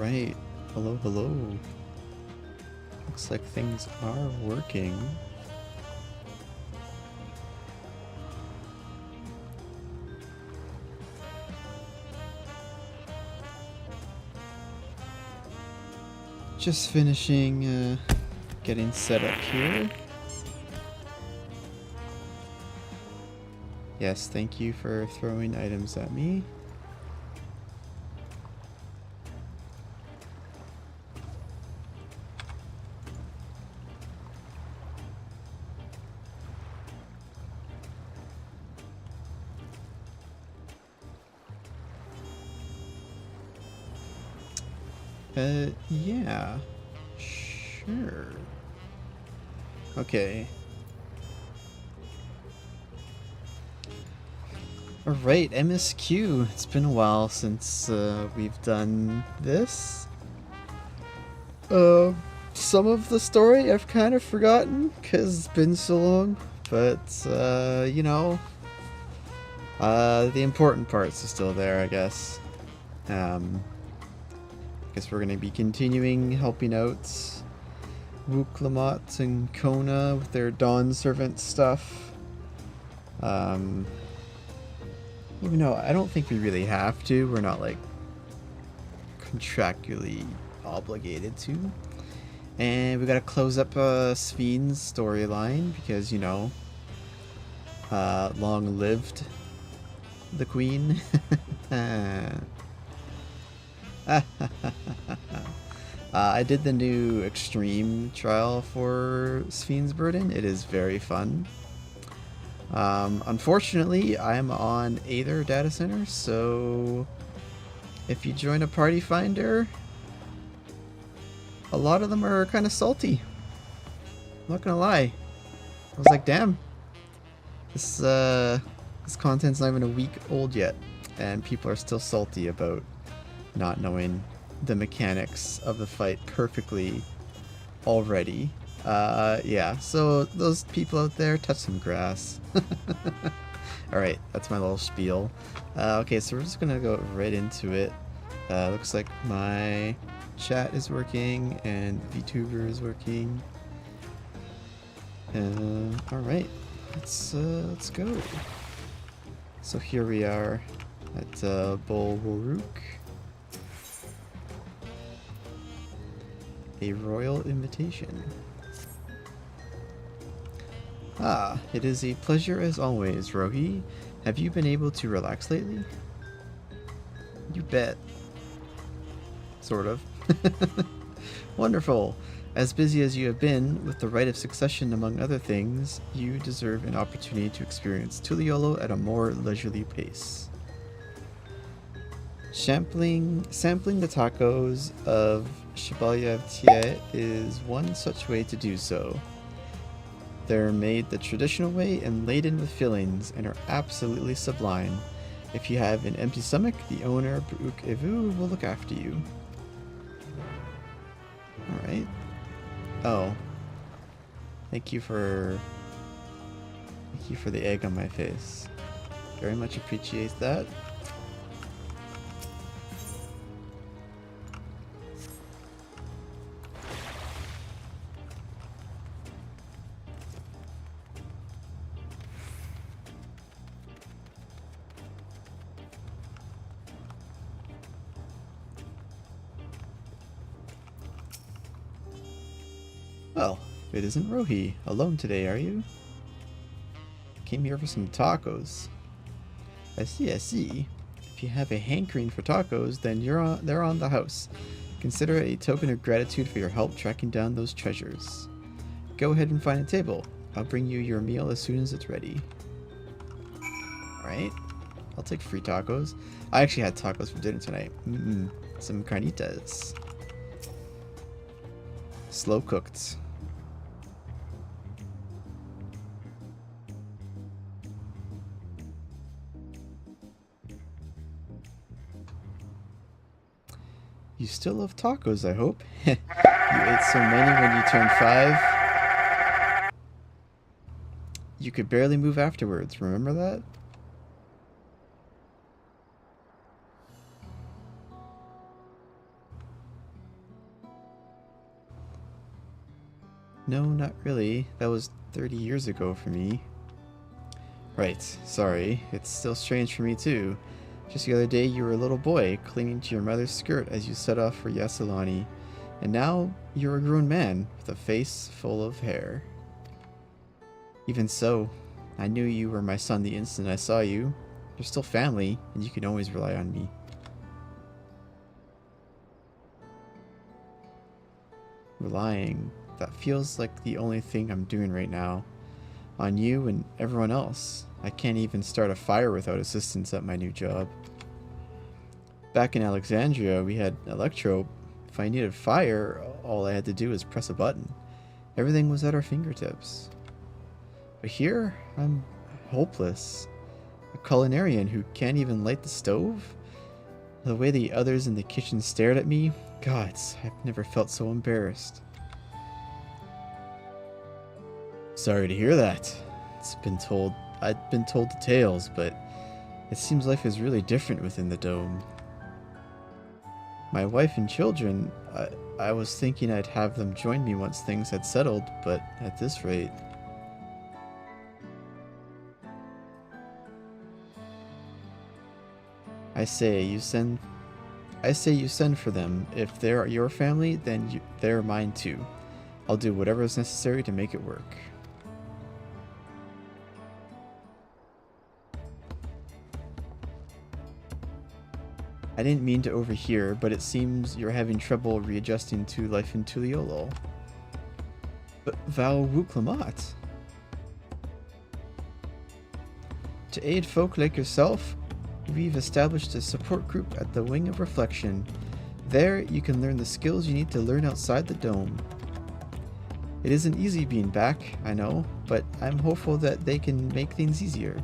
Alright. Hello, hello. Looks like things are working. Just finishing getting set up here. Yes, thank you for throwing items at me. Yeah. Sure. Okay. Alright, MSQ. It's been a while since we've done this. Some of the story I've kind of forgotten because it's been so long, but you know, the important parts are still there, I guess. I guess we're gonna be continuing helping out Wuk Lamat and Koana with their Dawnservant stuff. Even though I don't think we really have to, we're not like contractually obligated to. And we gotta close up Sphene's storyline because, you know, long lived the queen. I did the new extreme trial for Sphene's Burden. It is very fun. Unfortunately, I'm on Aether data center, so if you join a party finder, a lot of them are kind of salty. I'm not gonna lie. I was like, damn, this content's not even a week old yet, and people are still salty about not knowing the mechanics of the fight perfectly already. Yeah, so those people out there, touch some grass. Alright, that's my little spiel. Okay, so we're just gonna go right into it. Looks like my chat is working and VTuber is working. Alright, let's go. So here we are at Bol Waruk. A royal invitation. Ah, it is a pleasure as always, Rohi. Have you been able to relax lately? You bet. Sort of. Wonderful. As busy as you have been, with the right of succession among other things, you deserve an opportunity to experience Tuliolo at a more leisurely pace. Sampling the tacos of Shibalya Tie is one such way to do so. They're made the traditional way and laden with fillings and are absolutely sublime. If you have an empty stomach, the owner, Bruk Evu, will look after you. Alright. Oh. Thank you for the egg on my face. Very much appreciate that. Well, it isn't Rohi. Alone today, are you? Came here for some tacos. I see, I see. If you have a hankering for tacos, then they're on the house. Consider it a token of gratitude for your help tracking down those treasures. Go ahead and find a table. I'll bring you your meal as soon as it's ready. Alright. I'll take free tacos. I actually had tacos for dinner tonight. Some carnitas. Slow cooked. You still love tacos, I hope. You ate so many when you turned 5. You could barely move afterwards, remember that? No, not really. That was 30 years ago for me. Right, sorry. It's still strange for me too. Just the other day you were a little boy, clinging to your mother's skirt as you set off for Yassilani. And now you're a grown man, with a face full of hair. Even so, I knew you were my son the instant I saw you. You're still family, and you can always rely on me. Relying. That feels like the only thing I'm doing right now. On you and everyone else. I can't even start a fire without assistance at my new job. Back in Alexandria, we had Electro. If I needed fire, all I had to do was press a button. Everything was at our fingertips. But here, I'm hopeless. A culinarian who can't even light the stove? The way the others in the kitchen stared at me, gods, I've never felt so embarrassed. Sorry to hear that. I'd been told the tales, but it seems life is really different within the dome. My wife and children, I was thinking I'd have them join me once things had settled, but at this rate... I say you send for them. If they're your family, then they're mine too. I'll do whatever is necessary to make it work. I didn't mean to overhear, but it seems you're having trouble readjusting to life in Tuliolo. But Wuk Lamat. To aid folk like yourself, we've established a support group at the Wing of Reflection. There, you can learn the skills you need to learn outside the dome. It isn't easy being back, I know, but I'm hopeful that they can make things easier.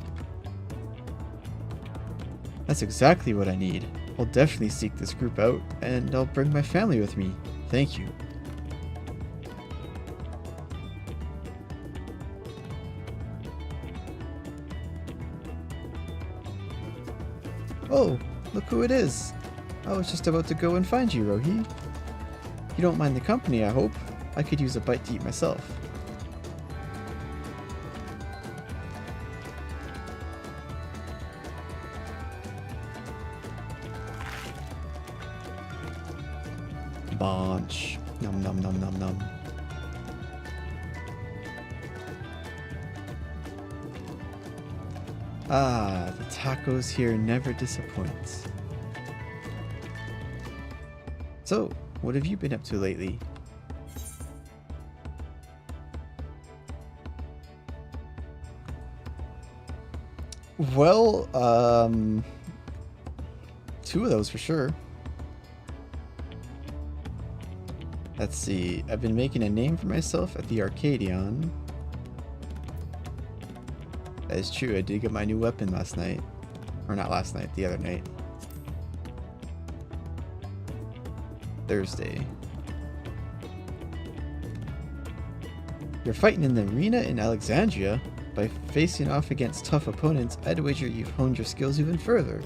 That's exactly what I need. I'll definitely seek this group out, and I'll bring my family with me. Thank you. Oh, look who it is. I was just about to go and find you, Rohi. You don't mind the company, I hope. I could use a bite to eat myself. Bonch. Nom nom nom nom nom. Ah, the tacos here never disappoint. So, what have you been up to lately? Well, two of those for sure. Let's see, I've been making a name for myself at the Arcadion. That is true, I did get my new weapon last night. Or not last night, the other night. Thursday. You're fighting in the arena in Alexandria? By facing off against tough opponents, I'd wager you've honed your skills even further.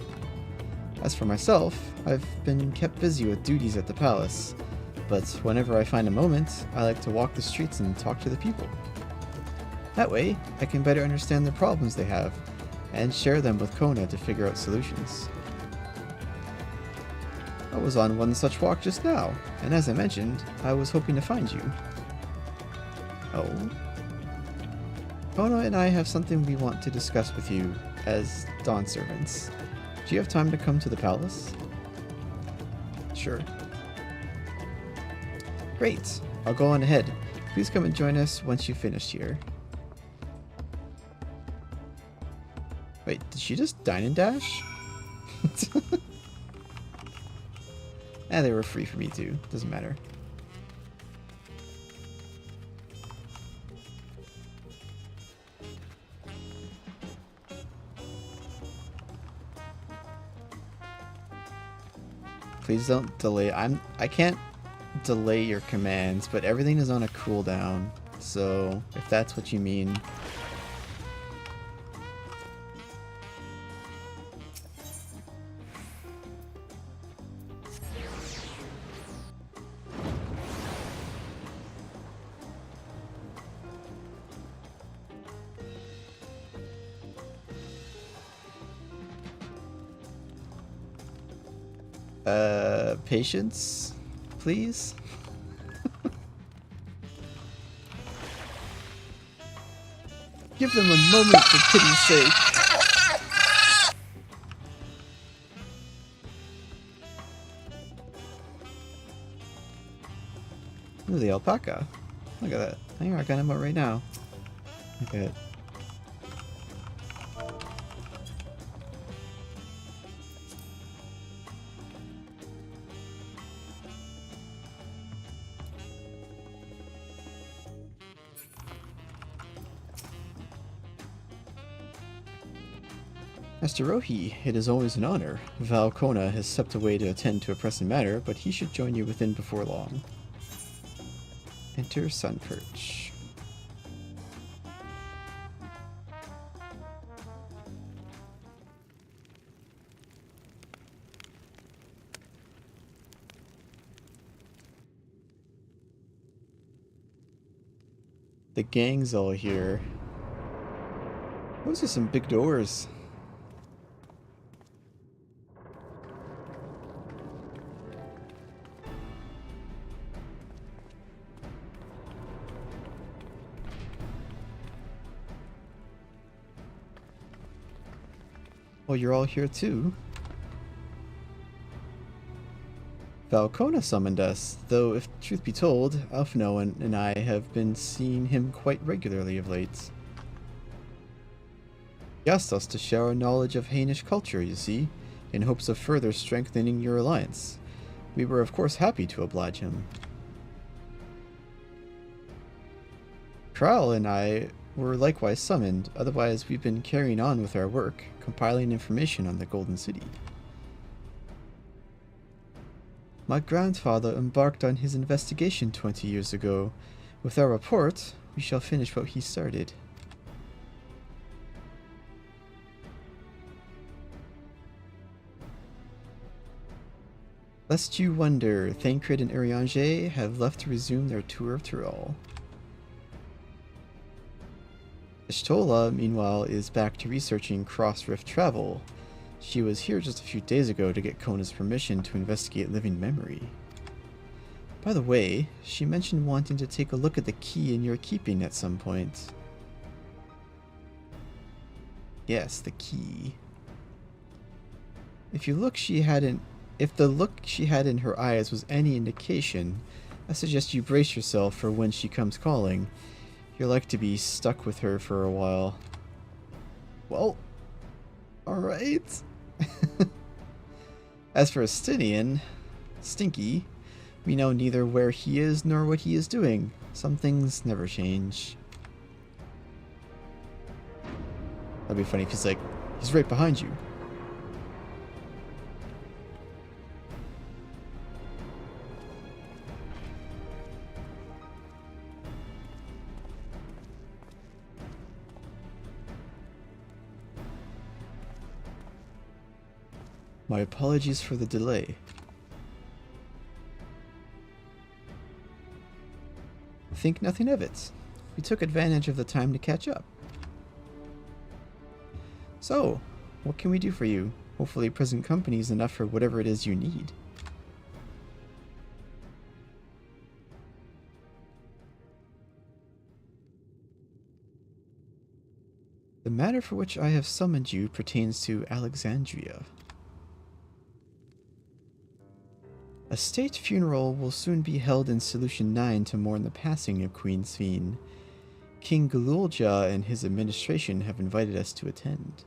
As for myself, I've been kept busy with duties at the palace. But whenever I find a moment, I like to walk the streets and talk to the people. That way, I can better understand the problems they have, and share them with Koana to figure out solutions. I was on one such walk just now, and as I mentioned, I was hoping to find you. Oh? Koana and I have something we want to discuss with you, as Dawnservants. Do you have time to come to the palace? Sure. Great, I'll go on ahead. Please come and join us once you've finished here. Wait, did she just dine and dash? They were free for me too, doesn't matter. Please don't delay. I can't delay your commands, but everything is on a cooldown, so if that's what you mean. Patience, please? Give them a moment for pity's sake. Ooh, the alpaca. Look at that. I think I got him out right now. Look at it. Master Rohi, it is always an honor. Val Kona has stepped away to attend to a pressing matter, but he should join you within before long. Enter Sunperch. The gang's all here. Those are some big doors. Well, you're all here too. Valcona summoned us, though if truth be told, Alphino and I have been seeing him quite regularly of late. He asked us to share our knowledge of Hainish culture, you see, in hopes of further strengthening your alliance. We were of course happy to oblige him. Kral and I were likewise summoned, otherwise we've been carrying on with our work, compiling information on the Golden City. My grandfather embarked on his investigation 20 years ago. With our report, we shall finish what he started. Lest you wonder, Thancred and Urianger have left to resume their tour of Tyrol. Ishtola, meanwhile, is back to researching cross-rift travel. She was here just a few days ago to get Kona's permission to investigate living memory. By the way, she mentioned wanting to take a look at the key in your keeping at some point. Yes, the key. If the look she had in her eyes was any indication, I suggest you brace yourself for when she comes calling. You're like to be stuck with her for a while. Well, alright. As for Astinian, Stinky, we know neither where he is nor what he is doing. Some things never change. That'd be funny if he's like, he's right behind you. My apologies for the delay. Think nothing of it. We took advantage of the time to catch up. So, what can we do for you? Hopefully present company is enough for whatever it is you need. The matter for which I have summoned you pertains to Alexandria. A state funeral will soon be held in Solution 9 to mourn the passing of Queen Sphene. King Sareel Ja and his administration have invited us to attend.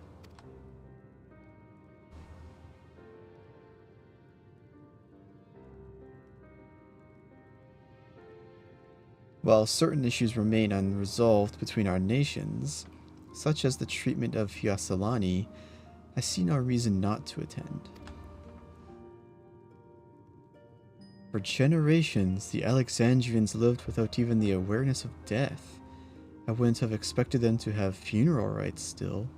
While certain issues remain unresolved between our nations, such as the treatment of Hyasalani, I see no reason not to attend. For generations, the Alexandrians lived without even the awareness of death. I wouldn't have expected them to have funeral rites still.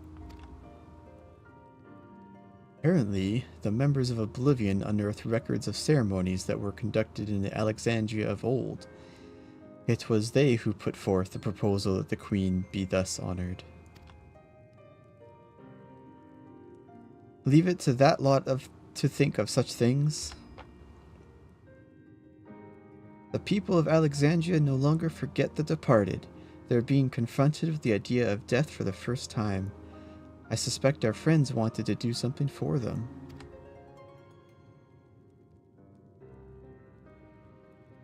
Apparently, the members of Oblivion unearthed records of ceremonies that were conducted in the Alexandria of old. It was they who put forth the proposal that the Queen be thus honored. Leave it to that lot of to think of such things. The people of Alexandria no longer forget the departed. They're being confronted with the idea of death for the first time. I suspect our friends wanted to do something for them.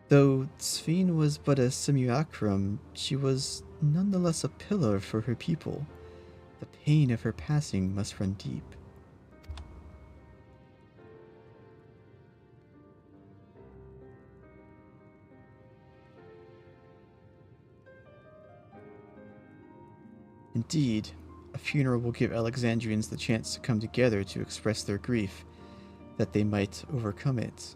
Though Sphene was but a simulacrum, she was nonetheless a pillar for her people. The pain of her passing must run deep. Indeed, a funeral will give Alexandrians the chance to come together to express their grief, that they might overcome it.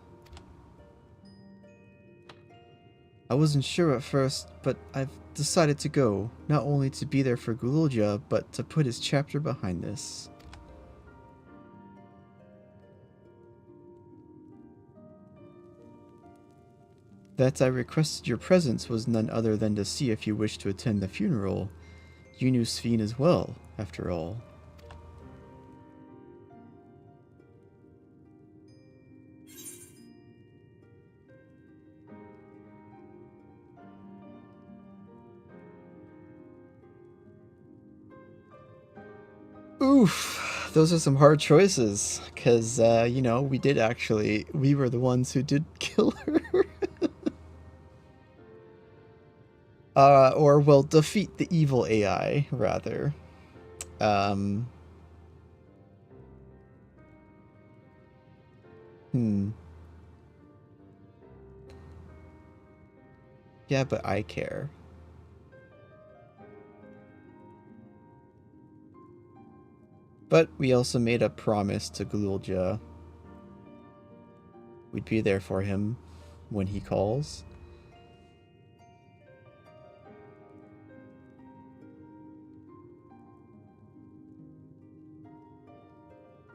I wasn't sure at first, but I've decided to go, not only to be there for Wuk Ja, but to put his chapter behind this. That I requested your presence was none other than to see if you wished to attend the funeral. You knew Sphene as well, after all. Oof, those are some hard choices, because, you know, we were the ones who did kill her. Or, well, defeat the evil AI, rather. Yeah, but I care. But we also made a promise to Wuk Ja. We'd be there for him when he calls.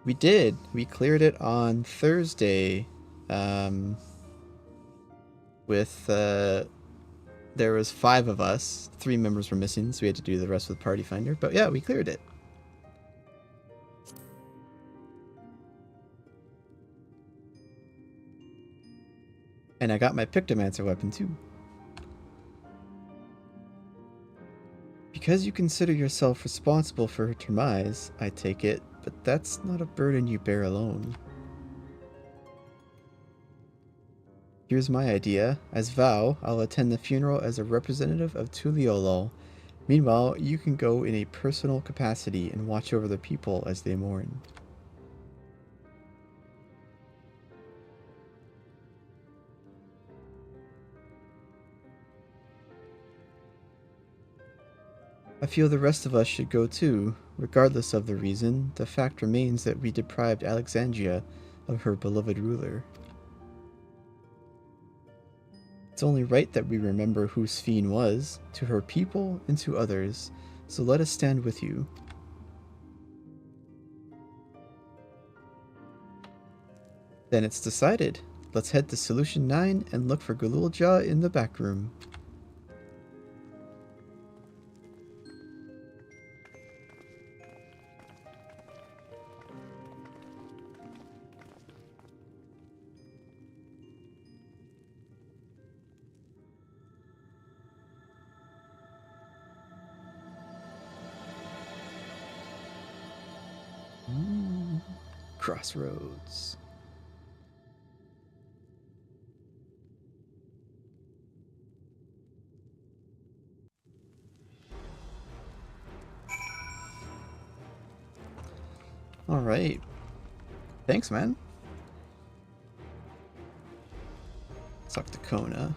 We did. We cleared it on Thursday. There was 5 of us. 3 members were missing, so we had to do the rest with Party Finder. But yeah, we cleared it. And I got my Pictomancer weapon too. Because you consider yourself responsible for her demise, I take it, but that's not a burden you bear alone. Here's my idea. As vow, I'll attend the funeral as a representative of Tuliolol. Meanwhile, you can go in a personal capacity and watch over the people as they mourn. I feel the rest of us should go too. Regardless of the reason, the fact remains that we deprived Alexandria of her beloved ruler. It's only right that we remember who Sphene was, to her people and to others, so let us stand with you. Then it's decided. Let's head to Solution 9 and look for Wuk Ja in the back room. Crossroads. All right. Thanks, man. Let's talk to Koana.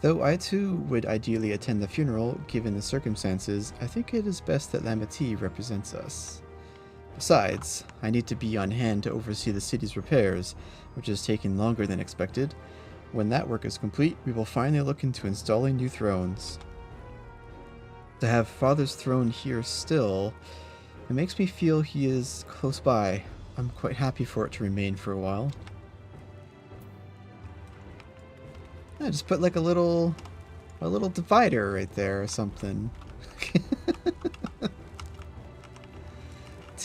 Though I too would ideally attend the funeral, given the circumstances, I think it is best that Lamati represents us. Besides, I need to be on hand to oversee the city's repairs, which has taken longer than expected. When that work is complete, we will finally look into installing new thrones. To have Father's throne here still, it makes me feel he is close by. I'm quite happy for it to remain for a while. I just put like a little divider right there or something.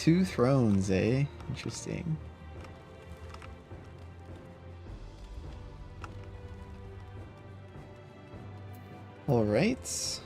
2 thrones, eh? Interesting. Alright.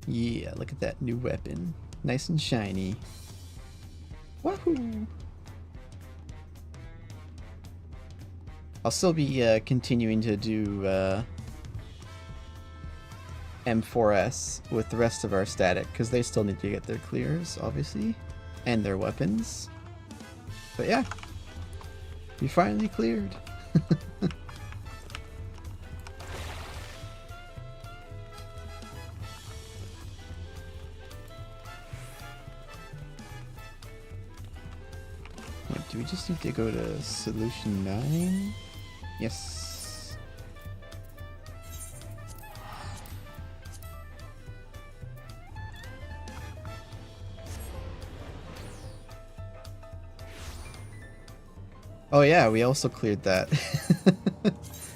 Yeah, look at that new weapon. Nice and shiny. Wahoo! I'll still be continuing to do M4S with the rest of our static, because they still need to get their clears, obviously, and their weapons. But yeah, we finally cleared. Wait, do we just need to go to solution 9? Yes. Oh yeah, we also cleared that.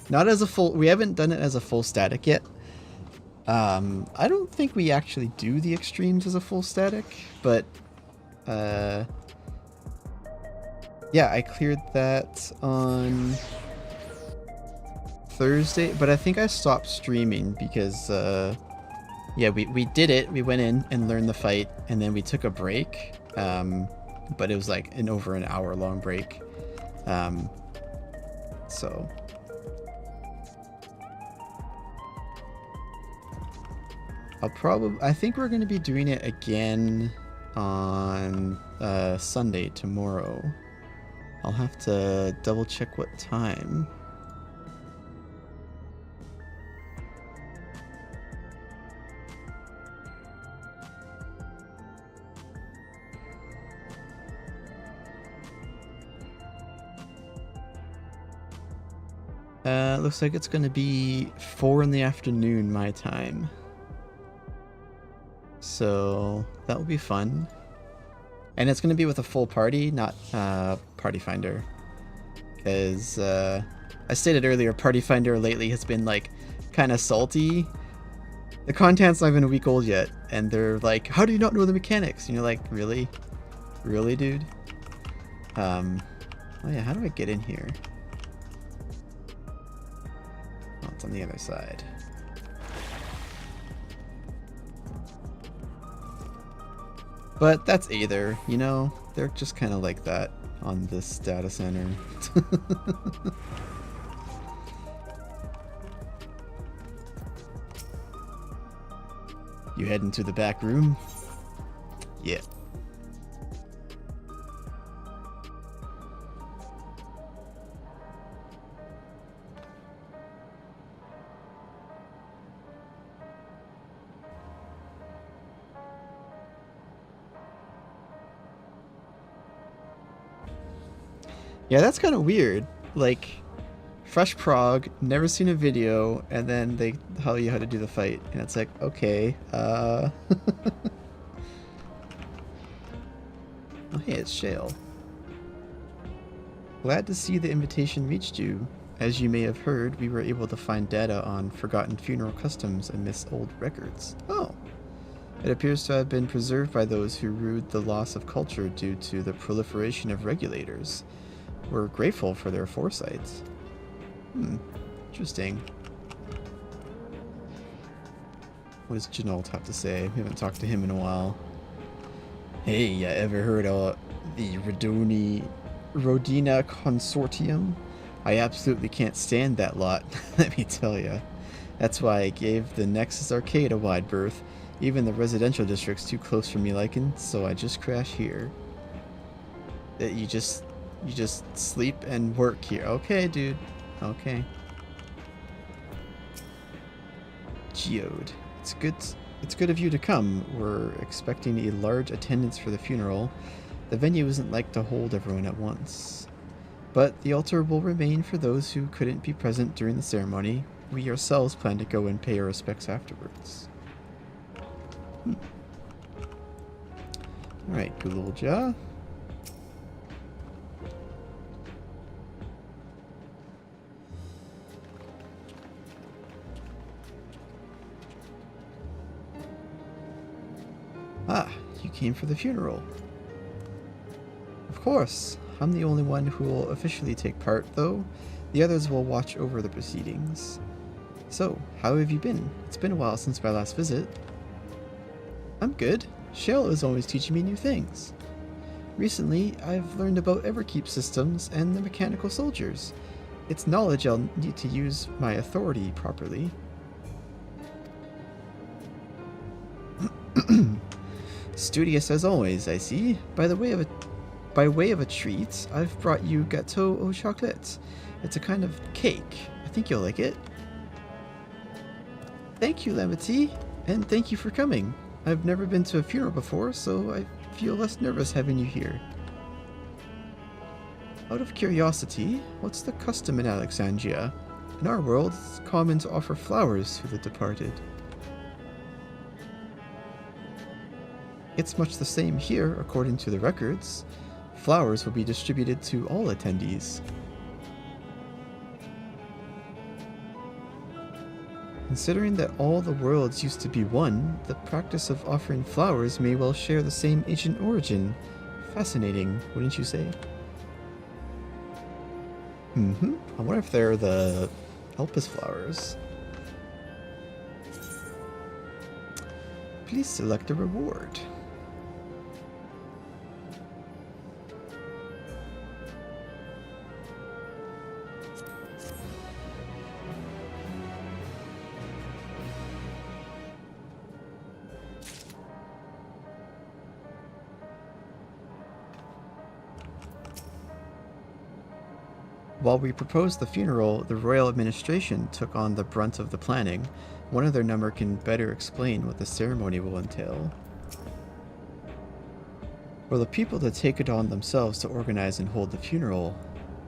Not as a full, we haven't done it as a full static yet. I don't think we actually do the extremes as a full static, but yeah, I cleared that on Thursday, but I think I stopped streaming because yeah, we did it. We went in and learned the fight, and then we took a break, but it was like over an hour long break. So I think we're going to be doing it again on Sunday, tomorrow. I'll have to double check what time. Looks like it's gonna be 4 in the afternoon my time. So that will be fun. And it's gonna be with a full party, not Party Finder. Because I stated earlier, Party Finder lately has been like kind of salty. The content's not even a week old yet, and they're like, how do you not know the mechanics? And you're like, really? Really, dude? Oh yeah, how do I get in here? Oh, it's on the other side. But that's Aether, you know? They're just kind of like that on this data center. You head into the back room? Yeah. Yeah, that's kind of weird. Like, fresh prog, never seen a video, and then they tell you how to do the fight, and it's like, okay, Oh, hey, it's Shale. Glad to see the invitation reached you. As you may have heard, we were able to find data on forgotten funeral customs amidst old records. Oh. It appears to have been preserved by those who rued the loss of culture due to the proliferation of regulators. We're grateful for their foresight. Interesting. What does Janault have to say? We haven't talked to him in a while. Hey, you ever heard of the Rodina Consortium? I absolutely can't stand that lot, let me tell ya. That's why I gave the Nexus Arcade a wide berth. Even the residential district's too close for me liking, so I just crash here. You just sleep and work here. Okay, dude. Okay. Geode. It's good of you to come. We're expecting a large attendance for the funeral. The venue isn't like to hold everyone at once. But the altar will remain for those who couldn't be present during the ceremony. We ourselves plan to go and pay our respects afterwards. Alright, Sareel Ja. Ah, you came for the funeral. Of course. I'm the only one who will officially take part, though. The others will watch over the proceedings. So, how have you been? It's been a while since my last visit. I'm good. Shale is always teaching me new things. Recently, I've learned about Everkeep systems and the mechanical soldiers. It's knowledge I'll need to use my authority properly. Studious as always, I see. By way of a treat, I've brought you gâteau au chocolat. It's a kind of cake. I think you'll like it. Thank you, Lamity, and thank you for coming. I've never been to a funeral before, so I feel less nervous having you here. Out of curiosity, what's the custom in Alexandria? In our world, it's common to offer flowers to the departed. It's much the same here, according to the records. Flowers will be distributed to all attendees. Considering that all the worlds used to be one, the practice of offering flowers may well share the same ancient origin. Fascinating, wouldn't you say? I wonder if they're the Elpis flowers. Please select a reward. While we proposed the funeral, the royal administration took on the brunt of the planning. One of their number can better explain what the ceremony will entail. For the people to take it on themselves to organize and hold the funeral,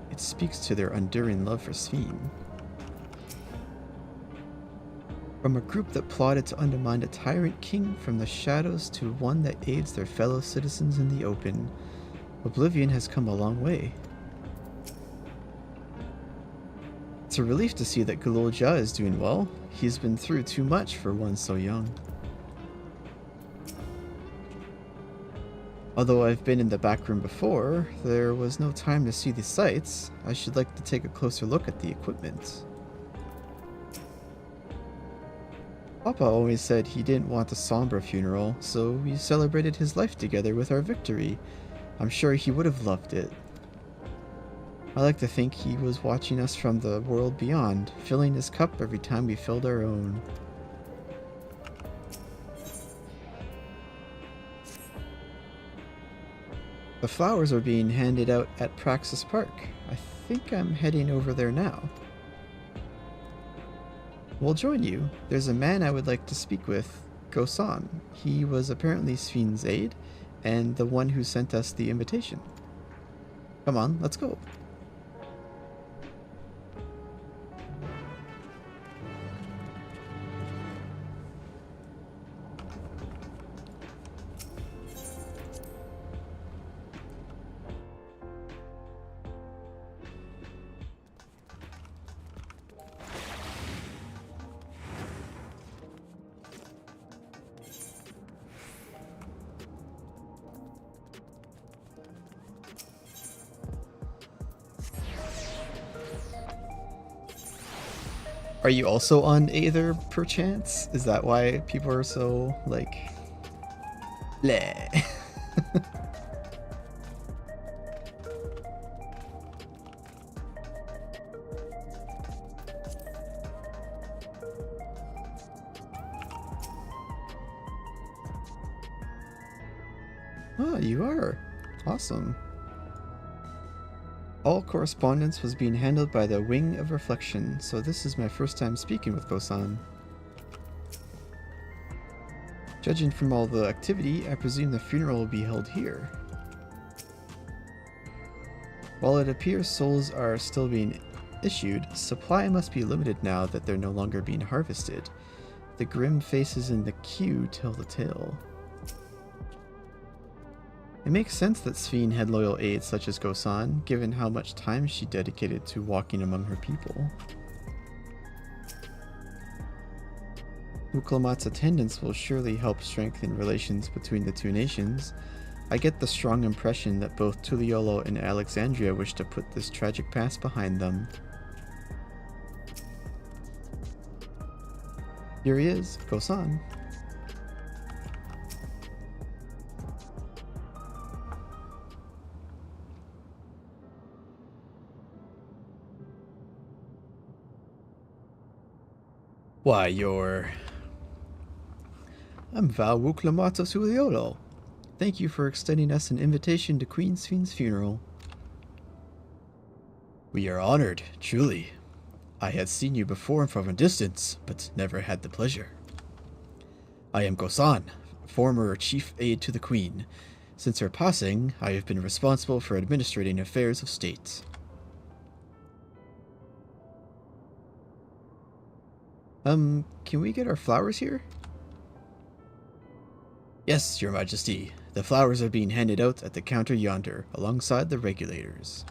it speaks to their enduring love for Sphene. From a group that plotted to undermine a tyrant king from the shadows to one that aids their fellow citizens in the open, Oblivion has come a long way. It's a relief to see that Sareel Ja is doing well. He's been through too much for one so young. Although I've been in the back room before, there was no time to see the sights. I should like to take a closer look at the equipment. Papa always said he didn't want a somber funeral, so we celebrated his life together with our victory. I'm sure he would have loved it. I like to think he was watching us from the world beyond, filling his cup every time we filled our own. The flowers are being handed out at Praxis Park. I think I'm heading over there now. We'll join you. There's a man I would like to speak with, Gosan. He was apparently Sphene's aide, and the one who sent us the invitation. Come on, let's go. Are you also on Aether, perchance? Is that why people are so, like, bleh? Oh, you are. Awesome. All correspondence was being handled by the Wing of Reflection, so this is my first time speaking with Gosan. Judging from all the activity, I presume the funeral will be held here. While it appears souls are still being issued, supply must be limited now that they're no longer being harvested. The grim faces in the queue tell the tale. It makes sense that Sphene had loyal aides such as Gosan, given how much time she dedicated to walking among her people. Wuk Lamat's attendance will surely help strengthen relations between the two nations. I get the strong impression that both Tuliolo and Alexandria wish to put this tragic past behind them. Here he is, Gosan. Why, I'm Val Wuk Lamat of Tuliolo. Thank you for extending us an invitation to Queen Sphene's funeral. We are honored, truly. I had seen you before from a distance, but never had the pleasure. I am Gosan, former chief aide to the Queen. Since her passing, I have been responsible for administrating affairs of state. Can we get our flowers here? Yes, Your Majesty. The flowers are being handed out at the counter yonder, alongside the regulators.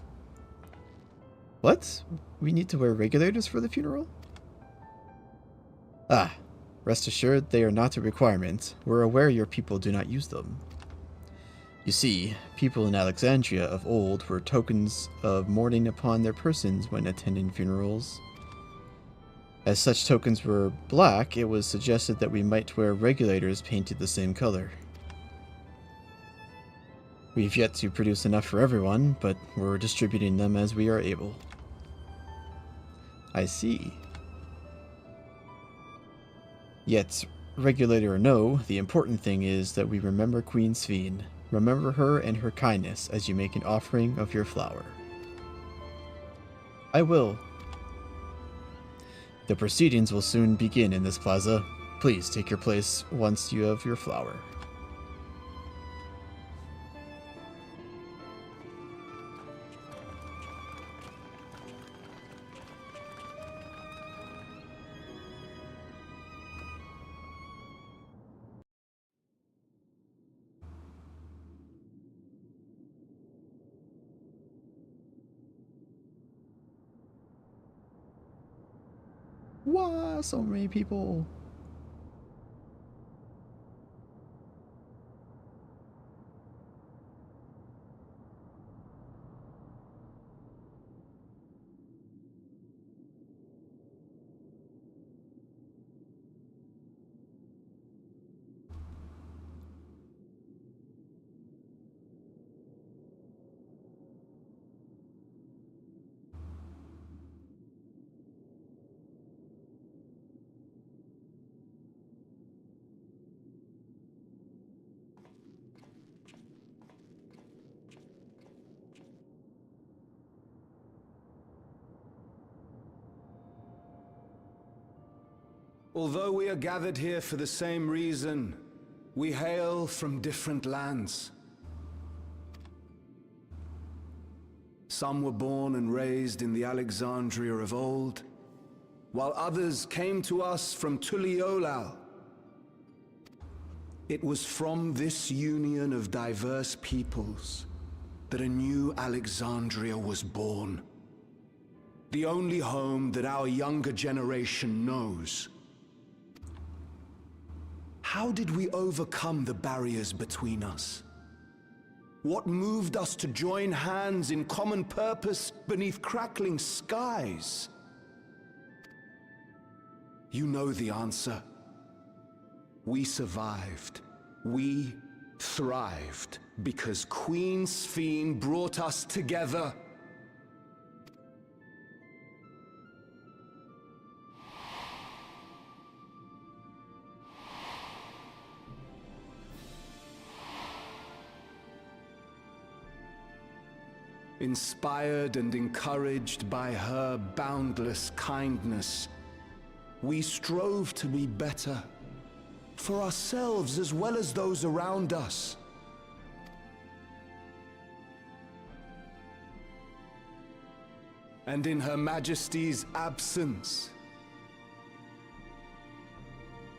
What? We need to wear regulators for the funeral? Ah, rest assured they are not a requirement. We're aware your people do not use them. You see, people in Alexandria of old were tokens of mourning upon their persons when attending funerals. As such tokens were black, it was suggested that we might wear regulators painted the same color. We've yet to produce enough for everyone, but we're distributing them as we are able. I see. Yet, regulator or no, the important thing is that we remember Queen Sphene. Remember her and her kindness as you make an offering of your flower. I will. The proceedings will soon begin in this plaza. Please take your place once you have your flower. Wow, so many people. Although we are gathered here for the same reason, we hail from different lands. Some were born and raised in the Alexandria of old, while others came to us from Tuliolal. It was from this union of diverse peoples that a new Alexandria was born. The only home that our younger generation knows. How did we overcome the barriers between us? What moved us to join hands in common purpose beneath crackling skies? You know the answer. We survived. We thrived because Queen Sphene brought us together. Inspired and encouraged by her boundless kindness, we strove to be better, for ourselves as well as those around us. And in Her Majesty's absence,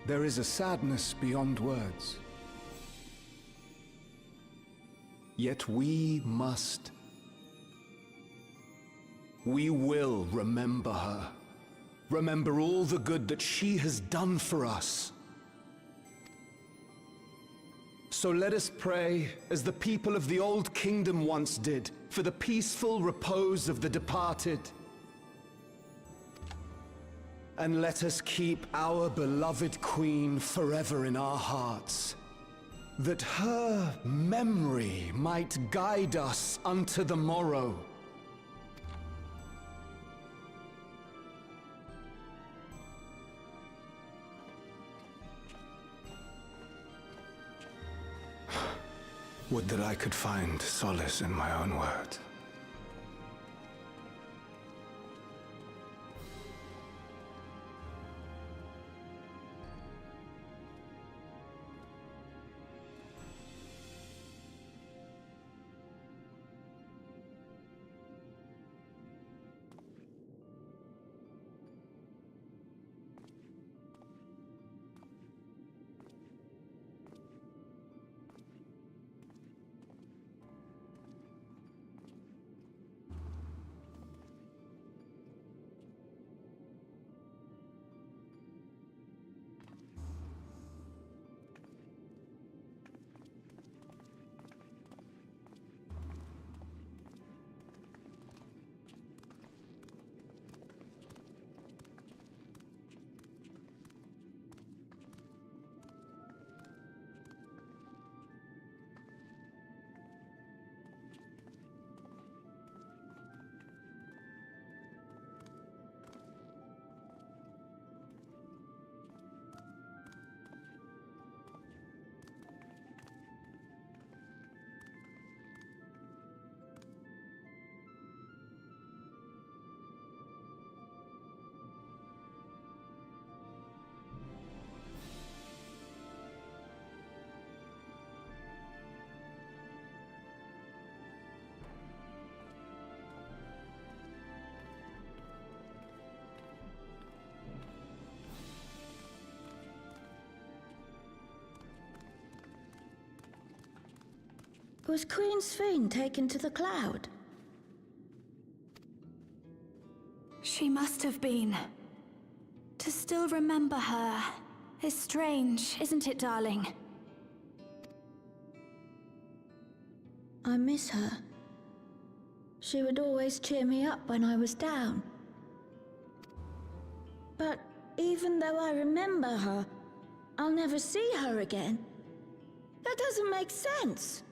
there is a sadness beyond words. Yet we must. We will remember her. Remember all the good that she has done for us. So let us pray, as the people of the Old Kingdom once did, for the peaceful repose of the departed. And let us keep our beloved Queen forever in our hearts, that her memory might guide us unto the morrow. Would that I could find solace in my own words. Was Queen Sphene taken to the cloud? She must have been. To still remember her is strange, isn't it, darling? I miss her. She would always cheer me up when I was down. But even though I remember her, I'll never see her again. That doesn't make sense.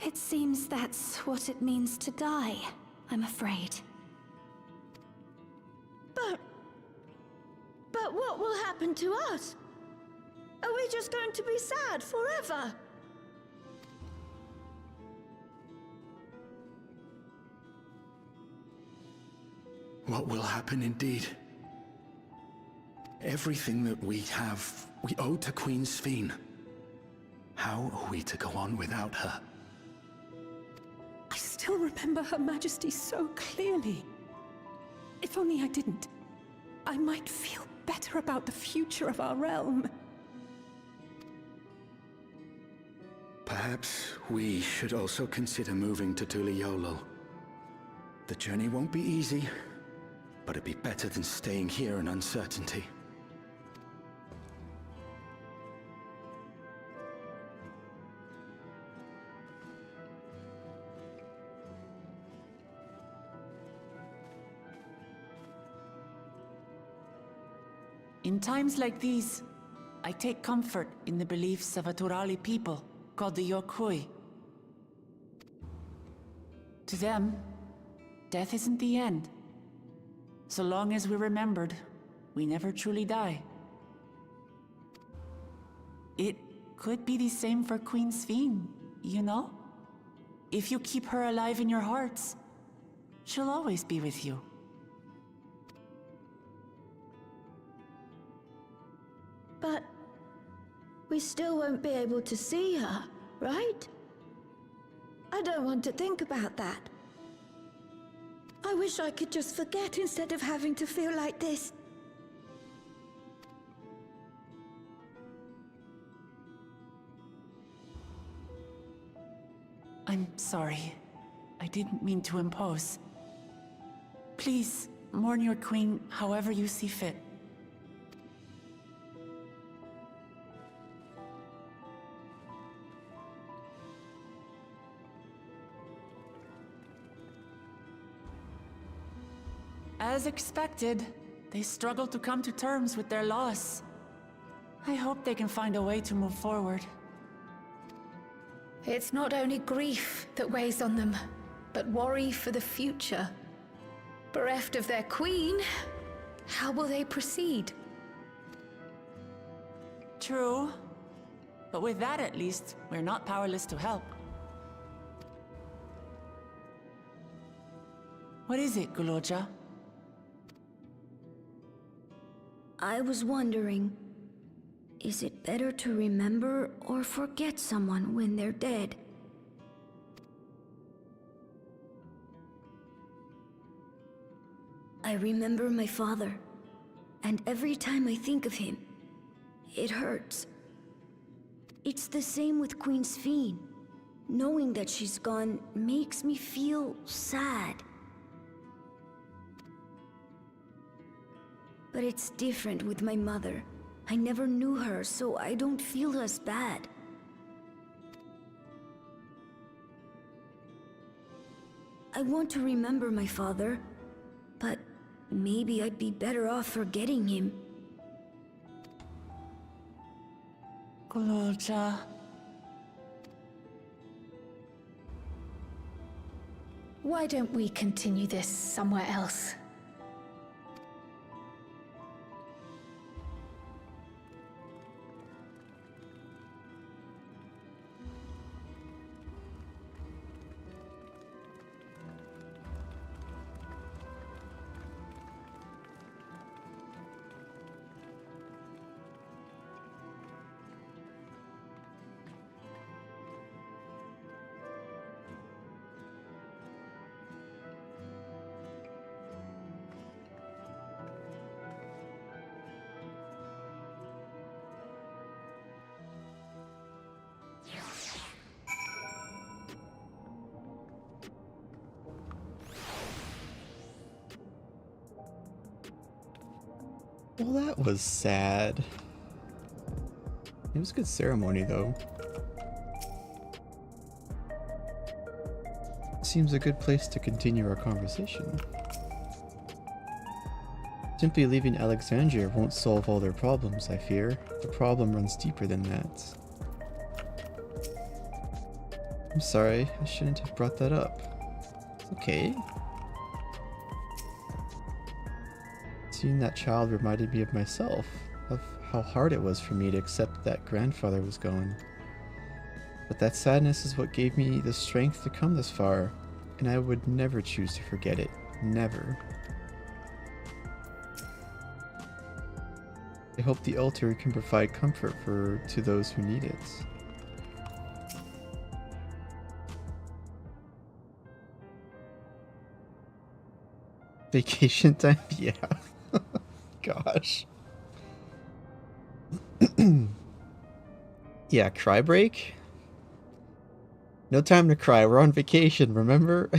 It seems that's what it means to die, I'm afraid. But what will happen to us? Are we just going to be sad forever? What will happen indeed? Everything that we have, we owe to Queen Sphene. How are we to go on without her? I still remember Her Majesty so clearly. If only I didn't, I might feel better about the future of our realm. Perhaps we should also consider moving to Tuliolo. The journey won't be easy, but it'd be better than staying here in uncertainty. In times like these, I take comfort in the beliefs of a Turali people called the Yokui. To them, death isn't the end. So long as we're remembered, we never truly die. It could be the same for Queen Sphene, you know? If you keep her alive in your hearts, she'll always be with you. But we still won't be able to see her, right? I don't want to think about that. I wish I could just forget instead of having to feel like this. I'm sorry. I didn't mean to impose. Please, mourn your queen however you see fit. As expected, they struggle to come to terms with their loss. I hope they can find a way to move forward. It's not only grief that weighs on them, but worry for the future. Bereft of their queen, how will they proceed? True. But with that at least, we're not powerless to help. What is it, Guloja? I was wondering, is it better to remember or forget someone when they're dead? I remember my father, and every time I think of him, it hurts. It's the same with Queen Sphene. Knowing that she's gone makes me feel sad. But it's different with my mother. I never knew her, so I don't feel as bad. I want to remember my father, but maybe I'd be better off forgetting him. Guloja. Why don't we continue this somewhere else? Well, that was sad. It was a good ceremony, though. Seems a good place to continue our conversation. Simply leaving Alexandria won't solve all their problems, I fear. The problem runs deeper than that. I'm sorry, I shouldn't have brought that up. It's okay. Seeing that child reminded me of myself, of how hard it was for me to accept that grandfather was gone. But that sadness is what gave me the strength to come this far, and I would never choose to forget it. Never. I hope the altar can provide comfort to those who need it. Vacation time? Yeah. Gosh. Yeah, cry break? No time to cry, we're on vacation, remember?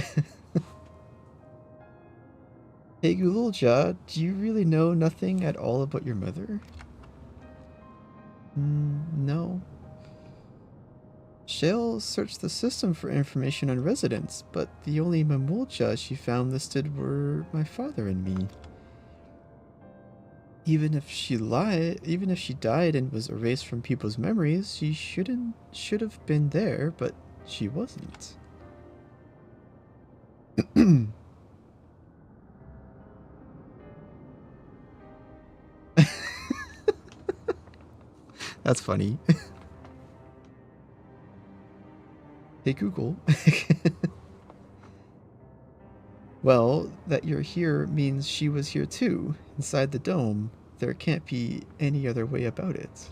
Hey Gululja, do you really know nothing at all about your mother? No. Shale searched the system for information on residents, but the only Mamulja she found listed were my father and me. Even if she died and was erased from people's memories, she should have been there, but she wasn't. That's funny. Hey Google. Well, that you're here means she was here too, inside the dome. There can't be any other way about it.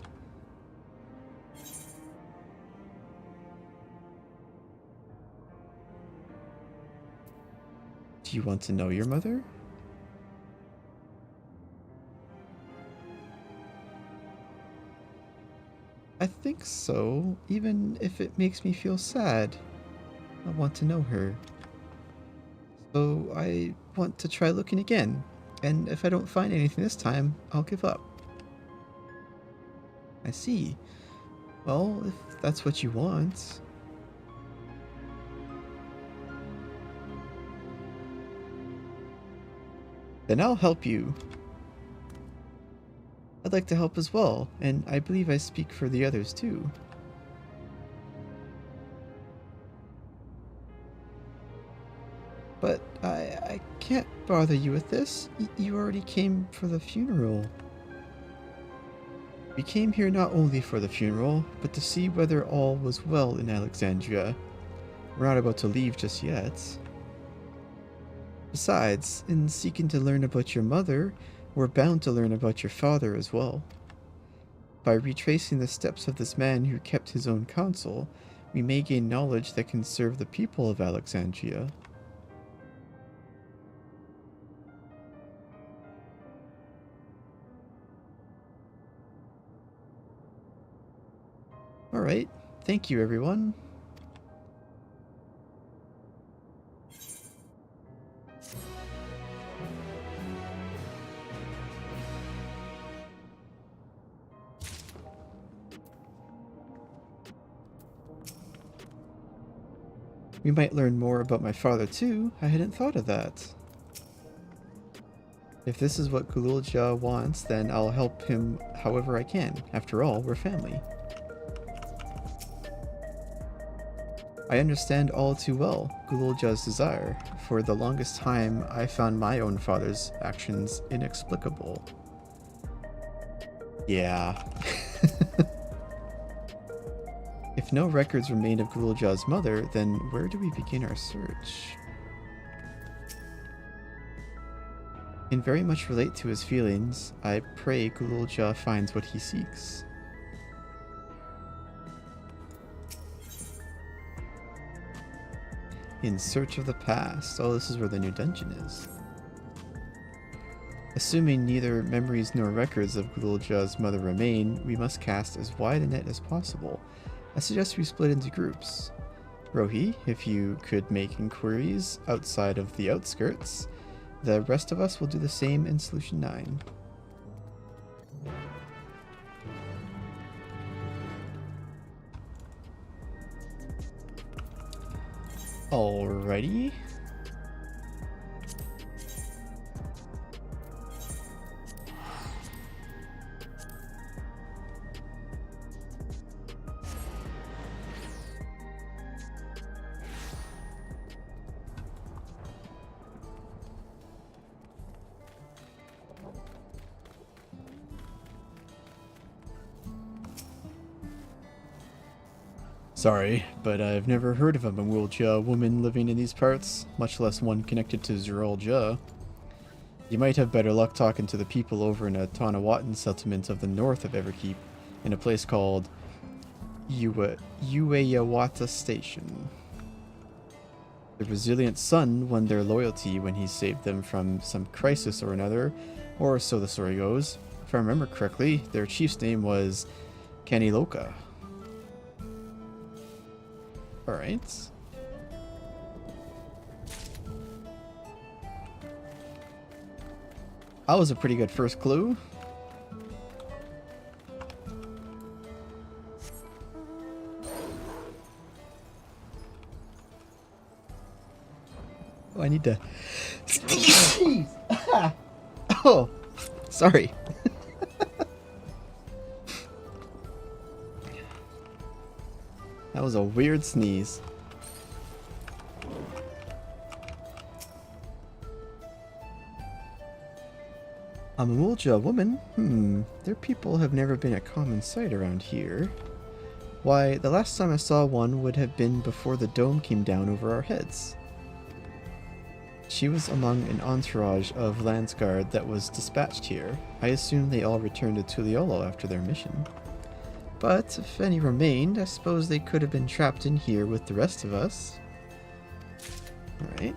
Do you want to know your mother? I think so, even if it makes me feel sad. I want to know her. So I want to try looking again, and if I don't find anything this time, I'll give up. I see. Well, if that's what you want. Then I'll help you. I'd like to help as well, and I believe I speak for the others too. But I can't bother you with this. You already came for the funeral. We came here not only for the funeral, but to see whether all was well in Alexandria. We're not about to leave just yet. Besides, in seeking to learn about your mother, we're bound to learn about your father as well. By retracing the steps of this man who kept his own counsel, we may gain knowledge that can serve the people of Alexandria. Alright, thank you everyone. We might learn more about my father too. I hadn't thought of that. If this is what Sareel Ja wants, then I'll help him however I can. After all, we're family. I understand all too well Sareel Ja's desire. For the longest time, I found my own father's actions inexplicable. Yeah. If no records remain of Sareel Ja's mother, then where do we begin our search? Can very much relate to his feelings. I pray Sareel Ja finds what he seeks. In search of the past. Oh, this is where the new dungeon is. Assuming neither memories nor records of Sareel Ja's mother remain, we must cast as wide a net as possible. I suggest we split into groups. Rohi, if you could make inquiries outside of the outskirts. The rest of us will do the same in Solution 9. Alrighty. Sorry, but I've never heard of a Sareel Ja woman living in these parts, much less one connected to Sareel Ja. You might have better luck talking to the people over in a Tanawatan settlement of the north of Everkeep, in a place called Ueyawata Station. The resilient son won their loyalty when he saved them from some crisis or another, or so the story goes. If I remember correctly, their chief's name was Kaniloka. Alright. That was a pretty good first clue. Oh, I need to... Oh, sorry. That was a weird sneeze. A Sareel Ja woman? Their people have never been a common sight around here. Why, the last time I saw one would have been before the dome came down over our heads. She was among an entourage of Landsguard that was dispatched here. I assume they all returned to Tuliolo after their mission. But if any remained, I suppose they could have been trapped in here with the rest of us. Alright.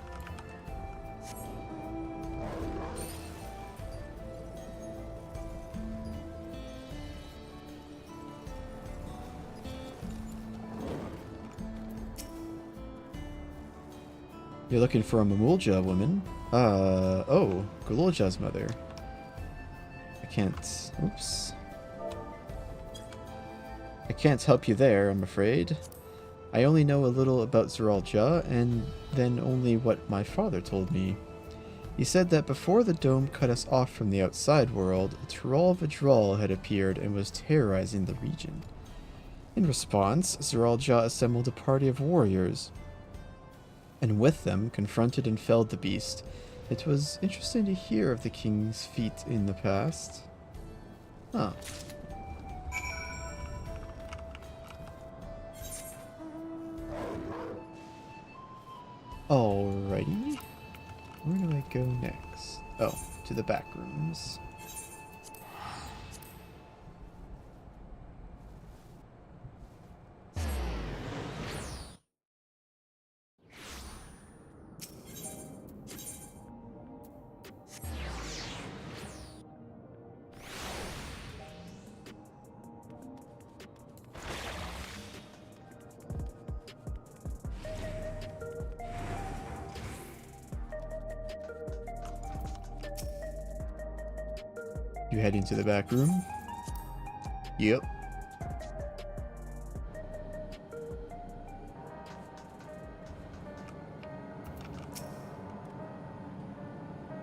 You're looking for a Mamulja woman? Oh, Gululja's mother. I can't... Oops. I can't help you there, I'm afraid. I only know a little about Sareel Ja, and then only what my father told me. He said that before the dome cut us off from the outside world, a Thrall had appeared and was terrorizing the region. In response, Sareel Ja assembled a party of warriors, and with them confronted and felled the beast. It was interesting to hear of the king's feat in the past. Huh. Alrighty. Where do I go next? Oh, to the back rooms. You heading to the back room? Yep.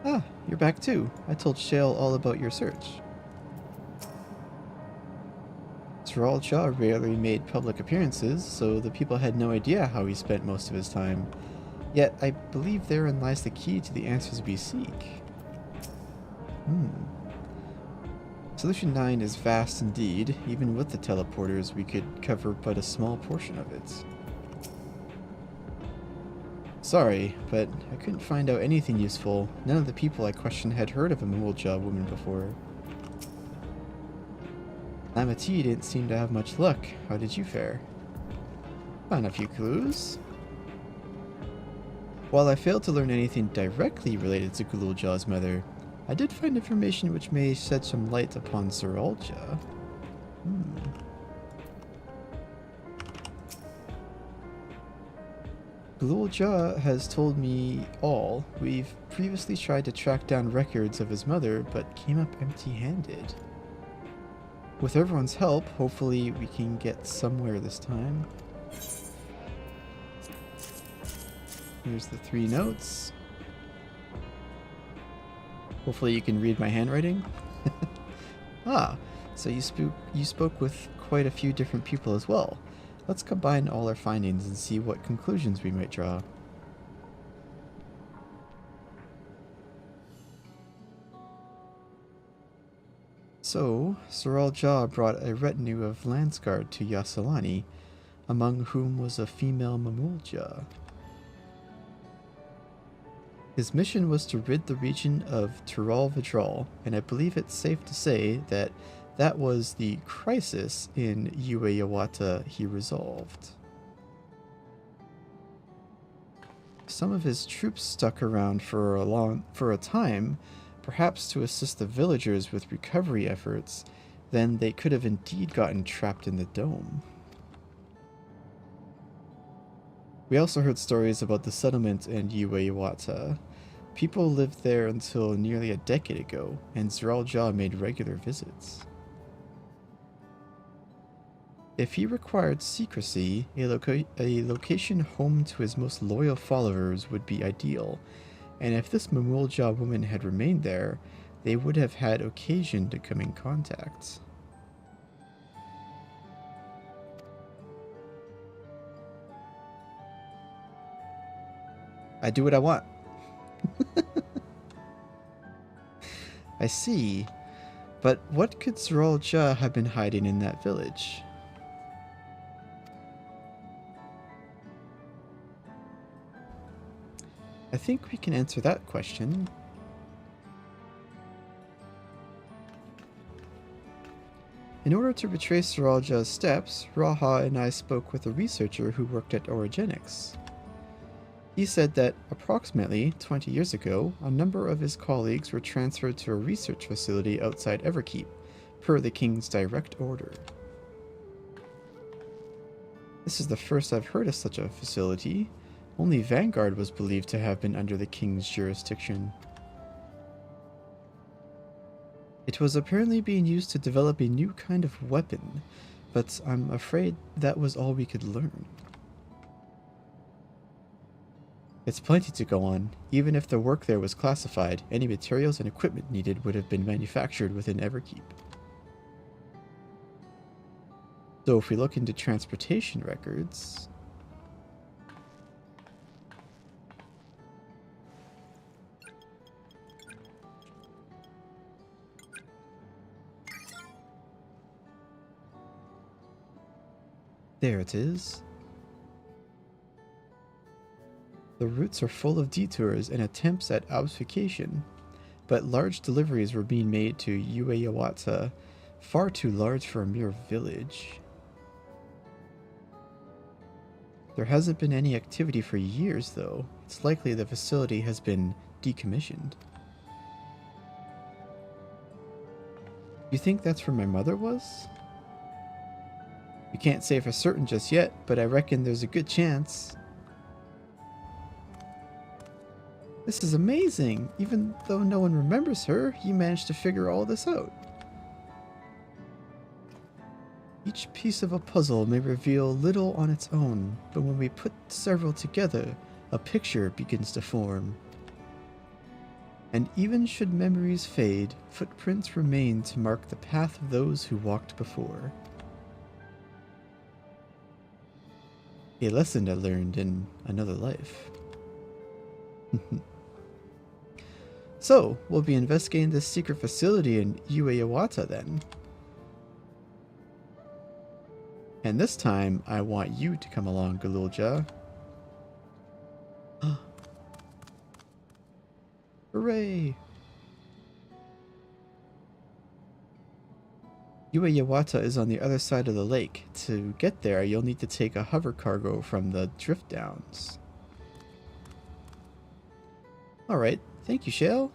Ah, you're back too. I told Shale all about your search. Sareel Ja rarely made public appearances, so the people had no idea how he spent most of his time. Yet, I believe therein lies the key to the answers we seek. Solution 9 is vast indeed. Even with the teleporters, we could cover but a small portion of it. Sorry, but I couldn't find out anything useful. None of the people I questioned had heard of a Mamulja woman before. Lamati didn't seem to have much luck. How did you fare? Found a few clues. While I failed to learn anything directly related to Gululja's mother, I did find information which may shed some light upon Sareel Ja. Gululja has told me all. We've previously tried to track down records of his mother, but came up empty-handed. With everyone's help, hopefully we can get somewhere this time. Here's the 3 notes. Hopefully you can read my handwriting. Ah, so you spoke with quite a few different people as well. Let's combine all our findings and see what conclusions we might draw. So, Sareel Ja brought a retinue of Landsguard to Yasalani, among whom was a female Mamulja. His mission was to rid the region of Thrall, and I believe it's safe to say that that was the crisis in Ueyawata he resolved. Some of his troops stuck around for a time, perhaps to assist the villagers with recovery efforts. Then they could have indeed gotten trapped in the dome. We also heard stories about the settlement in Ueyawata. People lived there until nearly a decade ago, and Sareel Ja made regular visits. If he required secrecy, a location home to his most loyal followers would be ideal, and if this Mamulja woman had remained there, they would have had occasion to come in contact. I do what I want. I see. But what could Sareel Ja have been hiding in that village? I think we can answer that question. In order to retrace Sareel Ja's steps, Raha and I spoke with a researcher who worked at Origenics. He said that approximately 20 years ago, a number of his colleagues were transferred to a research facility outside Everkeep, per the king's direct order. This is the first I've heard of such a facility. Only Vanguard was believed to have been under the king's jurisdiction. It was apparently being used to develop a new kind of weapon, but I'm afraid that was all we could learn. It's plenty to go on. Even if the work there was classified, any materials and equipment needed would have been manufactured within Everkeep. So if we look into transportation records... There it is. The routes are full of detours and attempts at obfuscation, but large deliveries were being made to Ueyawata, far too large for a mere village. There hasn't been any activity for years, though. It's likely the facility has been decommissioned. You think that's where my mother was? We can't say for certain just yet, but I reckon there's a good chance. This is amazing! Even though no one remembers her, you managed to figure all this out. Each piece of a puzzle may reveal little on its own, but when we put several together, a picture begins to form. And even should memories fade, footprints remain to mark the path of those who walked before. A lesson I learned in another life. So, we'll be investigating this secret facility in Ueyawata then. And this time, I want you to come along, Sareel Ja. Hooray! Ueyawata is on the other side of the lake. To get there, you'll need to take a hover cargo from the drift downs. Alright, thank you, Shale.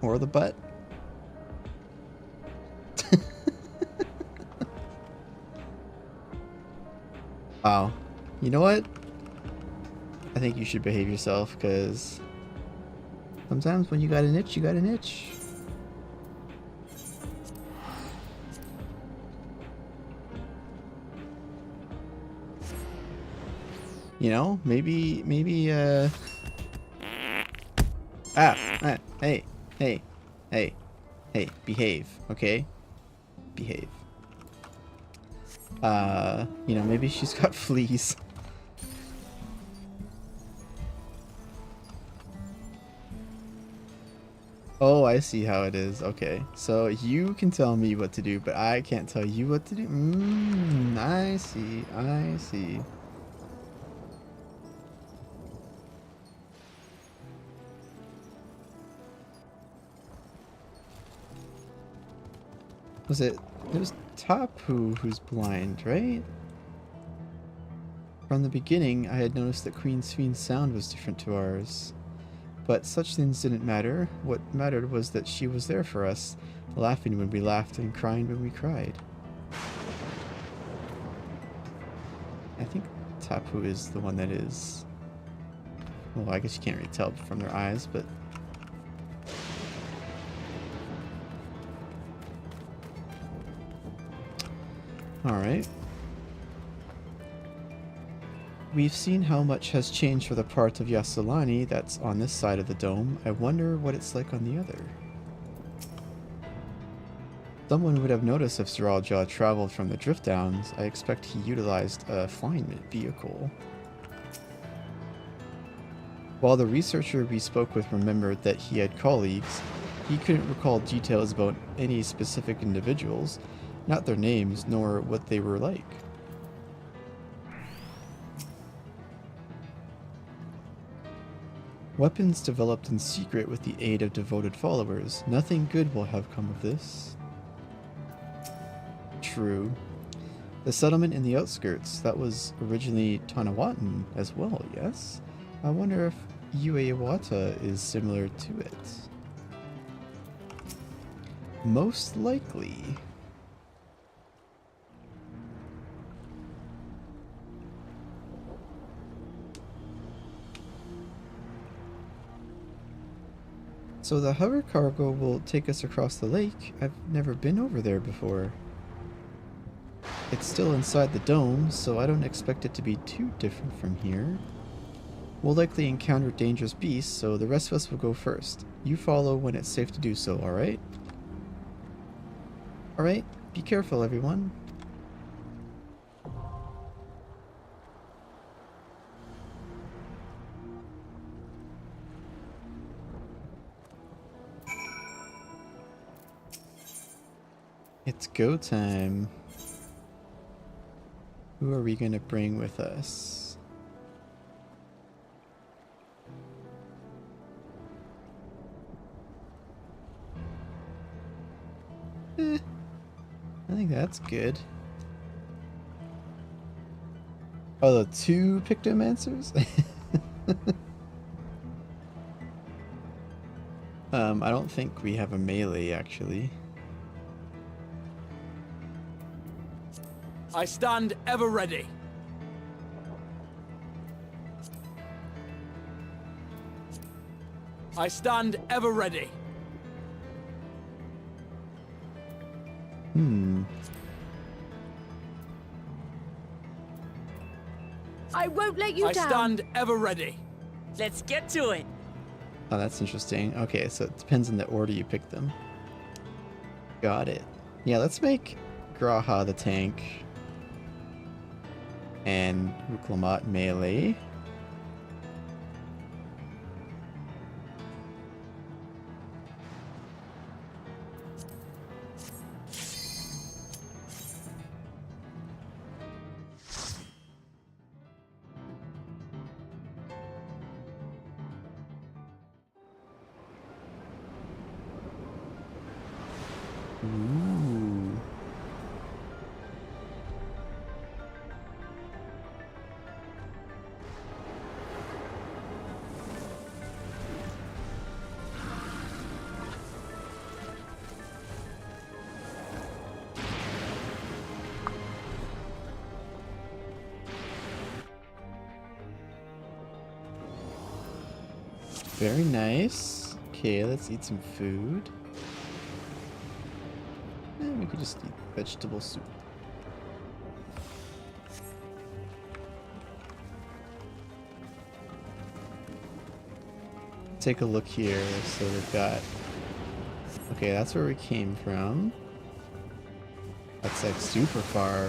Or the butt. Wow. You know what? I think you should behave yourself, because sometimes when you got an itch, you got an itch. You know, maybe, hey. Hey, behave, okay? Behave. You know, maybe she's got fleas. Oh, I see how it is. Okay, so you can tell me what to do, but I can't tell you what to do. I see, I see. It was Tapu who's blind, right? From the beginning, I had noticed that Queen Sphene's sound was different to ours. But such things didn't matter. What mattered was that she was there for us, laughing when we laughed and crying when we cried. I think Tapu is the one that is... Well, I guess you can't really tell from their eyes, but... Alright. We've seen how much has changed for the part of Yasulani that's on this side of the dome. I wonder what it's like on the other. Someone would have noticed if Sareel Ja traveled from the drift downs. I expect he utilized a flying vehicle. While the researcher we spoke with remembered that he had colleagues, he couldn't recall details about any specific individuals. Not their names, nor what they were like. Weapons developed in secret with the aid of devoted followers. Nothing good will have come of this. True. The settlement in the outskirts, that was originally Tanawatan as well, yes? I wonder if Ueyawata is similar to it. Most likely. So the hover cargo will take us across the lake. I've never been over there before. It's still inside the dome, so I don't expect it to be too different from here. We'll likely encounter dangerous beasts, so the rest of us will go first. You follow when it's safe to do so, alright? Alright, be careful everyone. It's go time. Who are we going to bring with us? I think that's good. Oh, the 2 Pictomancers? I don't think we have a melee, actually. I stand ever ready. I stand ever ready. I won't let you I down. stand ever ready. Let's get to it. Oh, that's interesting. Okay, so it depends on the order you pick them. Got it. Yeah, let's make Graha the tank. And Wuk Lamat melee. Ooh. Very nice. Okay, let's eat some food. We could just eat vegetable soup. Take a look here. So we've got... Okay, that's where we came from. That's like super far.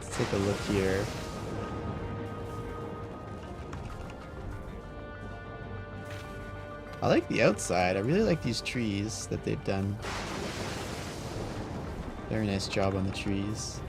Let's take a look here. I like the outside. I really like these trees that they've done. Very nice job on the trees.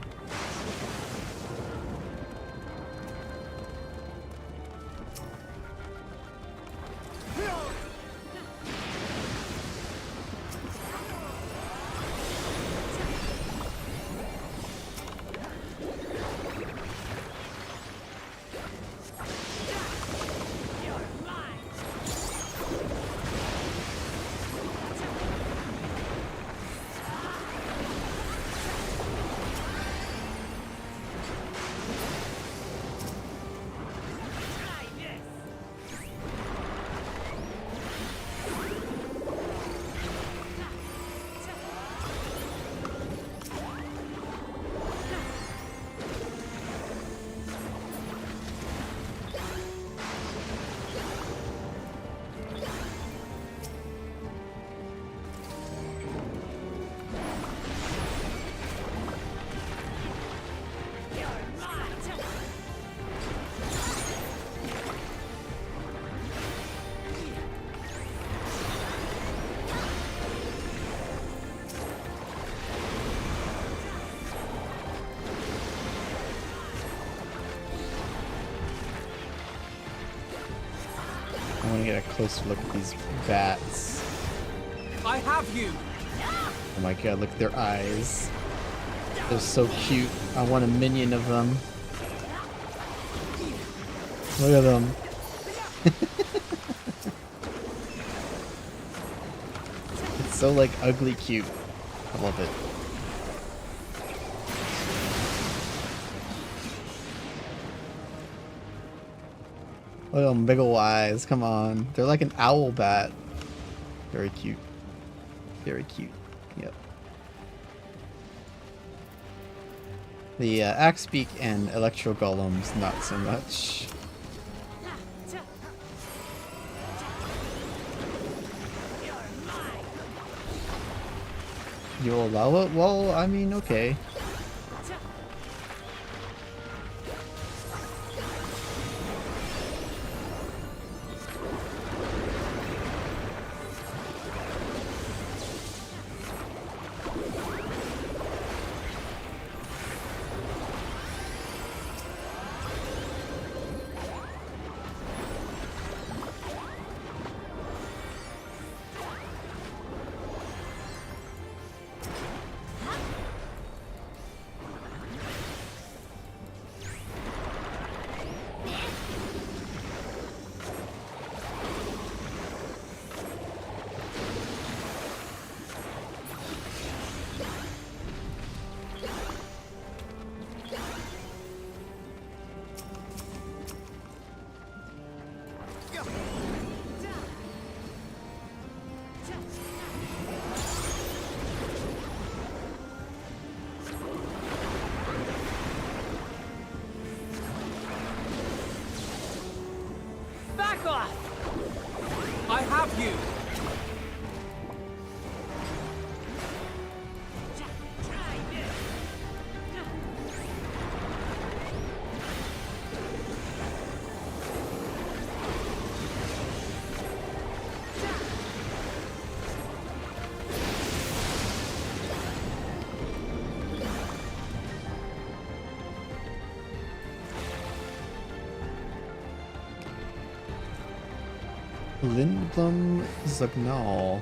want to get a closer look at these bats. I have you. Oh my god, look at their eyes. They're so cute. I want a minion of them. Look at them. It's so like ugly cute. I love it. Look at them big ol' eyes. Come on. They're like an owl bat. Very cute. Very cute. Yep. The axe beak and electro golems, not so much. You'll allow it? Well, I mean, okay. Back off. I have you. Lindblom Zagnal.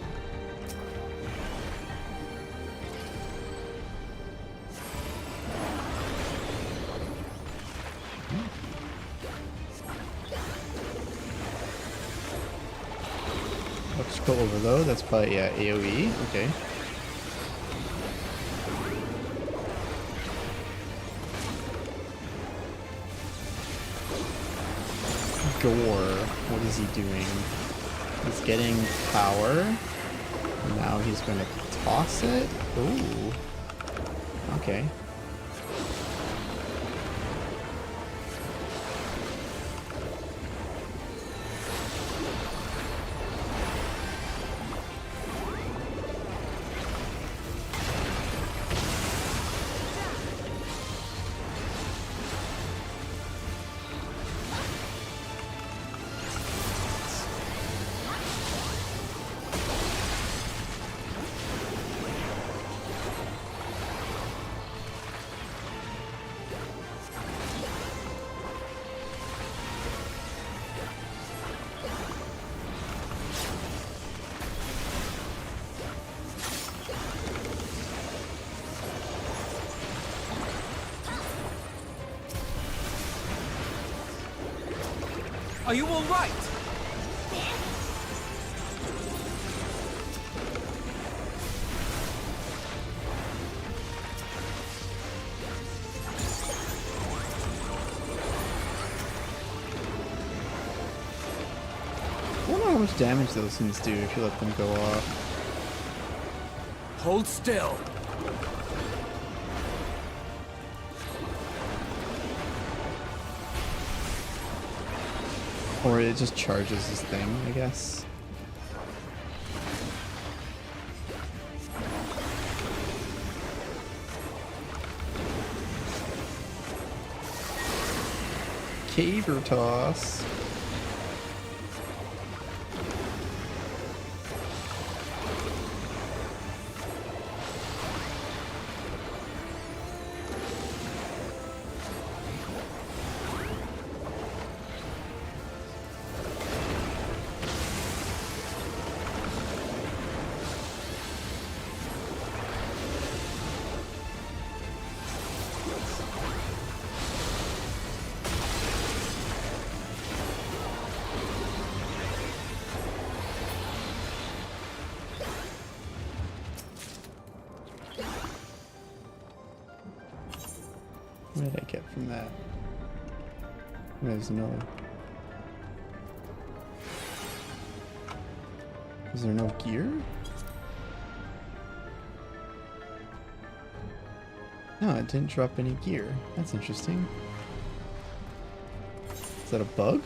Electrical overload, that's probably AoE, okay. Gore, what is he doing? He's getting power. Now he's going to toss it. Ooh. Okay. Are you all right? I wonder how much damage those things do if you let them go off. Hold still. Or it just charges this thing, I guess. Caver toss. from that? There's no... Is there no gear? No, it didn't drop any gear. That's interesting. Is that a bug?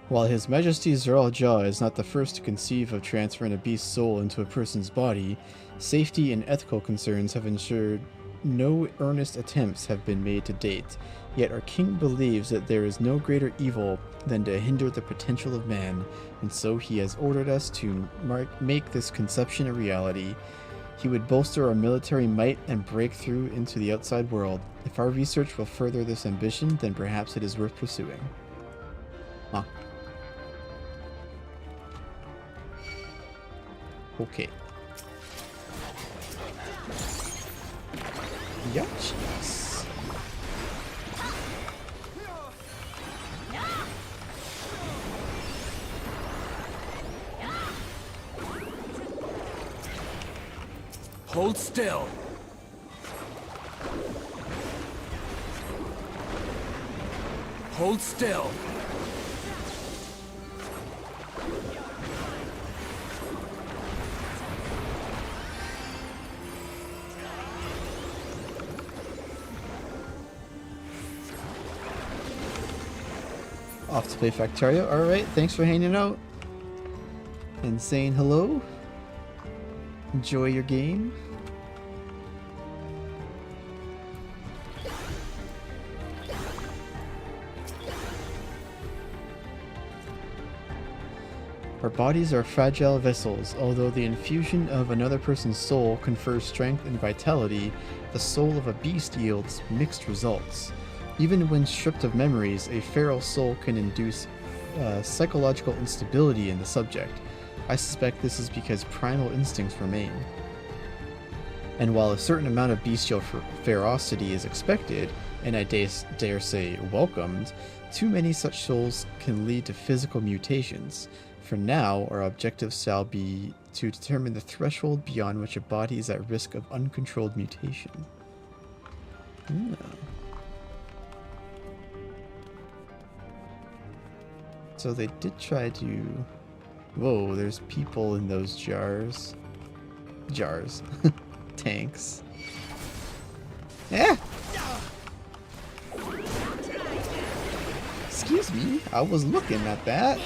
While His Majesty Sareel Ja is not the first to conceive of transferring a beast's soul into a person's body, safety and ethical concerns have ensured no earnest attempts have been made to date. Yet our king believes that there is no greater evil than to hinder the potential of man, and so he has ordered us to make this conception a reality. He would bolster our military might and break through into the outside world. If our research will further this ambition, then perhaps it is worth pursuing. Huh. Okay. Yachis. Hold still. Hold still. Off to play Factorio. Alright, thanks for hanging out and saying hello. Enjoy your game. Our bodies are fragile vessels. Although the infusion of another person's soul confers strength and vitality, the soul of a beast yields mixed results. Even when stripped of memories, a feral soul can induce psychological instability in the subject. I suspect this is because primal instincts remain. And while a certain amount of bestial ferocity is expected, and I dare say welcomed, too many such souls can lead to physical mutations. For now, our objective shall be to determine the threshold beyond which a body is at risk of uncontrolled mutation. Yeah. So they did try to... Whoa, there's people in those jars. Jars. Tanks. Yeah! Excuse me, I was looking at that.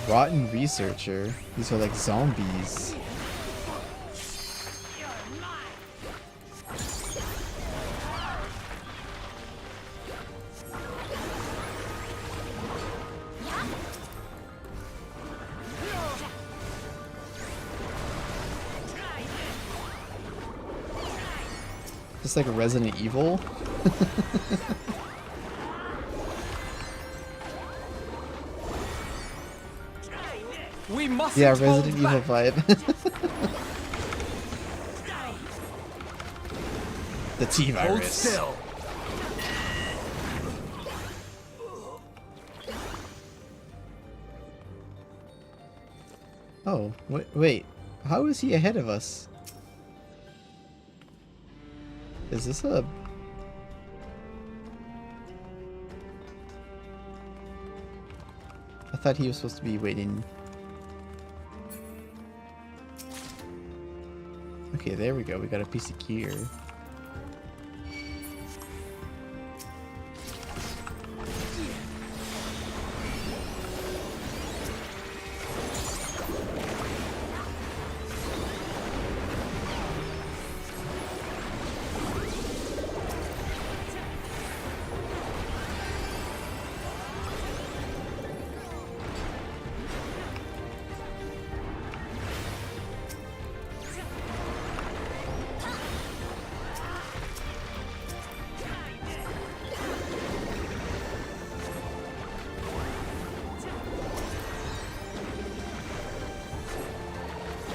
Rotten researcher. These are like zombies. Just like a Resident Evil. We must. Yeah, Resident Evil vibe. The T-virus. Hold still. Oh, wait. How is he ahead of us? Is this a... I thought he was supposed to be waiting. Okay, there we go. We got a piece of gear.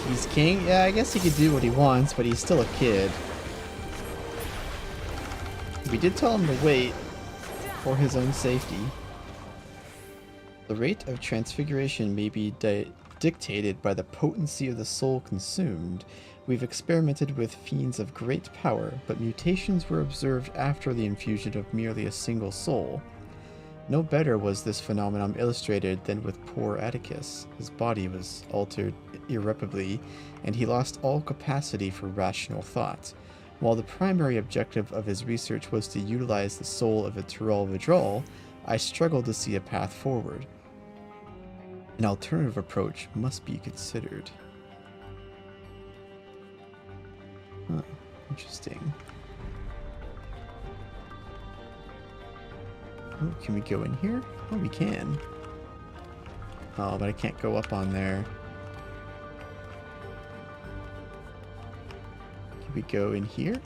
He's king? Yeah, I guess he could do what he wants, but he's still a kid. We did tell him to wait for his own safety. The rate of transfiguration may be dictated by the potency of the soul consumed. We've experimented with fiends of great power, but mutations were observed after the infusion of merely a single soul. No better was this phenomenon illustrated than with poor Atticus. His body was altered irreparably, and he lost all capacity for rational thought. While the primary objective of his research was to utilize the soul of a Tyrell Vidral, I struggled to see a path forward. An alternative approach must be considered. Huh, interesting. Oh, can we go in here? Oh, we can. Oh, but I can't go up on there. Can we go in here?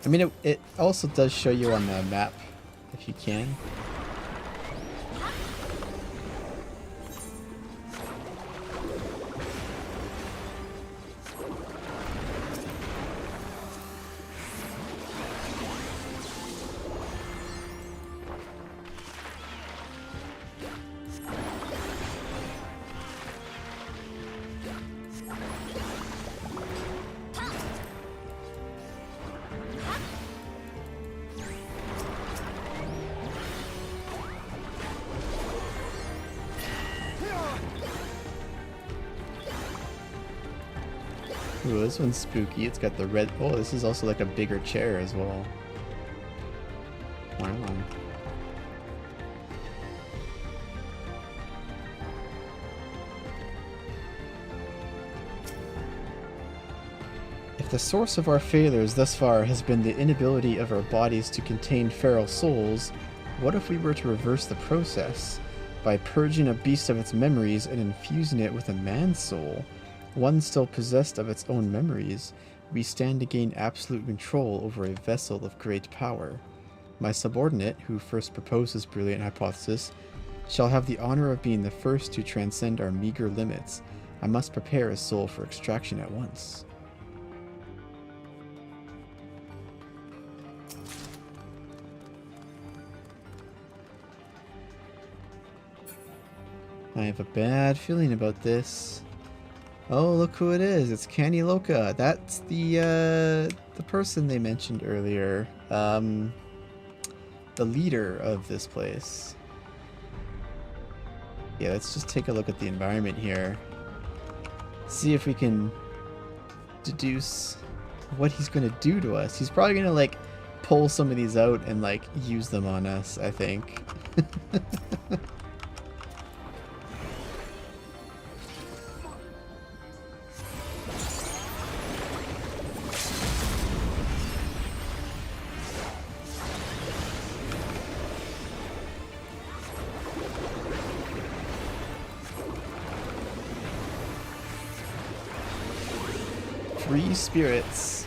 I mean, it also does show you on the map, if you can. Ooh, this one's spooky. It's got the red... Oh, this is also like a bigger chair as well. Wow. If the source of our failures thus far has been the inability of our bodies to contain feral souls, what if we were to reverse the process by purging a beast of its memories and infusing it with a man's soul? One still possessed of its own memories, we stand to gain absolute control over a vessel of great power. My subordinate, who first proposed this brilliant hypothesis, shall have the honor of being the first to transcend our meager limits. I must prepare his soul for extraction at once. I have a bad feeling about this. Oh, look who it is. It's Canny Loca. That's the person they mentioned earlier. The leader of this place. Yeah, let's just take a look at the environment here. See if we can deduce what he's going to do to us. He's probably going to, like, pull some of these out and, like, use them on us, I think. 3 spirits.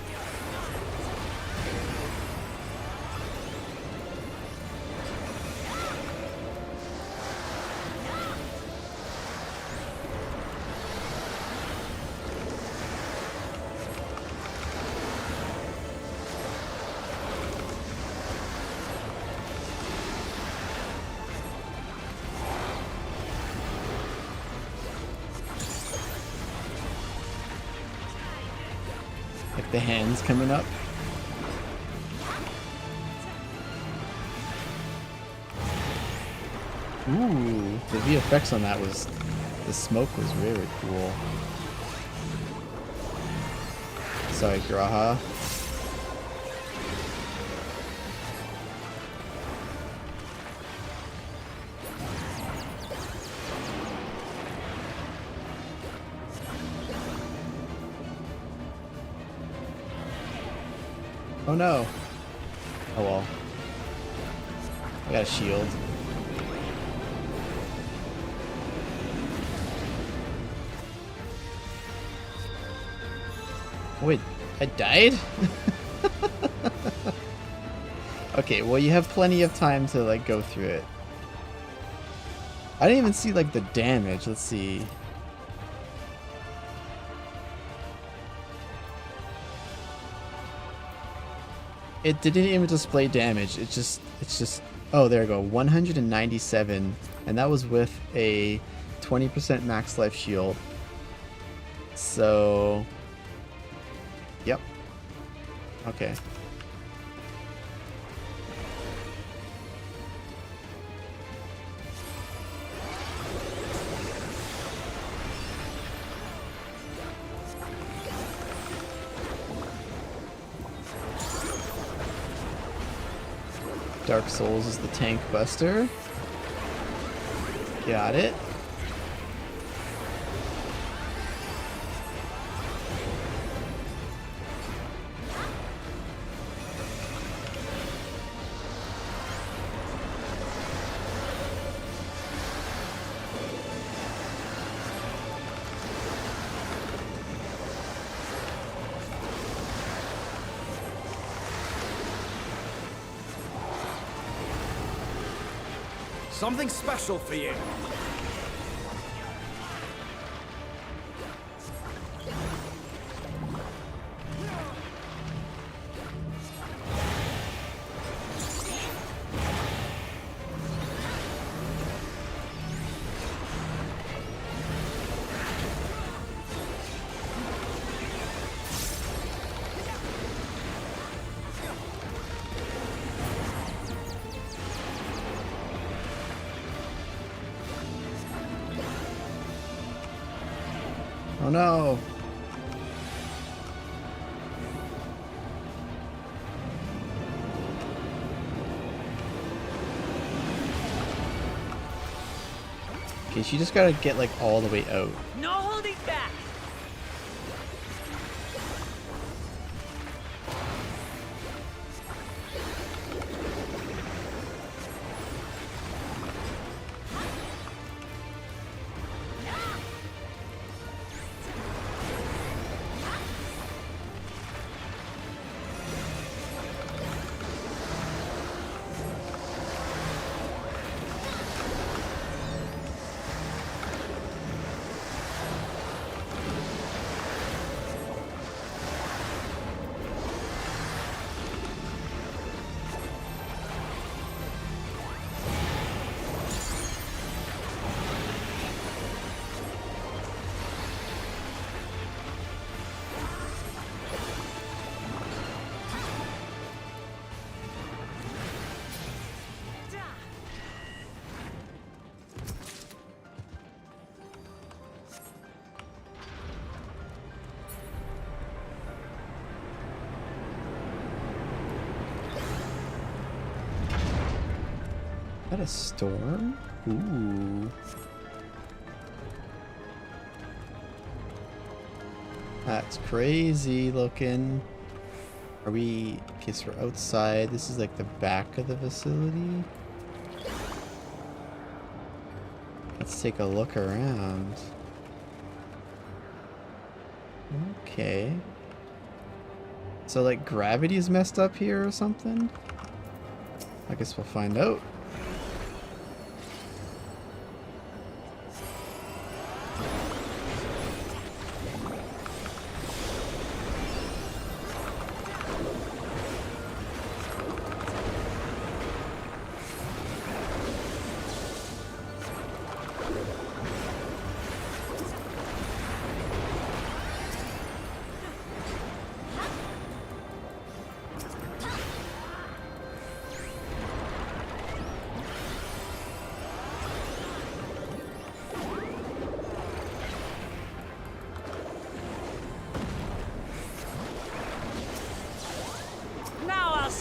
The hands coming up. Ooh, the VFX on that was, the smoke was very cool. Sorry, Graha. Oh no. Oh well. I got a shield. Wait, I died? Okay, well you have plenty of time to like go through it. I didn't even see like the damage. Let's see. It didn't even display damage. It's just oh, there we go. 197, and that was with a 20% max life shield. So yep. Okay. Dark Souls is the tank buster. Got it. Something special for you. Oh no! Okay, she just gotta get like all the way out. No holding back. Is that a storm? Ooh. That's crazy looking. Are we... Okay, so we're outside. This is like the back of the facility. Let's take a look around. Okay. So like gravity is messed up here or something? I guess we'll find out.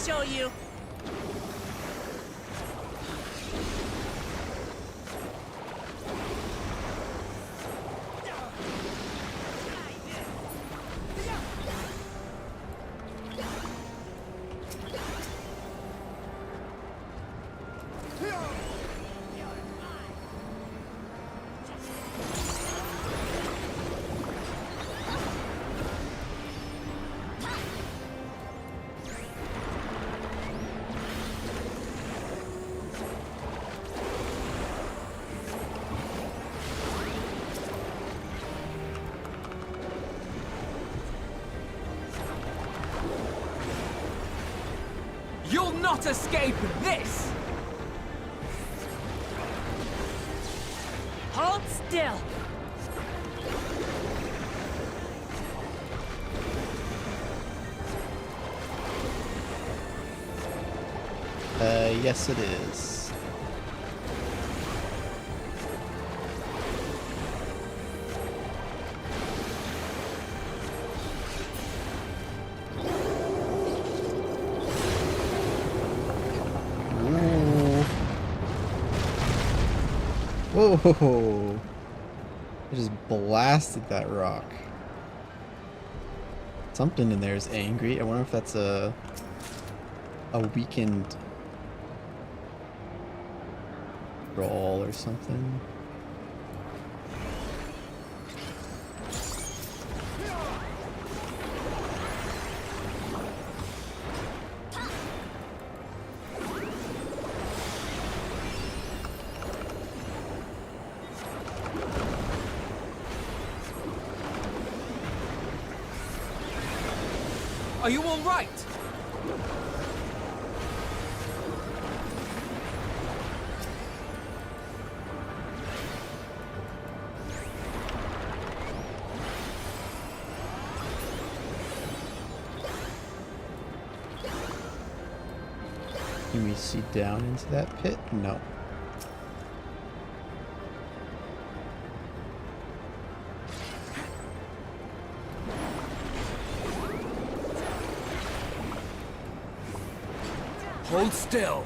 Show you. not escape this! Hold still. Yes it is. Ooh. Whoa! I just blasted that rock. Something in there is angry. I wonder if that's a weakened roll or something. Are you all right? Can we see down into that pit? No. Hold still.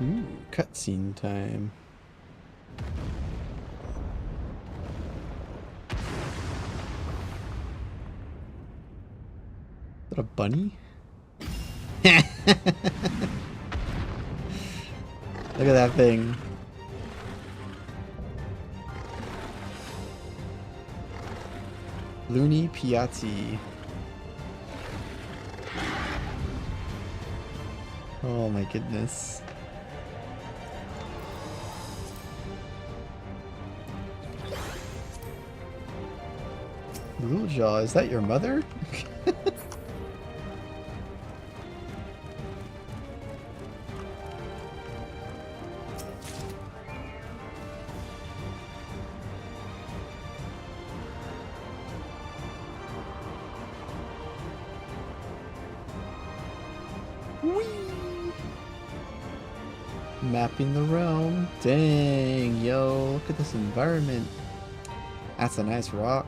Ooh, cutscene time. Is that a bunny? Look at that thing. Looney Piazzi. Oh my goodness. Sareel Ja, is that your mother? Mapping the realm. Dang, yo, look at this environment. That's a nice rock.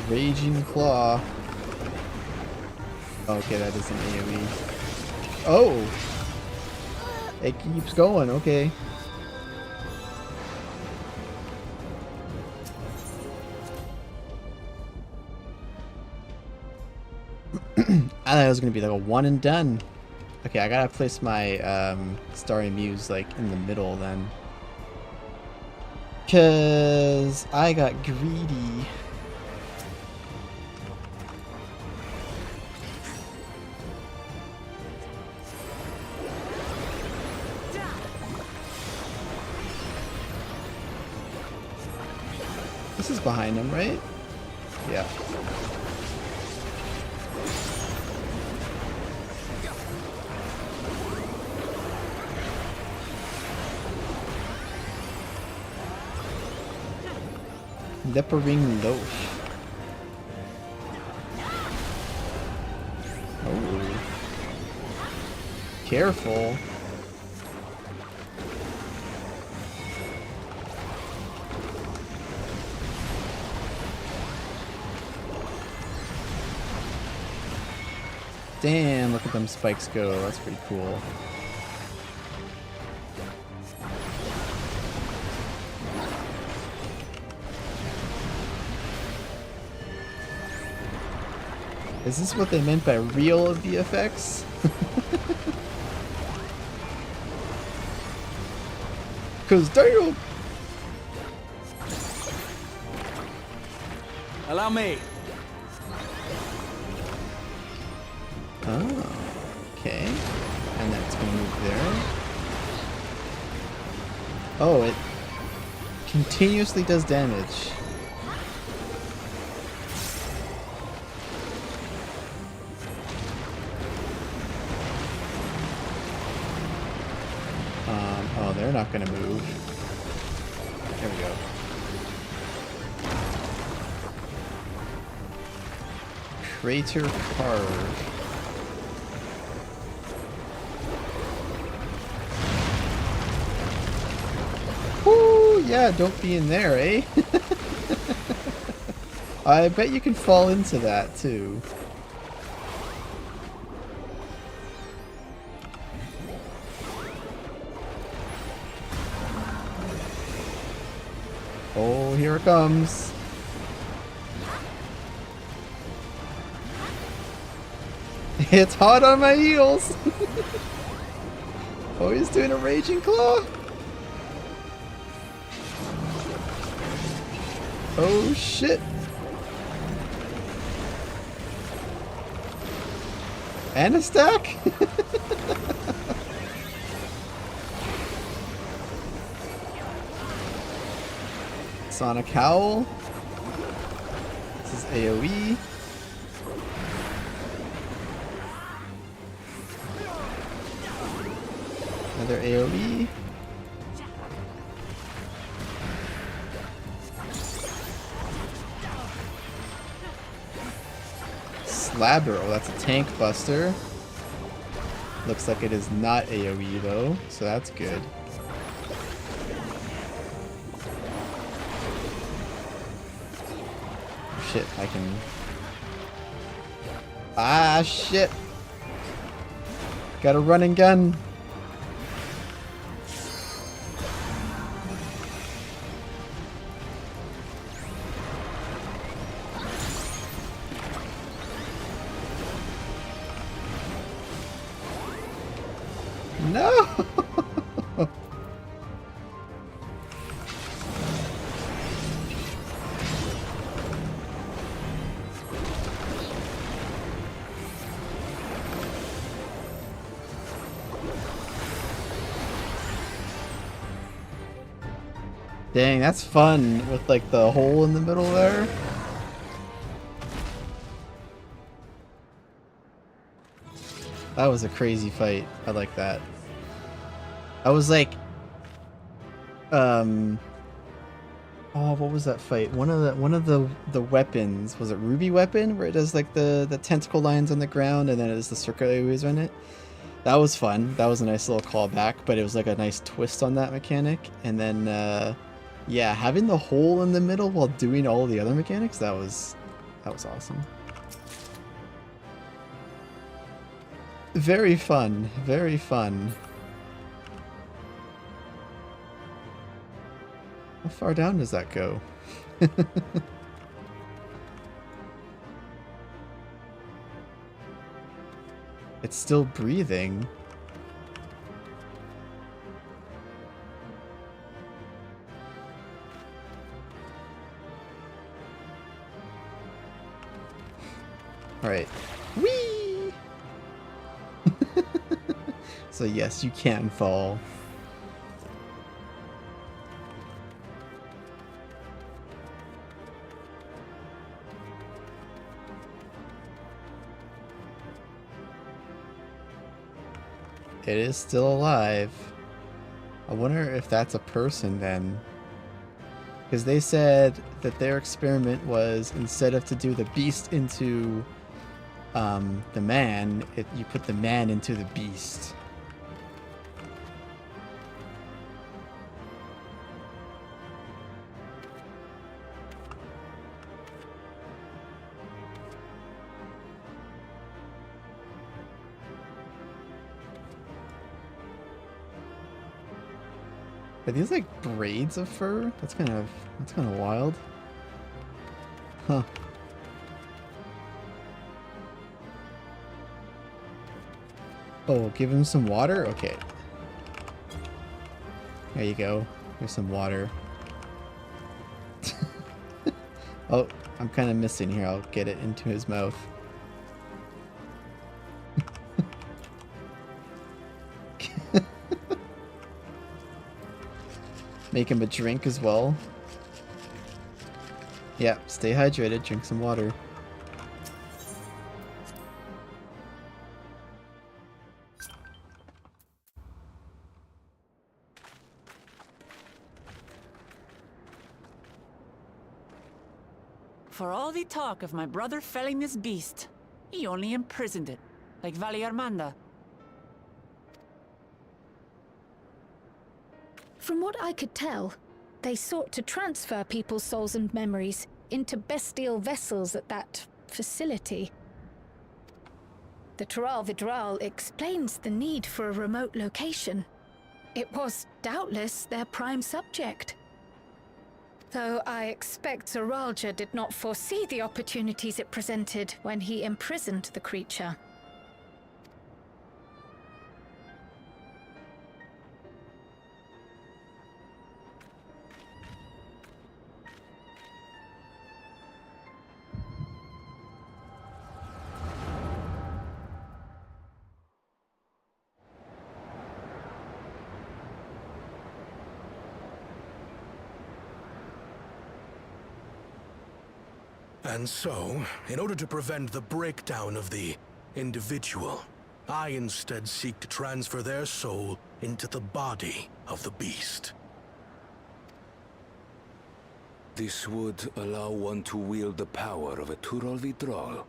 Raging Claw. Okay, that is an AoE. Oh! It keeps going, okay. I thought it was gonna be like a one and done. Okay, I gotta place my Starry Muse like in the middle then. 'Cause I got greedy. This is behind him, right? Yeah. Leoparding Loaf. Oh. Careful. Damn, look at them spikes go. That's pretty cool. Is this what they meant by real VFX? Cause damn! Allow me. Oh, okay. And then it's gonna move there. Oh, it continuously does damage. Oh, they're not gonna move. There we go. Crater Carve. Woo! Yeah, don't be in there, eh? I bet you can fall into that too. Oh, here it comes. It's hot on my heels. Oh, he's doing a raging claw. Oh shit. And a stack. Sonic Howl. This is AoE. Another AoE. Slabber. Oh, that's a tank buster. Looks like it is not AoE though, so that's good. Shit, I can... Ah, shit! Got a run and gun! No! Dang, that's fun with like the hole in the middle there. That was a crazy fight. I like that. I was like, oh, what was that fight? One of the weapons, was it Ruby weapon, where it does like the tentacle lines on the ground and then it does the circle AoEs on it? That was fun. That was a nice little callback, but it was like a nice twist on that mechanic. And then, yeah, having the hole in the middle while doing all the other mechanics, that was awesome. Very fun. Very fun. How far down does that go? It's still breathing. Alright. Whee! So yes, you can fall. It is still alive. I wonder if that's a person then. Because they said that their experiment was, instead of to do the beast into the man, you put the man into the beast. Are these like braids of fur? That's kind of wild. Huh. Oh, give him some water? Okay. There you go. Here's some water. Oh, I'm kind of missing here. I'll get it into his mouth. Make him a drink as well. Yeah, stay hydrated, drink some water. For all the talk of my brother felling this beast, he only imprisoned it, like Vali Armanda. From what I could tell, they sought to transfer people's souls and memories into bestial vessels at that facility. The Tural Vidral explains the need for a remote location. It was doubtless their prime subject. Though I expect Sareel Ja did not foresee the opportunities it presented when he imprisoned the creature. And so, in order to prevent the breakdown of the individual, I instead seek to transfer their soul into the body of the beast. This would allow one to wield the power of a Tural Vidral.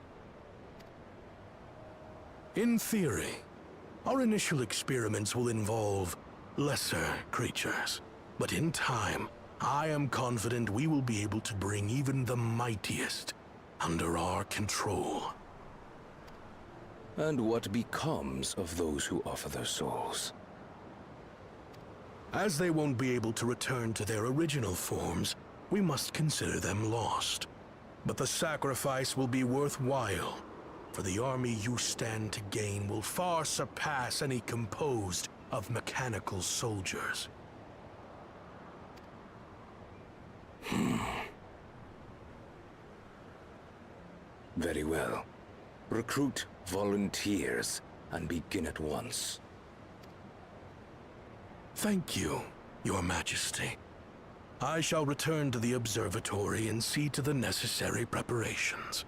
In theory, our initial experiments will involve lesser creatures, but in time, I am confident we will be able to bring even the mightiest under our control. And what becomes of those who offer their souls? As they won't be able to return to their original forms, we must consider them lost. But the sacrifice will be worthwhile, for the army you stand to gain will far surpass any composed of mechanical soldiers. Very well. Recruit volunteers and begin at once. Thank you, Your Majesty. I shall return to the observatory and see to the necessary preparations.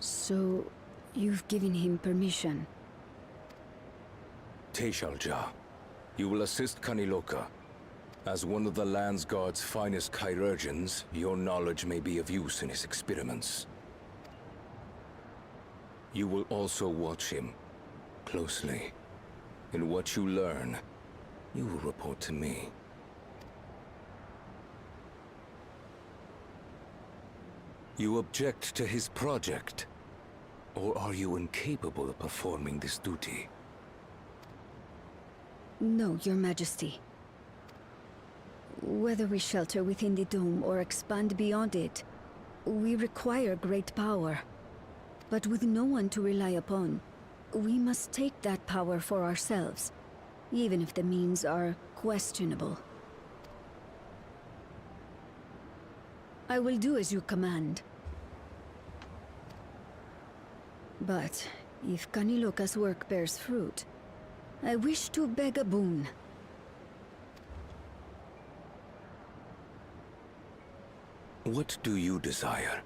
So, you've given him permission? Sareel Ja, you will assist Kaniloka. As one of the Land's Guard's finest chirurgeons, your knowledge may be of use in his experiments. You will also watch him closely. In what you learn, you will report to me. You object to his project? Or are you incapable of performing this duty? No, Your Majesty. Whether we shelter within the dome or expand beyond it, we require great power. But with no one to rely upon, we must take that power for ourselves, even if the means are questionable. I will do as you command. But if Kaniloka's work bears fruit, I wish to beg a boon. What do you desire?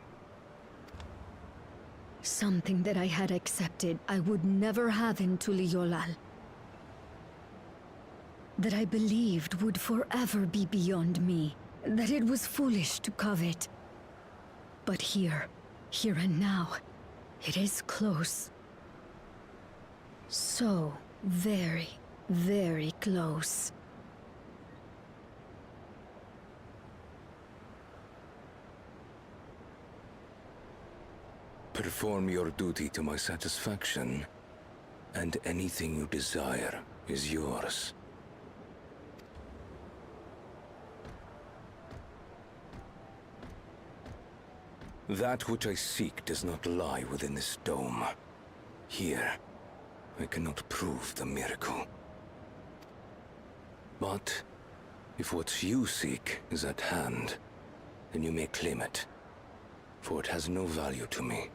Something that I had accepted I would never have in Tuliolal. That I believed would forever be beyond me. That it was foolish to covet. But here and now, it is close. So very Very close. Perform your duty to my satisfaction, and anything you desire is yours. That which I seek does not lie within this dome. Here, I cannot prove the miracle. But if what you seek is at hand, then you may claim it, for it has no value to me.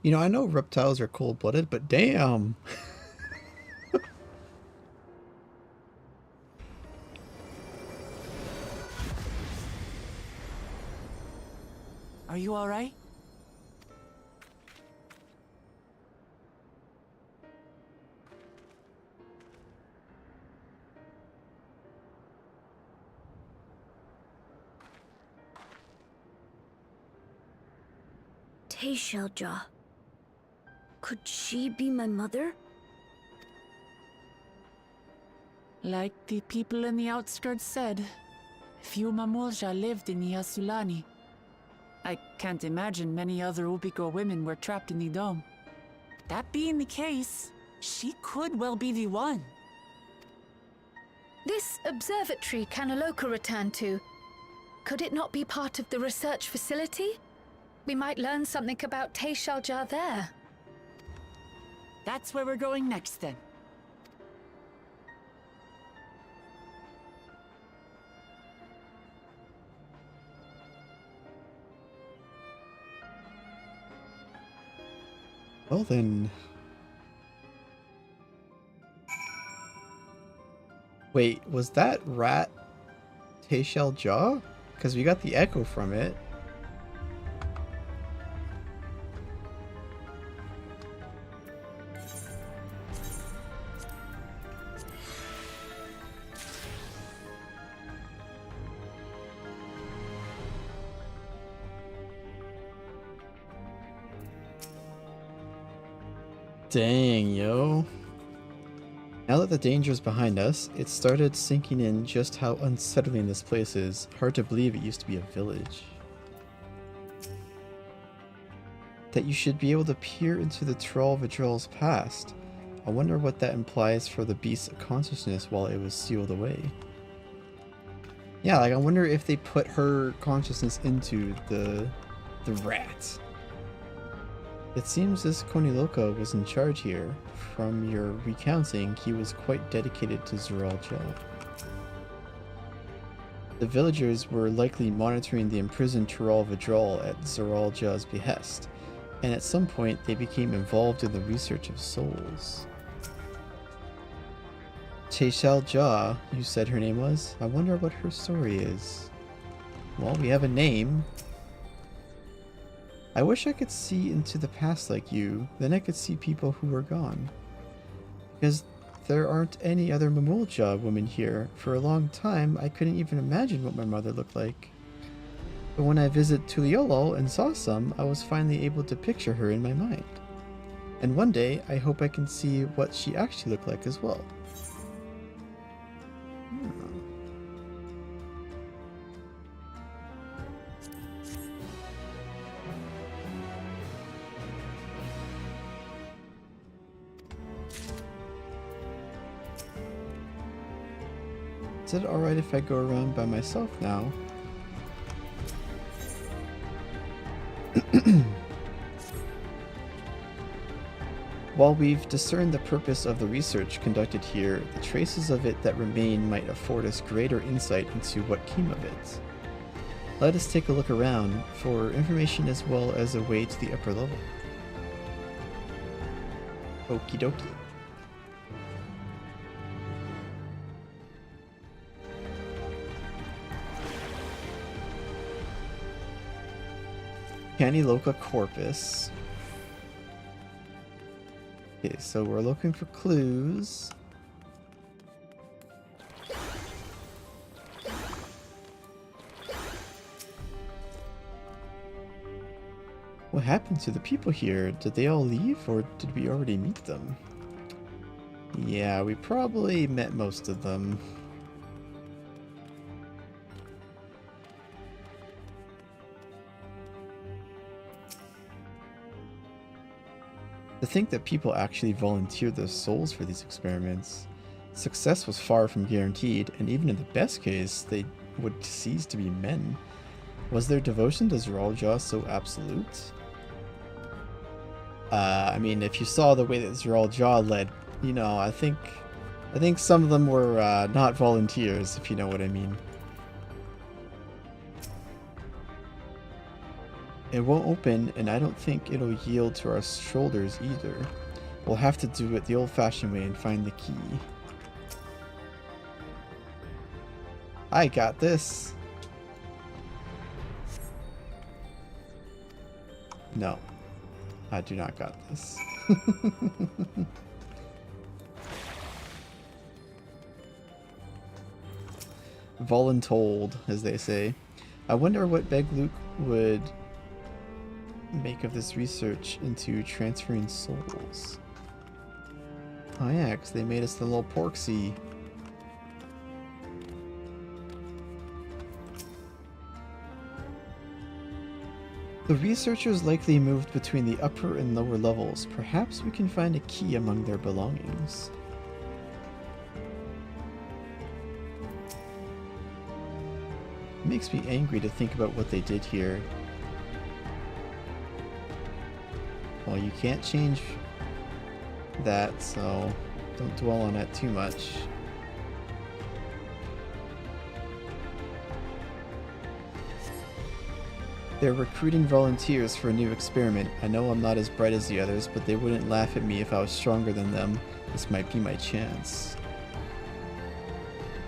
You know, I know reptiles are cold-blooded, but damn. Are you all right? Sareel Ja. Could she be my mother? Like the people in the outskirts said, few Mamulja lived in the Yasulani. I can't imagine many other Ubigo women were trapped in the dome. That being the case, she could well be the one. This observatory Kanaloka returned to, could it not be part of the research facility? We might learn something about Sareel Ja there. That's where we're going next, then. Well then. Wait, was that rat Sareel Ja? Because we got the echo from it. Dang, yo. Now that the danger is behind us, it started sinking in just how unsettling this place is. Hard to believe it used to be a village. That you should be able to peer into the Tral Vidral's past. I wonder what that implies for the beast's consciousness while it was sealed away. Yeah, like I wonder if they put her consciousness into the rat. It seems this Koniloka was in charge here. From your recounting, he was quite dedicated to Sareel Ja. The villagers were likely monitoring the imprisoned Tral Vidral at Sareel Ja's behest, and at some point they became involved in the research of souls. Sareel Ja, you said her name was? I wonder what her story is. Well, we have a name. I wish I could see into the past like you, then I could see people who were gone. Because there aren't any other Mamulja women here. For a long time, I couldn't even imagine what my mother looked like. But when I visited Tuliolo and saw some, I was finally able to picture her in my mind. And one day, I hope I can see what she actually looked like as well. Is it alright if I go around by myself now? While we've discerned the purpose of the research conducted here, the traces of it that remain might afford us greater insight into what came of it. Let us take a look around for information as well as a way to the upper level. Okie dokie. Kaniloka Corpus. Okay, so we're looking for clues. What happened to the people here? Did they all leave, or did we already meet them? Yeah, we probably met most of them. To think that people actually volunteered their souls for these experiments. Success was far from guaranteed, and even in the best case, they would cease to be men. Was their devotion to Sareel Ja so absolute? I mean, if you saw the way that Sareel Ja led, you know, I think some of them were not volunteers, if you know what I mean. It won't open, and I don't think it'll yield to our shoulders either. We'll have to do it the old-fashioned way and find the key. I got this. No, I do not got this. Voluntold, as they say. I wonder what Beg Luke would make of this research into transferring souls. Oh yeah, 'cause they made us the little porksy. The researchers likely moved between the upper and lower levels. Perhaps we can find a key among their belongings. It makes me angry to think about what they did here. Well, you can't change that, so don't dwell on it too much. They're recruiting volunteers for a new experiment. I know I'm not as bright as the others, but they wouldn't laugh at me if I was stronger than them. This might be my chance.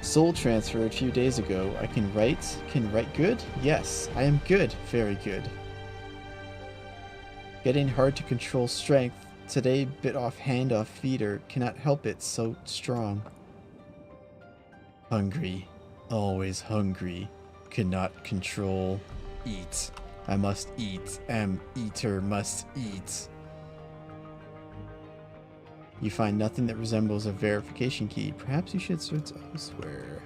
Soul transfer a few days ago. I can write. Can write good? Yes, I am good. Very good. Getting hard to control strength. Today bit off hand off feeder. Cannot help it, so strong. Hungry. Always hungry. Cannot control. Eat. I must eat. Am eater must eat. You find nothing that resembles a verification key. Perhaps you should search elsewhere.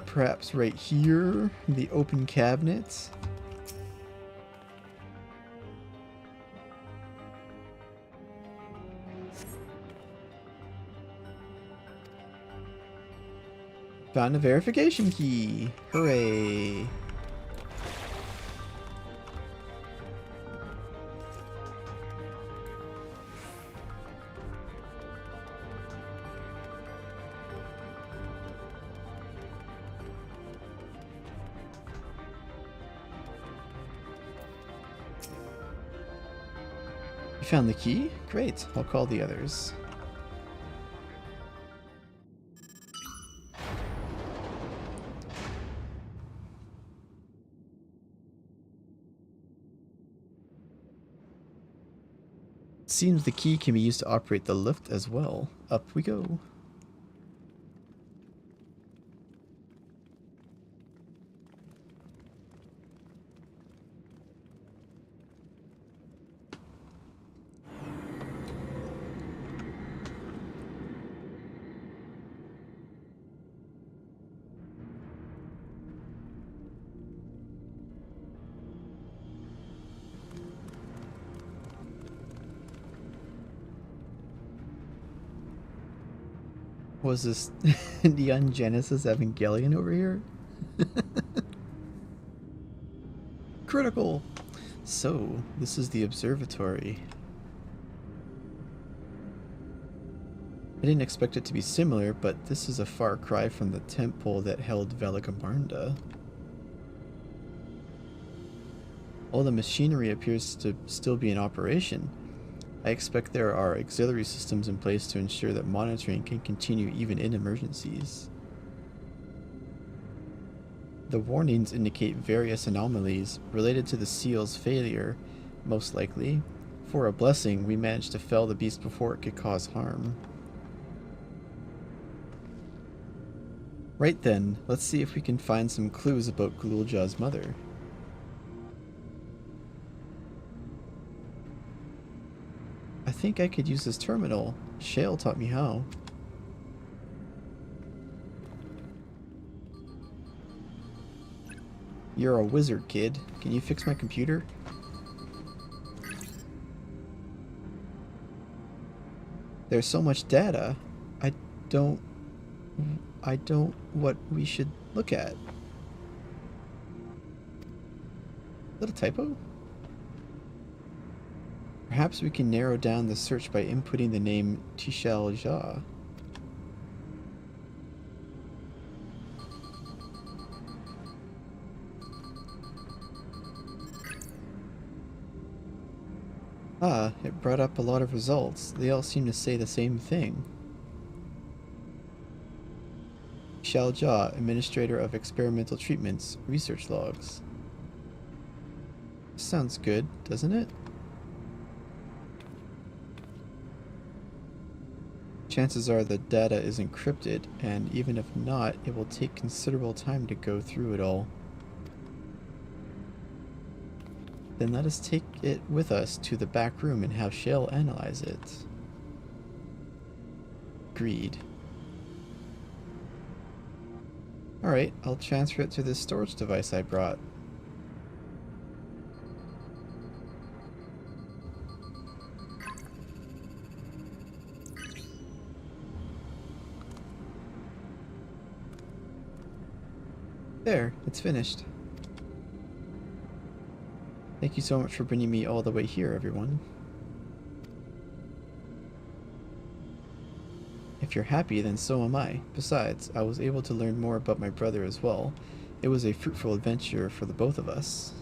Perhaps right here. The open cabinet. Found a verification key. Hooray. You found the key? Great. I'll call the others. Seems the key can be used to operate the lift as well. Up we go. Was this Neon Genesis Evangelion over here? Critical! So, this is the observatory. I didn't expect it to be similar, but this is a far cry from the temple that held Veligamarnda. All the machinery appears to still be in operation. I expect there are auxiliary systems in place to ensure that monitoring can continue even in emergencies. The warnings indicate various anomalies related to the seal's failure, most likely. For a blessing, we managed to fell the beast before it could cause harm. Right then, let's see if we can find some clues about Sareel Ja's mother. think I could use this terminal. Shale taught me how. You're a wizard, kid. Can you fix my computer? There's so much data. I don't what we should look at. Is that a typo? Perhaps we can narrow down the search by inputting the name Sareel Ja. Ah, it brought up a lot of results. They all seem to say the same thing. Sareel Ja, Administrator of Experimental Treatments, Research Logs. Sounds good, doesn't it? Chances are the data is encrypted, and even if not, it will take considerable time to go through it all. Then let us take it with us to the back room and have Shale analyze it. Agreed. Alright, I'll transfer it to this storage device I brought. There, it's finished. Thank you so much for bringing me all the way here, everyone. If you're happy, then so am I. Besides, I was able to learn more about my brother as well. It was a fruitful adventure for the both of us.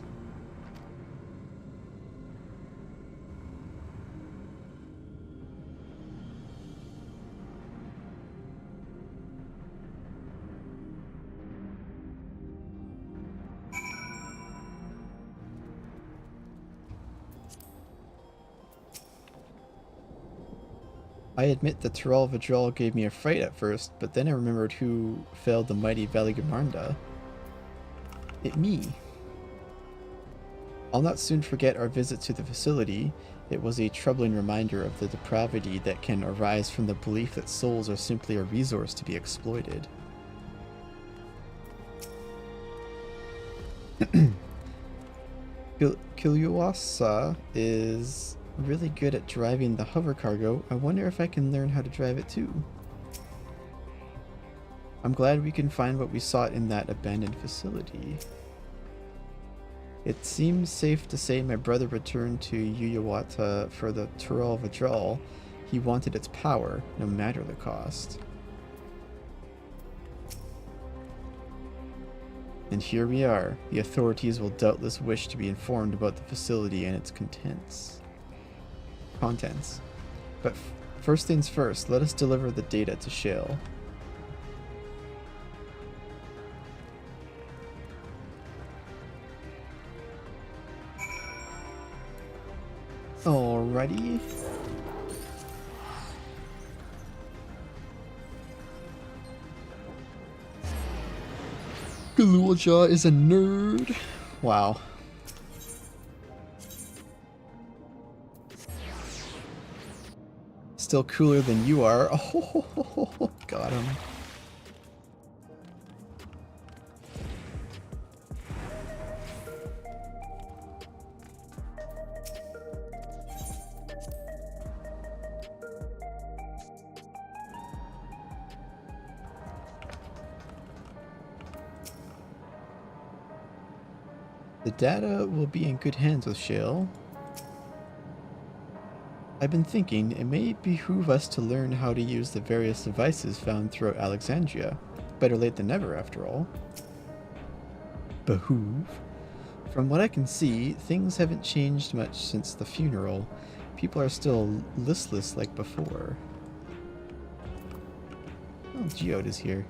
I admit that Sareel Ja gave me a fright at first, but then I remembered who felled the mighty Valigamarnda. It me. I'll not soon forget our visit to the facility. It was a troubling reminder of the depravity that can arise from the belief that souls are simply a resource to be exploited. Kilyuasa is really good at driving the hover cargo. I wonder if I can learn how to drive it too. I'm glad we can find what we sought in that abandoned facility. It seems safe to say my brother returned to Uyawata for the Sareel Ja. He wanted its power, no matter the cost. And here we are. The authorities will doubtless wish to be informed about the facility and its contents. But first things first, let us deliver the data to Shale. Alrighty. Sareel Ja is a nerd. Wow. Still cooler than you are. Oh, got him. The data will be in good hands with Shale. I've been thinking it may behoove us to learn how to use the various devices found throughout Alexandria. Better late than never, after all. Behoove? From what I can see, things haven't changed much since the funeral. People are still listless like before. Oh, Geode is here.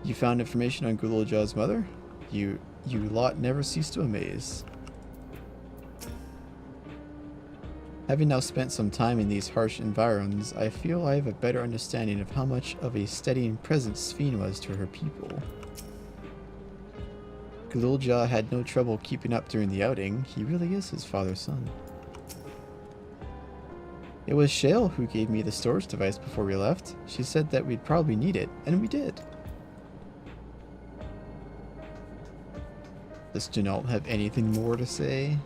You found information on Sareel Ja's mother? You lot never cease to amaze. Having now spent some time in these harsh environs, I feel I have a better understanding of how much of a steadying presence Sphene was to her people. Sareel Ja had no trouble keeping up during the outing. He really is his father's son. It was Shale who gave me the storage device before we left. She said that we'd probably need it, and we did. Does Janalt have anything more to say?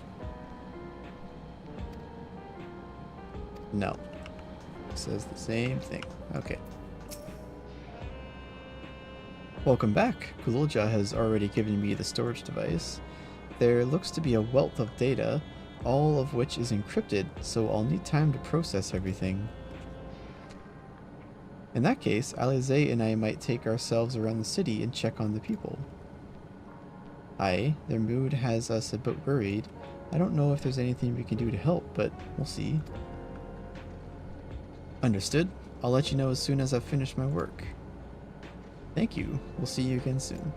No. Says the same thing. Okay. Welcome back. Sareel Ja has already given me the storage device. There looks to be a wealth of data, all of which is encrypted, so I'll need time to process everything. In that case, Alize and I might take ourselves around the city and check on the people. Aye, their mood has us a bit worried. I don't know if there's anything we can do to help, but we'll see. Understood. I'll let you know as soon as I've finished my work. Thank you. We'll see you again soon.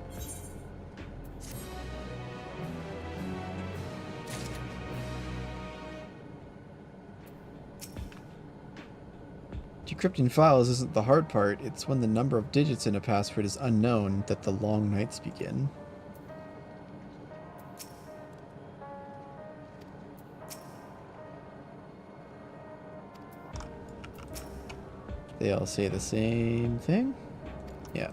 Decrypting files isn't the hard part. It's when the number of digits in a password is unknown that the long nights begin. They all say the same thing? Yeah.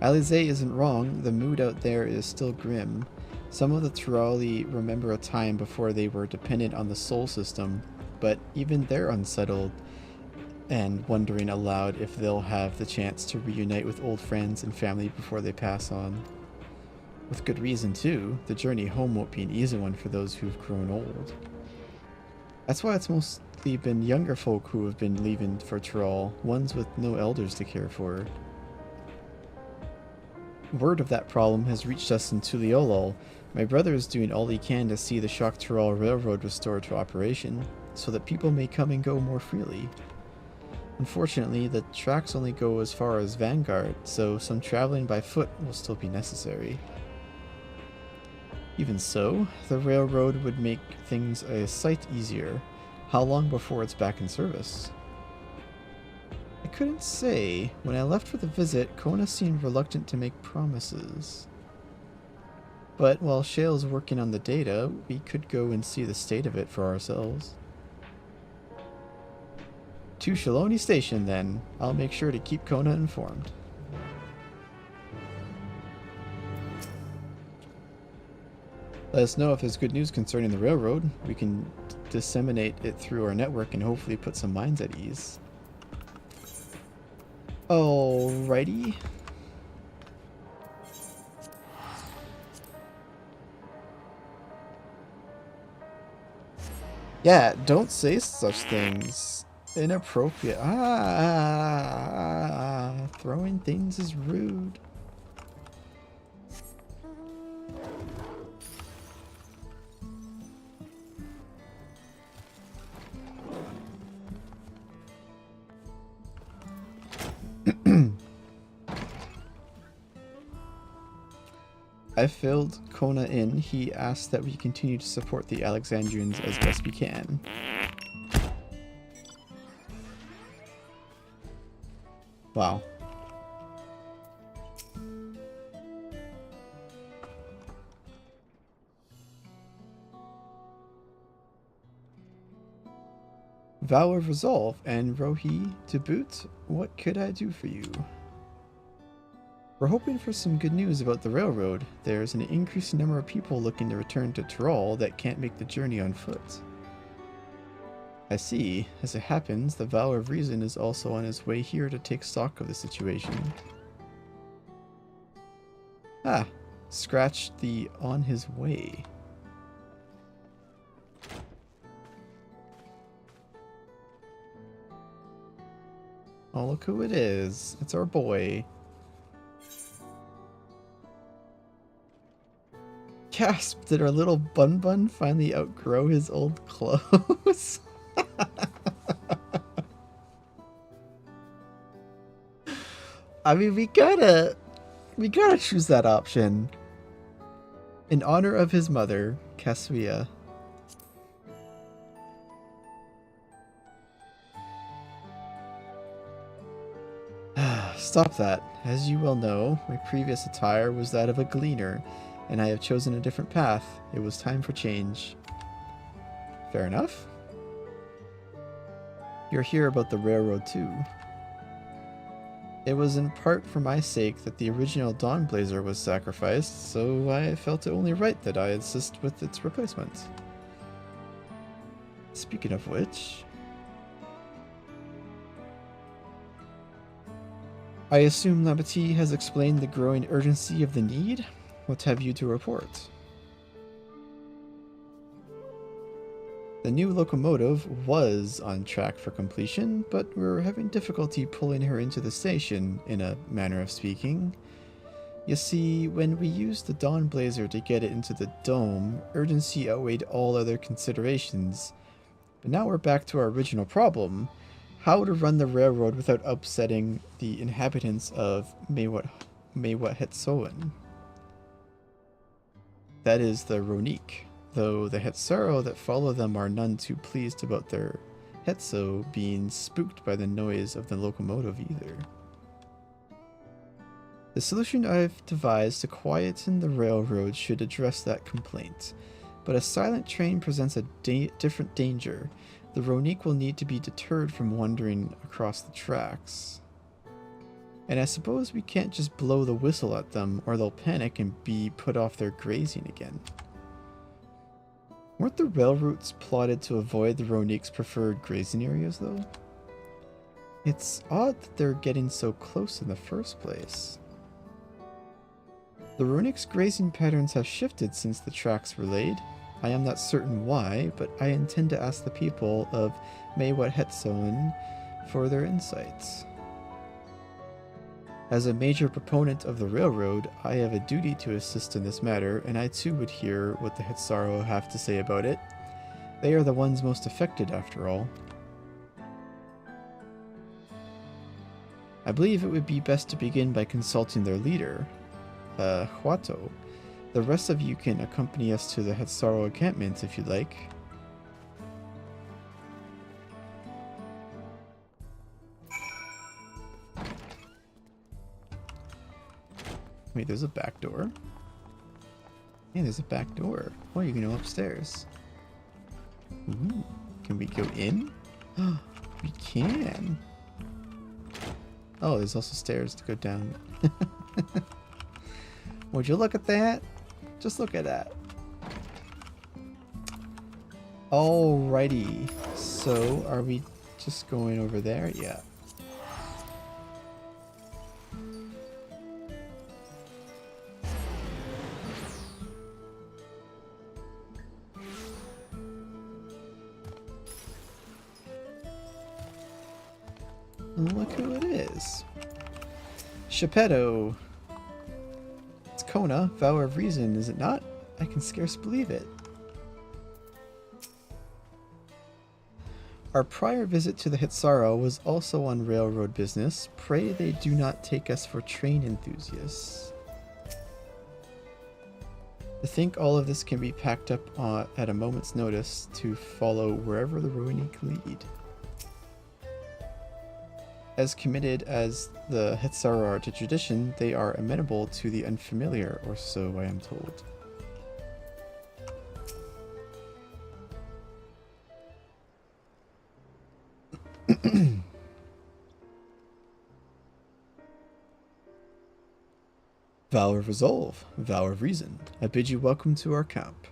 Alize isn't wrong. The mood out there is still grim. Some of the Turali remember a time before they were dependent on the soul system, but even they're unsettled and wondering aloud if they'll have the chance to reunite with old friends and family before they pass on. With good reason, too. The journey home won't be an easy one for those who've grown old. That's why it's mostly been younger folk who have been leaving for Tural, ones with no elders to care for. Word of that problem has reached us in Tuliolol. My brother is doing all he can to see the Shock Tural Railroad restored to operation, so that people may come and go more freely. Unfortunately, the tracks only go as far as Vanguard, so some traveling by foot will still be necessary. Even so, the railroad would make things a sight easier. How long before it's back in service? I couldn't say. When I left for the visit, Koana seemed reluctant to make promises. But while Shale's working on the data, we could go and see the state of it for ourselves. To Shaloni Station, then. I'll make sure to keep Koana informed. Let us know if there's good news concerning the railroad. We can disseminate it through our network and hopefully put some minds at ease. Alrighty. Yeah, don't say such things. Inappropriate. Throwing things is rude. I filled Koana in. He asked that we continue to support the Alexandrians as best we can. Wow. Vow of Resolve and Rohi to boot. What could I do for you? We're hoping for some good news about the railroad. There's an increasing number of people looking to return to Tural that can't make the journey on foot. I see. As it happens, the Vow of Reason is also on his way here to take stock of the situation. Ah, scratch the on his way. Oh, look who it is. It's our boy. Gasp, did our little Bun Bun finally outgrow his old clothes? I mean, we gotta choose that option. In honor of his mother, Kasuya. stop that. As you well know, my previous attire was that of a gleaner, and I have chosen a different path. It was time for change. Fair enough. You're here about the railroad too. It was in part for my sake that the original Dawnblazer was sacrificed, so I felt it only right that I assist with its replacement. Speaking of which... I assume Lamat has explained the growing urgency of the need? What have you to report? The new locomotive was on track for completion, but we're having difficulty pulling her into the station, in a manner of speaking. You see, when we used the Dawnblazer to get it into the dome, urgency outweighed all other considerations. But now we're back to our original problem: how to run the railroad without upsetting the inhabitants of Mewat Hetsoan. That is the Ronique, though the Hetsaro that follow them are none too pleased about their Hetso being spooked by the noise of the locomotive either. The solution I've devised to quieten the railroad should address that complaint, but a silent train presents a different danger. The Ronique will need to be deterred from wandering across the tracks. And I suppose we can't just blow the whistle at them, or they'll panic and be put off their grazing again. Weren't the rail routes plotted to avoid the Ronique's preferred grazing areas, though? It's odd that they're getting so close in the first place. The Ronique's grazing patterns have shifted since the tracks were laid. I am not certain why, but I intend to ask the people of Mewat Hetsoan for their insights. As a major proponent of the railroad, I have a duty to assist in this matter, and I too would hear what the Hetsaro have to say about it. They are the ones most affected, after all. I believe it would be best to begin by consulting their leader, Huato. The rest of you can accompany us to the Hetsaro encampment if you'd like. Wait, there's a back door? Hey, there's a back door. Oh, you can go upstairs. Ooh, can we go in? We can. Oh, there's also stairs to go down. Would you look at that? Just look at that. Alrighty. So, are we just going over there? Yeah. Look who it is. Geppetto. It's Koana, Vow of Reason, is it not? I can scarce believe it. Our prior visit to the Hetsaro was also on railroad business. Pray they do not take us for train enthusiasts. To think all of this can be packed up at a moment's notice to follow wherever the Ronique lead. As committed as the Hetsaro are to tradition, they are amenable to the unfamiliar, or so I am told. Vow of Resolve, Vow of Reason, I bid you welcome to our camp.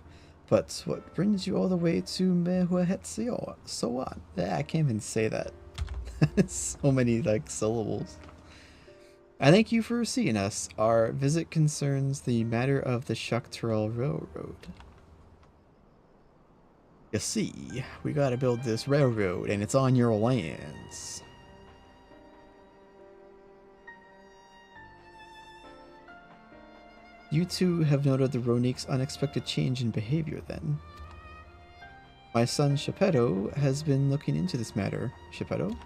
But what brings you all the way to Mewat Hetsoan? I can't even say that. So many syllables. I thank you for seeing us. Our visit concerns the matter of the Shak'Tur'al Railroad. You see, we gotta build this railroad and it's on your lands. You two have noted the Ronique's unexpected change in behavior then. My son Geppetto has been looking into this matter. Geppetto?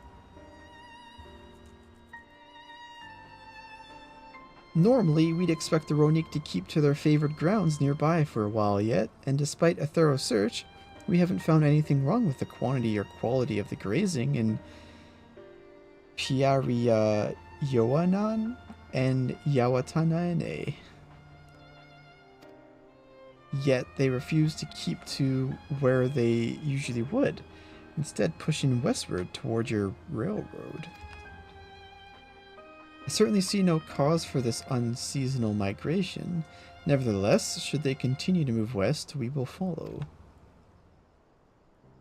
Normally, we'd expect the Ronique to keep to their favored grounds nearby for a while yet, and despite a thorough search, we haven't found anything wrong with the quantity or quality of the grazing in Yoanan and Yawatanane. Yet they refused to keep to where they usually would, instead pushing westward toward your railroad. I certainly see no cause for this unseasonal migration. Nevertheless, should they continue to move west, we will follow.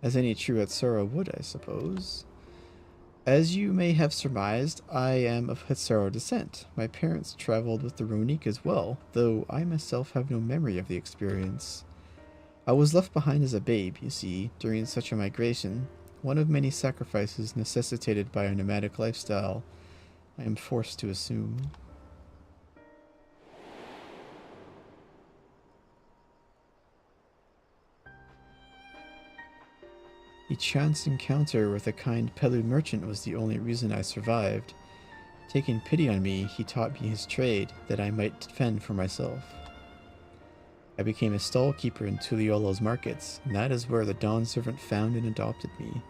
As any true Hatsara would, I suppose. As you may have surmised, I am of Hatsara descent. My parents traveled with the Ronique as well, though I myself have no memory of the experience. I was left behind as a babe, you see, during such a migration, one of many sacrifices necessitated by a nomadic lifestyle, I am forced to assume. A chance encounter with a kind Pelu merchant was the only reason I survived. Taking pity on me, he taught me his trade, that I might fend for myself. I became a stall keeper in Tuliolo's markets, and that is where the Dawnservant found and adopted me.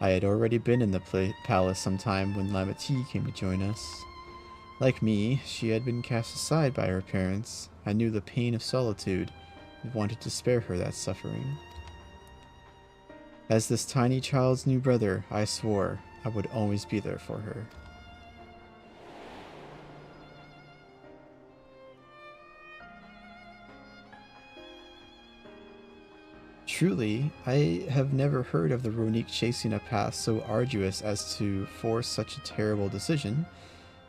I had already been in the palace sometime when Lamati came to join us. Like me, she had been cast aside by her parents. I knew the pain of solitude, and wanted to spare her that suffering. As this tiny child's new brother, I swore I would always be there for her. Truly, I have never heard of the Ronique chasing a path so arduous as to force such a terrible decision,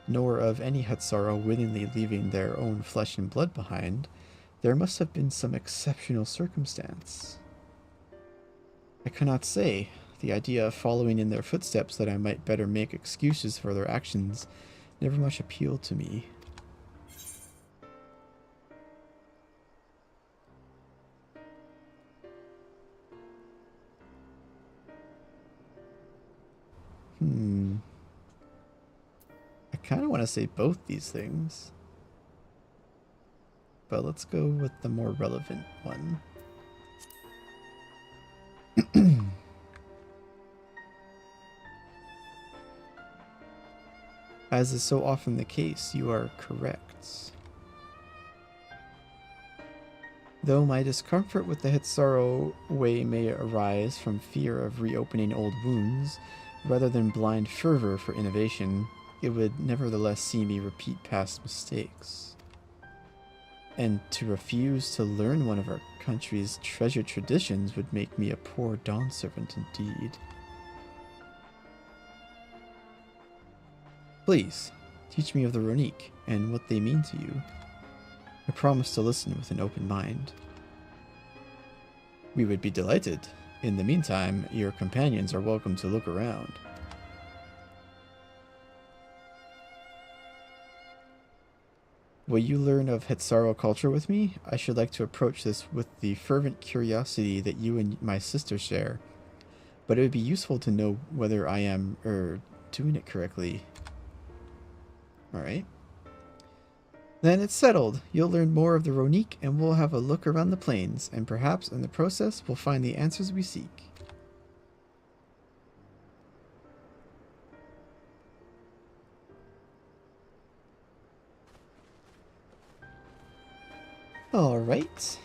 nor of any Hatsara willingly leaving their own flesh and blood behind. There must have been some exceptional circumstance. I cannot say. The idea of following in their footsteps that I might better make excuses for their actions never much appealed to me. I kind of want to say both these things. But let's go with the more relevant one. As is so often the case, you are correct. Though my discomfort with the Hatsara way may arise from fear of reopening old wounds, rather than blind fervor for innovation, it would nevertheless see me repeat past mistakes. And to refuse to learn one of our country's treasured traditions would make me a poor Dawnservant indeed. Please, teach me of the Ronique and what they mean to you. I promise to listen with an open mind. We would be delighted. In the meantime, your companions are welcome to look around. Will you learn of Hatsara culture with me? I should like to approach this with the fervent curiosity that you and my sister share, but it would be useful to know whether I am, doing it correctly. Alright. Then it's settled. You'll learn more of the Ronique, and we'll have a look around the plains, and perhaps in the process we'll find the answers we seek. Alright.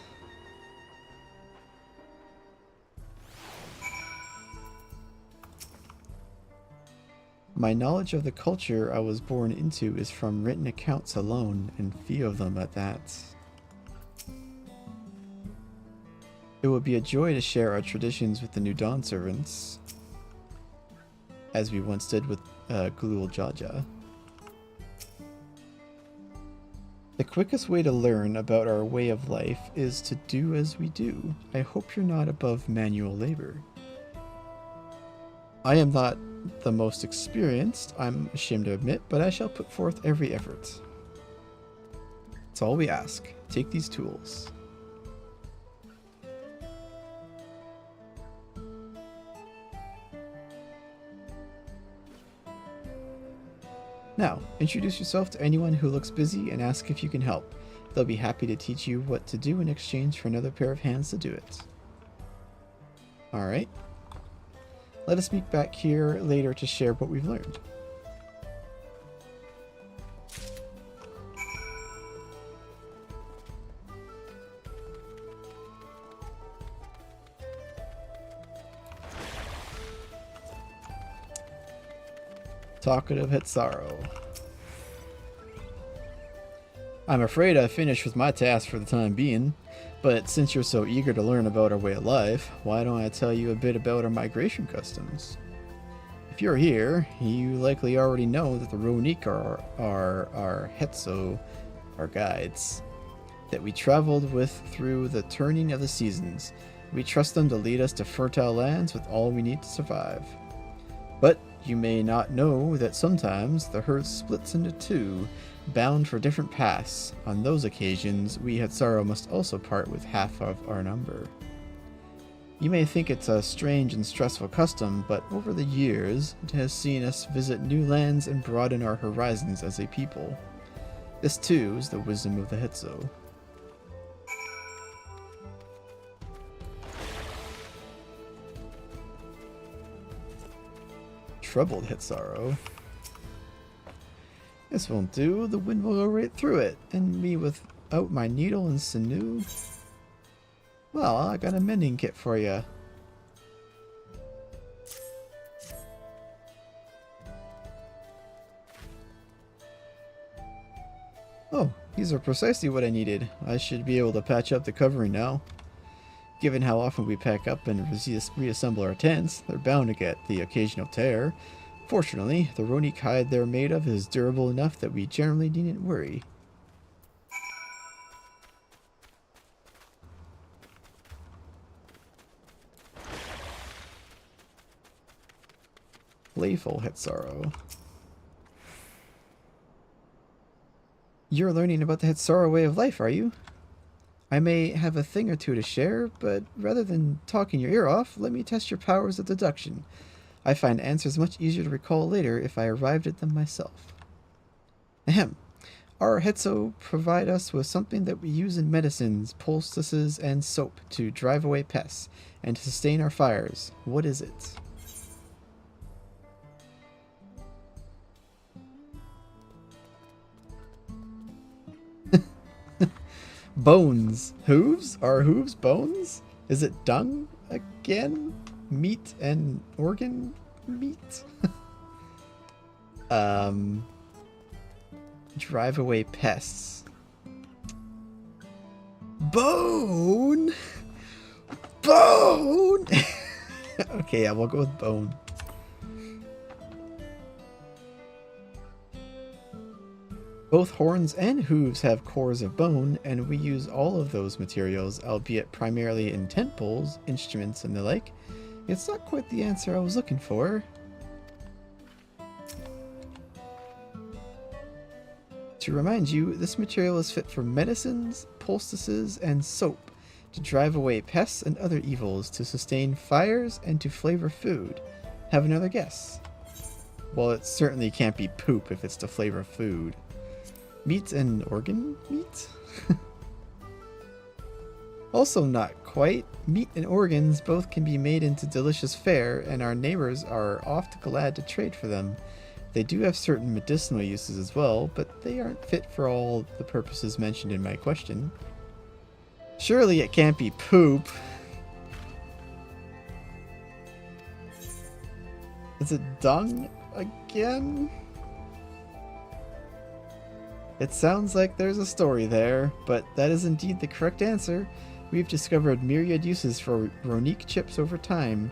My knowledge of the culture I was born into is from written accounts alone, and few of them at that. It would be a joy to share our traditions with the new Dawnservants, as we once did with Sareel Ja. The quickest way to learn about our way of life is to do as we do. I hope you're not above manual labor. I am not the most experienced, I'm ashamed to admit, but I shall put forth every effort. That's all we ask. Take these tools. Now, introduce yourself to anyone who looks busy and ask if you can help. They'll be happy to teach you what to do in exchange for another pair of hands to do it. Alright. Let us meet back here later to share what we've learned. Talkative Hetsaro. I'm afraid I've finished with my task for the time being, but since you're so eager to learn about our way of life, why don't I tell you a bit about our migration customs? If you're here, you likely already know that the Ronik are our Hetso, our guides, that we traveled with through the turning of the seasons. We trust them to lead us to fertile lands with all we need to survive. But you may not know that sometimes the herd splits into two, bound for different paths. On those occasions, we Hetsaro must also part with half of our number. You may think it's a strange and stressful custom, but over the years, it has seen us visit new lands and broaden our horizons as a people. This too is the wisdom of the Hetso. Troubled Hetsaro. This won't do. The wind will go right through it, and me without my needle and sinew. Well, I got a mending kit for you. Oh, these are precisely what I needed. I should be able to patch up the covering now. Given how often we pack up and reassemble our tents, they're bound to get the occasional tear. Fortunately, the Ronik hide they're made of is durable enough that we generally needn't worry. Playful Hetsaro. You're learning about the Hetsaro way of life, are you? I may have a thing or two to share, but rather than talking your ear off, let me test your powers of deduction. I find answers much easier to recall later if I arrived at them myself. Ahem. Our Hetso provide us with something that we use in medicines, poultices, and soap to drive away pests and to sustain our fires. What is it? Bones. Hooves? Are hooves bones? Is it dung again? Meat and organ meat? Drive away pests. Bone! Bone! Okay, yeah, we'll go with bone. Both horns and hooves have cores of bone, and we use all of those materials, albeit primarily in tent poles, instruments, and the like. It's not quite the answer I was looking for. To remind you, this material is fit for medicines, poultices, and soap, to drive away pests and other evils, to sustain fires, and to flavor food. Have another guess? Well, it certainly can't be poop if it's to flavor food. Meat and organ meat? Also not quite. Meat and organs both can be made into delicious fare, and our neighbors are oft glad to trade for them. They do have certain medicinal uses as well, but they aren't fit for all the purposes mentioned in my question. Surely it can't be poop. Is it dung again? It sounds like there's a story there, but that is indeed the correct answer. We've discovered myriad uses for Ronik chips over time,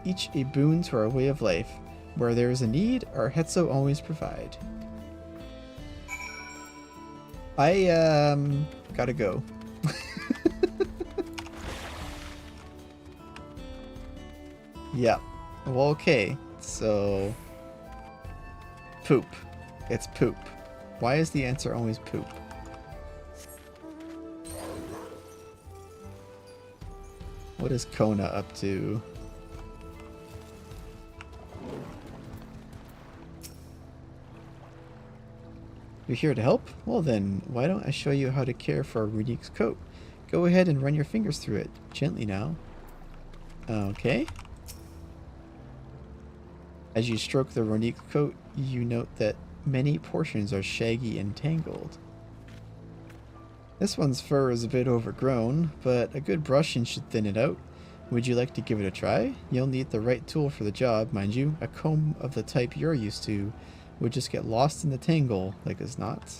each a boon to our way of life. Where there is a need, our Hetso always provide. I, gotta go. Yeah. Well, okay. So... poop. It's poop. Why is the answer always poop? What is Koana up to? You're here to help? Well then, why don't I show you how to care for a Ronik's coat? Go ahead and run your fingers through it. Gently now. Okay. As you stroke the Ronik's coat, you note that many portions are shaggy and tangled. This one's fur is a bit overgrown, but a good brushing should thin it out. Would you like to give it a try? You'll need the right tool for the job, mind you. A comb of the type you're used to would just get lost in the tangle like it's not.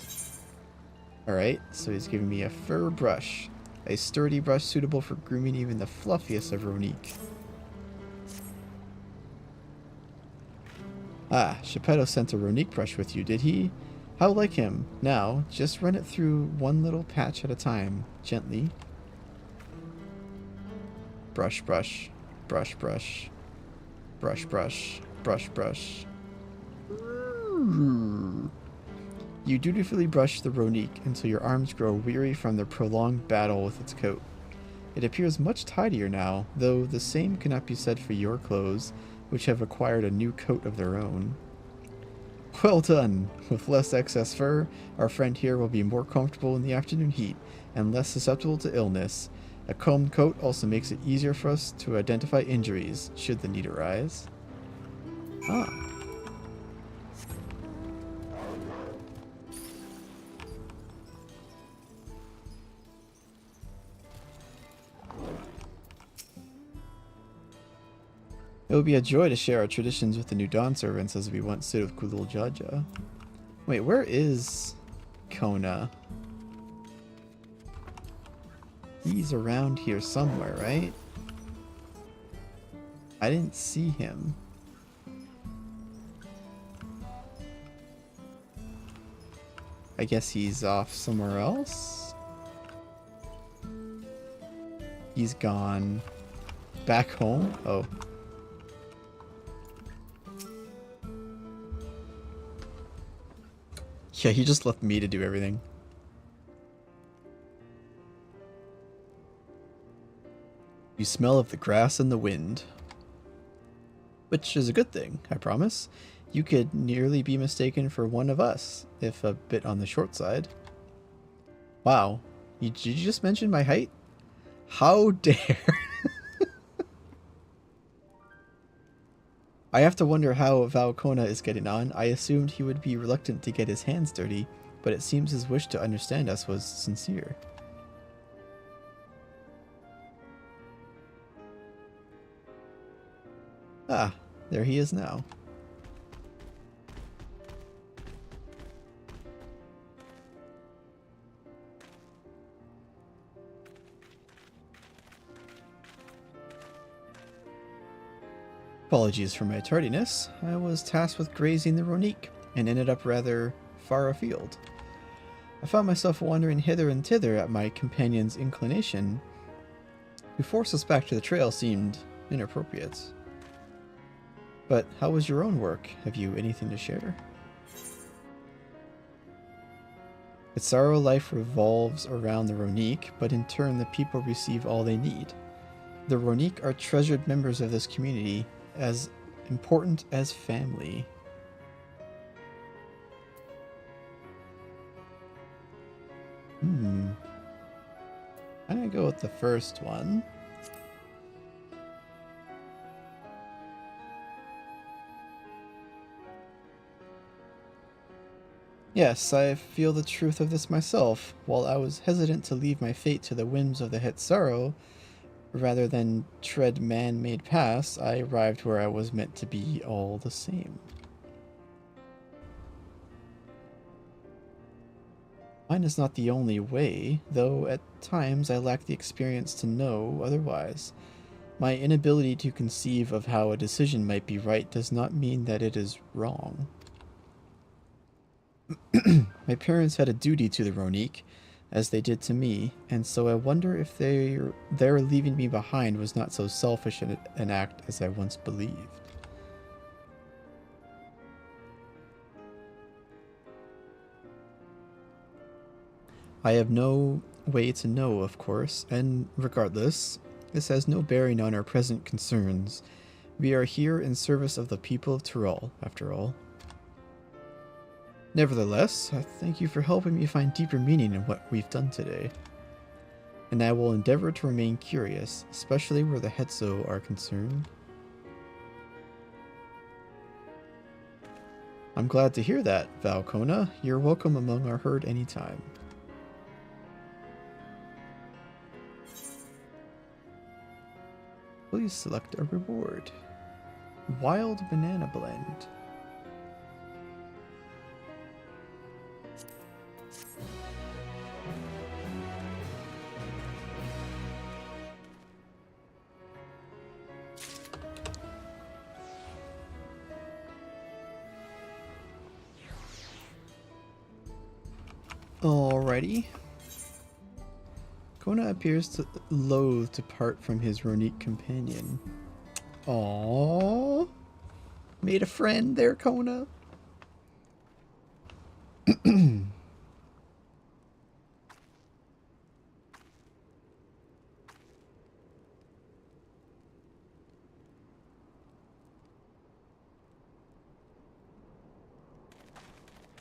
Alright, so he's giving me a fur brush. A sturdy brush suitable for grooming even the fluffiest of Ronique. Ah, Geppetto sent a Ronique brush with you, did he? How like him. Now, just run it through one little patch at a time, gently. Brush, brush, brush, brush, brush, brush, brush, brush. You dutifully brush the Ronique until your arms grow weary from the prolonged battle with its coat. It appears much tidier now, though the same cannot be said for your clothes, which have acquired a new coat of their own. Well done! With less excess fur, our friend here will be more comfortable in the afternoon heat and less susceptible to illness. A combed coat also makes it easier for us to identify injuries, should the need arise. Ah. It would be a joy to share our traditions with the new Dawnservants as we once did with Sareel Ja. Wait, where is Koana? He's around here somewhere, right? I didn't see him. I guess he's off somewhere else? He's gone back home? Oh. Yeah, he just left me to do everything. You smell of the grass and the wind. Which is a good thing, I promise. You could nearly be mistaken for one of us, if a bit on the short side. Wow, did you just mention my height? How dare! I have to wonder how Koana is getting on. I assumed he would be reluctant to get his hands dirty, but it seems his wish to understand us was sincere. Ah, there he is now. Apologies for my tardiness. I was tasked with grazing the Ronique, and ended up rather far afield. I found myself wandering hither and thither at my companion's inclination. To force us back to the trail seemed inappropriate. But how was your own work? Have you anything to share? Its sorrow life revolves around the Ronique, but in turn the people receive all they need. The Ronique are treasured members of this community, as important as family. I'm gonna go with the first one. Yes, I feel the truth of this myself. While I was hesitant to leave my fate to the whims of the Hetsaro, rather than tread man-made paths, I arrived where I was meant to be all the same. Mine is not the only way, though at times I lack the experience to know otherwise. My inability to conceive of how a decision might be right does not mean that it is wrong. My parents had a duty to the Ronique, as they did to me, and so I wonder if their leaving me behind was not so selfish an act as I once believed. I have no way to know, of course, and regardless, this has no bearing on our present concerns. We are here in service of the people of Tyrol, after all. Nevertheless, I thank you for helping me find deeper meaning in what we've done today. And I will endeavor to remain curious, especially where the Hetzo are concerned. I'm glad to hear that, Koana. You're welcome among our herd anytime. Please select a reward. Wild Banana Blend. Alrighty. Koana appears loath to part from his Ronique companion. Aww. Made a friend there, Koana.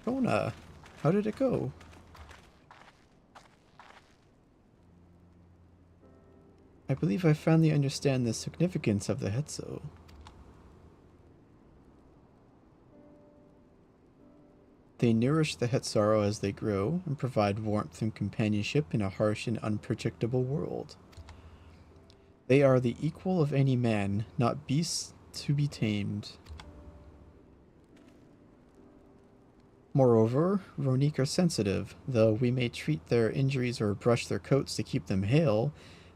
Koana, how did it go? I believe I finally understand the significance of the Hetso. They nourish the Hetsaro as they grow and provide warmth and companionship in a harsh and unpredictable world. They are the equal of any man, not beasts to be tamed. Moreover, Ronique are sensitive. Though we may treat their injuries or brush their coats to keep them hale,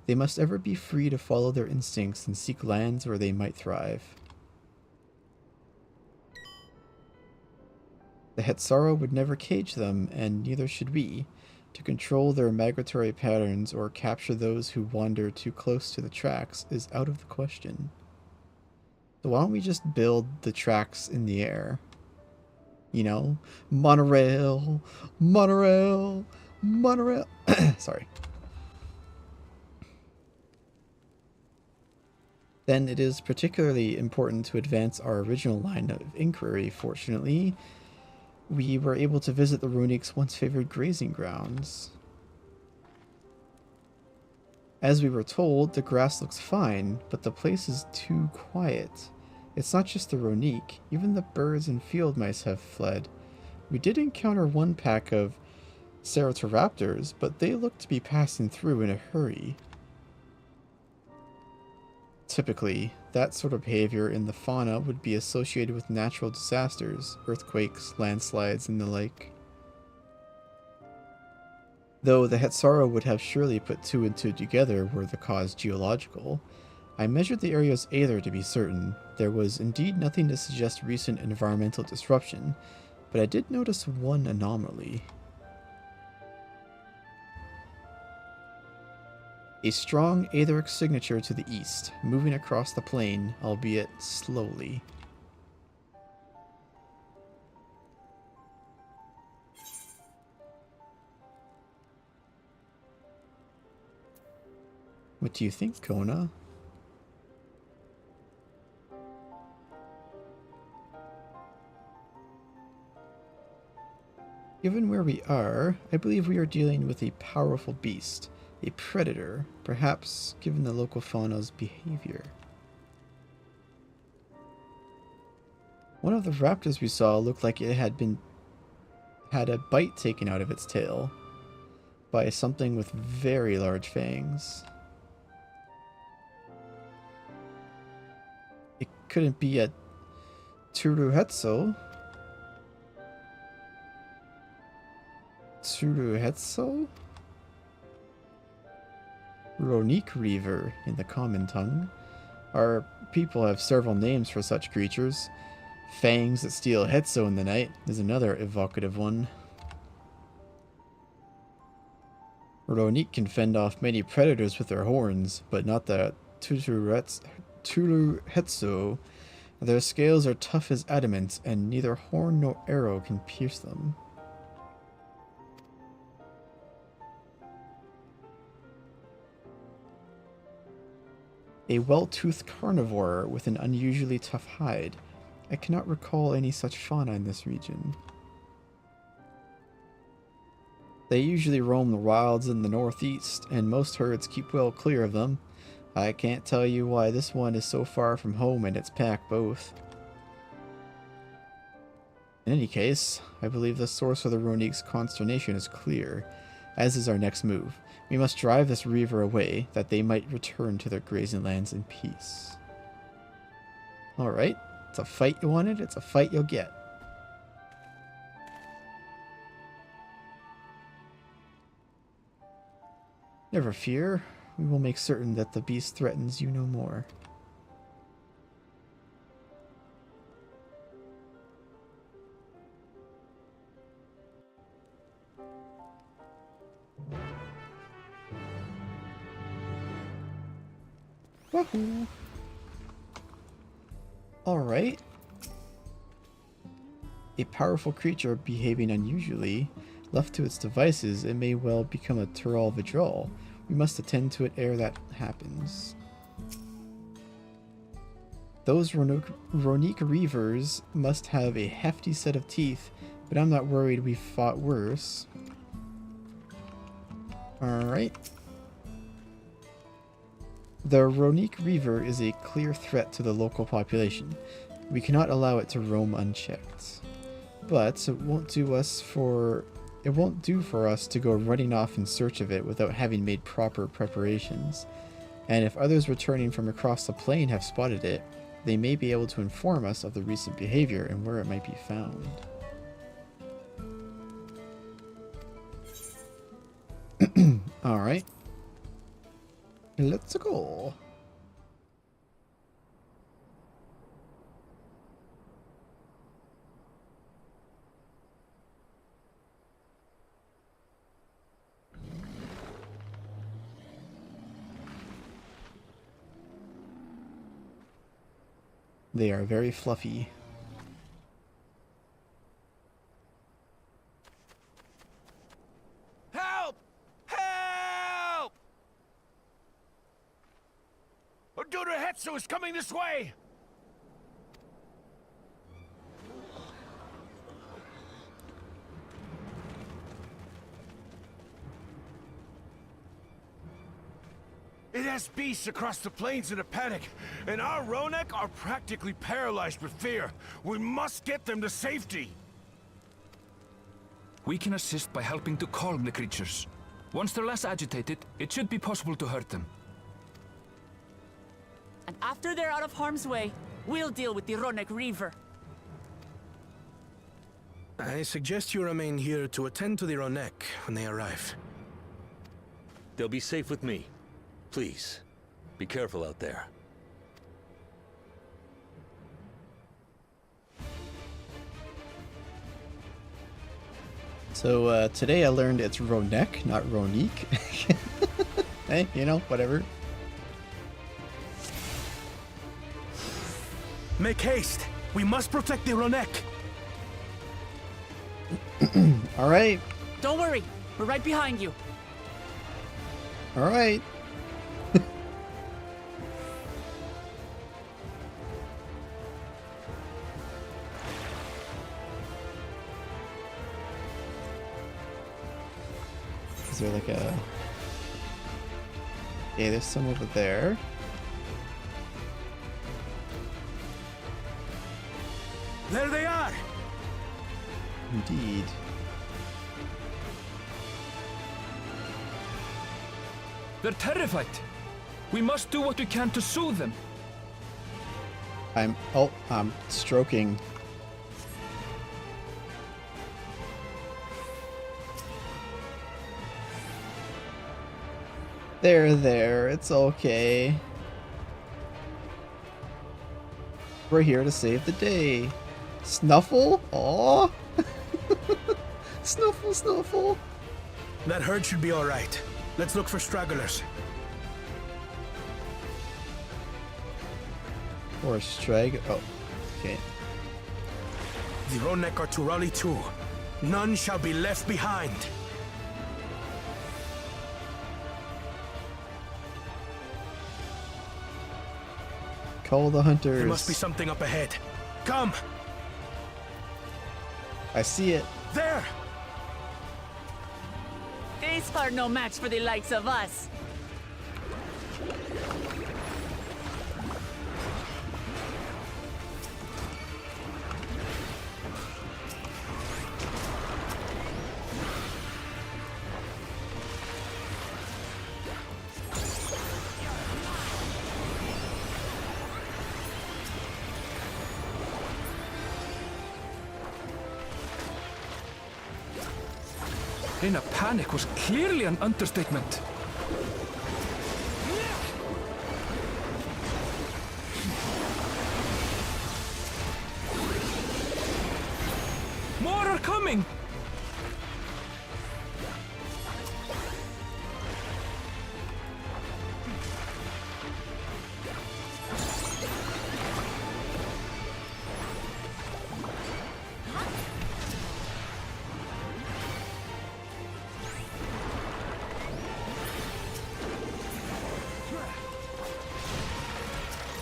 they must ever be free to follow their instincts and seek lands where they might thrive. The Hetsaro would never cage them, and neither should we. To control their migratory patterns or capture those who wander too close to the tracks is out of the question. So why don't we just build the tracks in the air? You know, monorail, monorail, monorail. Sorry. Then it is particularly important to advance our original line of inquiry. Fortunately, we were able to visit the Ronique's once favored grazing grounds. As we were told, the grass looks fine, but the place is too quiet. It's not just the Ronique, even the birds and field mice have fled. We did encounter one pack of Ceratopraptors, but they looked to be passing through in a hurry. Typically, that sort of behavior in the fauna would be associated with natural disasters, earthquakes, landslides, and the like. Though the Hetsaro would have surely put two and two together were the cause geological, I measured the area's aether to be certain. There was indeed nothing to suggest recent environmental disruption, but I did notice one anomaly. A strong aetheric signature to the east, moving across the plain, albeit slowly. What do you think, Koana? Given where we are, I believe we are dealing with a powerful beast. A predator, perhaps given the local fauna's behavior. One of the raptors we saw looked like it had a bite taken out of its tail by something with very large fangs. It couldn't be a Turuhetso. Turuhetso? Ronique Reaver in the common tongue. Our people have several names for such creatures. Fangs that steal Hetso in the night is another evocative one. Ronique can fend off many predators with their horns, but not the Turuhetso. Their scales are tough as adamant, and neither horn nor arrow can pierce them. A well-toothed carnivore with an unusually tough hide. I cannot recall any such fauna in this region. They usually roam the wilds in the northeast, and most herds keep well clear of them. I can't tell you why this one is so far from home and its pack both. In any case, I believe the source of the Ronique's consternation is clear, as is our next move. We must drive this reaver away, that they might return to their grazing lands in peace. Alright, it's a fight you wanted, it's a fight you'll get. Never fear, we will make certain that the beast threatens you no more. Wahoo! Alright. A powerful creature behaving unusually. Left to its devices, it may well become a Sareel Ja. We must attend to it ere that happens. Those Ronique Reavers must have a hefty set of teeth, but I'm not worried we've fought worse. Alright. The Ronique Reaver is a clear threat to the local population. We cannot allow it to roam unchecked. But it won't do for us to go running off in search of it without having made proper preparations. And if others returning from across the plain have spotted it, they may be able to inform us of the recent behavior and where it might be found. Alright. Let's go. They are very fluffy. Help! Help! Oduda Hetsu is coming this way! It has beasts across the plains in a panic, and our Ronek are practically paralyzed with fear. We must get them to safety. We can assist by helping to calm the creatures. Once they're less agitated, it should be possible to hurt them. And after they're out of harm's way, we'll deal with the Ronek Reaver. I suggest you remain here to attend to the Ronek when they arrive. They'll be safe with me. Please, be careful out there. So today I learned it's Ronek, not Ronique. Hey, you know, whatever. Make haste! We must protect the Ronek! Alright. Don't worry, we're right behind you. Alright. Is there like a... Okay, there's some over there. There they are! Indeed. They're terrified. We must do what we can to soothe them. I'm stroking. There, it's okay. We're here to save the day. Snuffle? Aww. Snuffle, Snuffle. That herd should be alright. Let's look for stragglers. Or strag. Oh, okay. The Ronek are to rally too. None shall be left behind. Call the hunters. There must be something up ahead. Come! I see it. There! These are no match for the likes of us. In a panic was clearly an understatement. More are coming!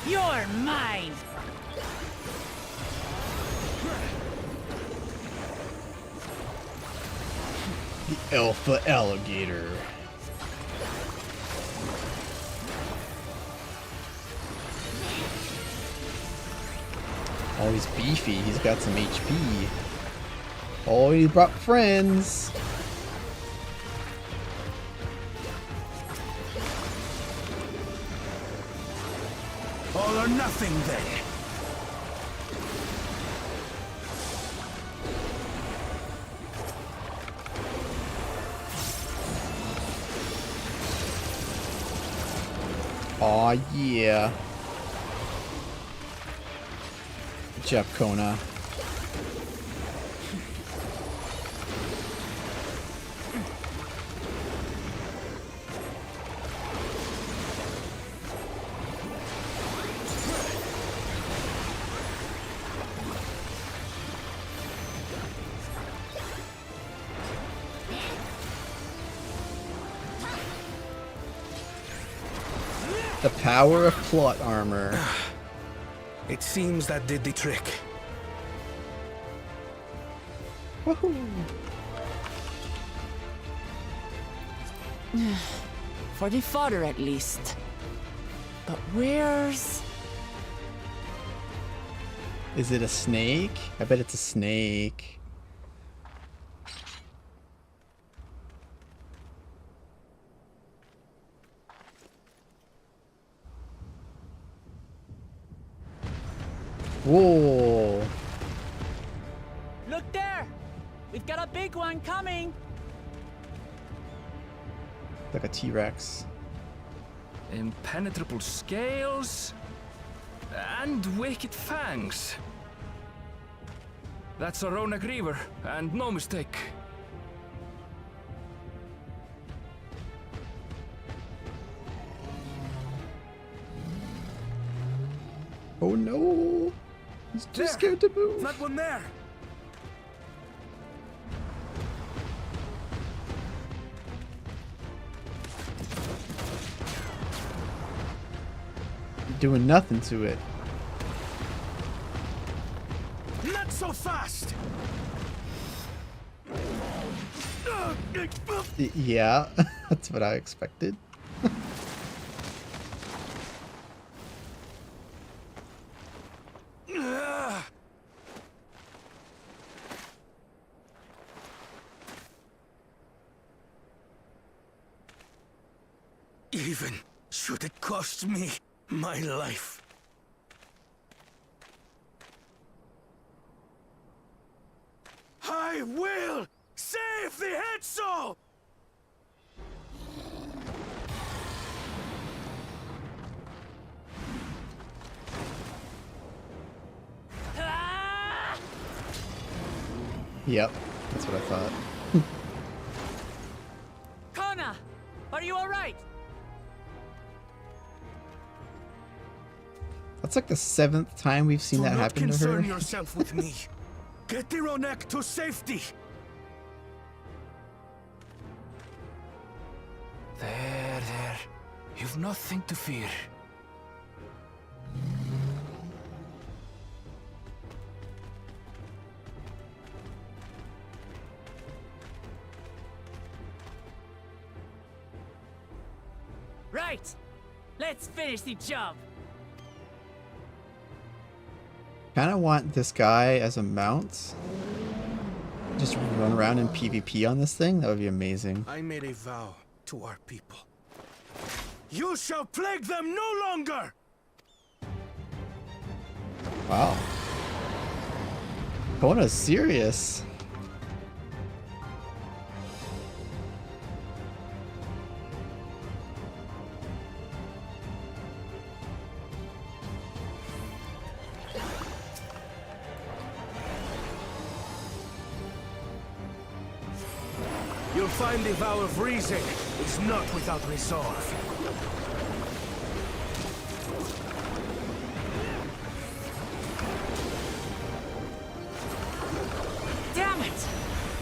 You're mine! The alpha alligator. Oh, he's beefy. He's got some HP. Oh, he brought friends. All or nothing, then. Aw, yeah. Good job, Koana. The power of plot armor. It seems that did the trick. Woohoo! For the fodder, at least. But where's... Is it a snake? I bet it's a snake. Whoa! Look there! We've got a big one coming! Like a T-Rex. Impenetrable scales and wicked fangs. That's a Ronak Reaver, and no mistake. Oh no! He's too scared to move. That one there. Doing nothing to it. Not so fast. Yeah, that's what I expected. Even should it cost me my life. I will save the head soul! Yep, that's what I thought. Koana! Are you alright? That's like the 7th time we've seen that happen to her. Do not concern yourself with me. Get the Ronak to safety. There. You've nothing to fear. Right! Let's finish the job! Kinda want this guy as a mount. Just run around in PvP on this thing? That would be amazing. I made a vow to our people. You shall plague them no longer! Wow. Koana's serious. You'll find the vow of reason is not without resolve. Damn it!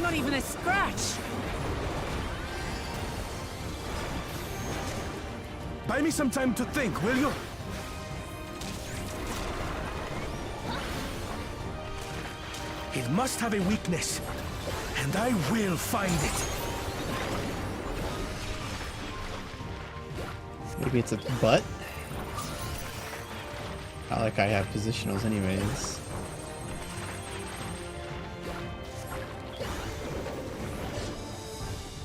Not even a scratch! Buy me some time to think, will you? It must have a weakness, and I will find it. Maybe it's a butt? Not like I have positionals anyways.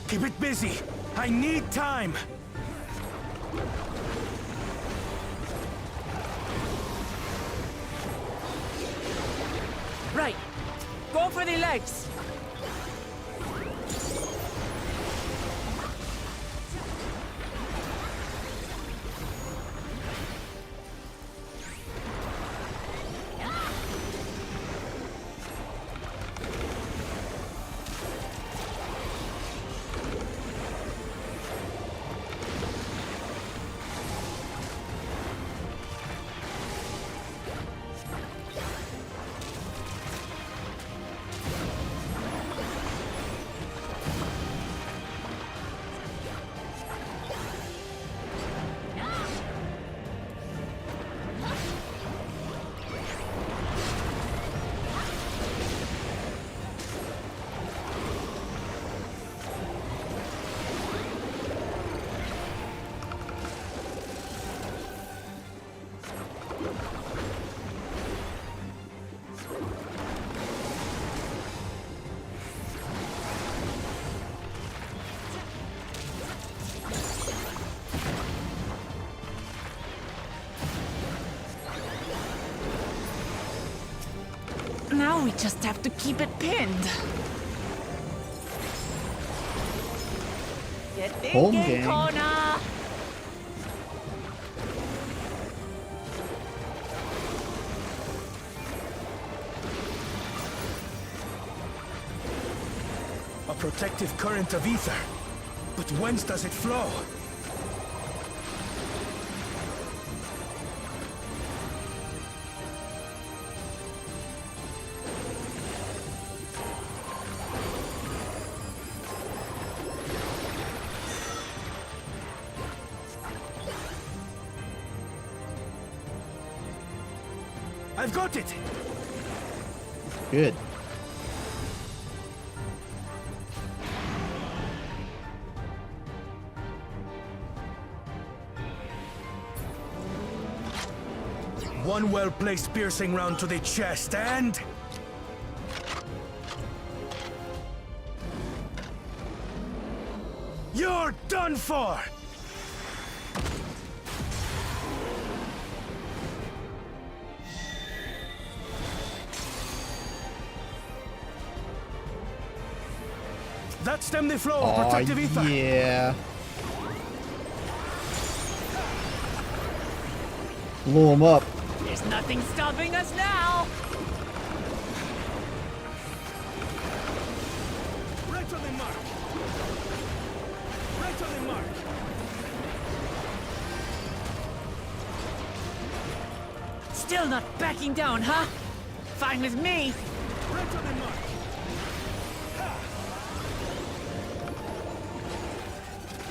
Keep it busy. I need time. Right. Go for the legs. Now we just have to keep it pinned. Get Home thinking, game. Koana! A protective current of ether. But whence does it flow? I've got it! Good. One well-placed piercing round to the chest and... You're done for! That stemmed the flow of protective ether. Yeah. Blow him up. There's nothing stopping us now! Right on the mark. Right on the mark. Still not backing down, huh? Fine with me. Right on the mark.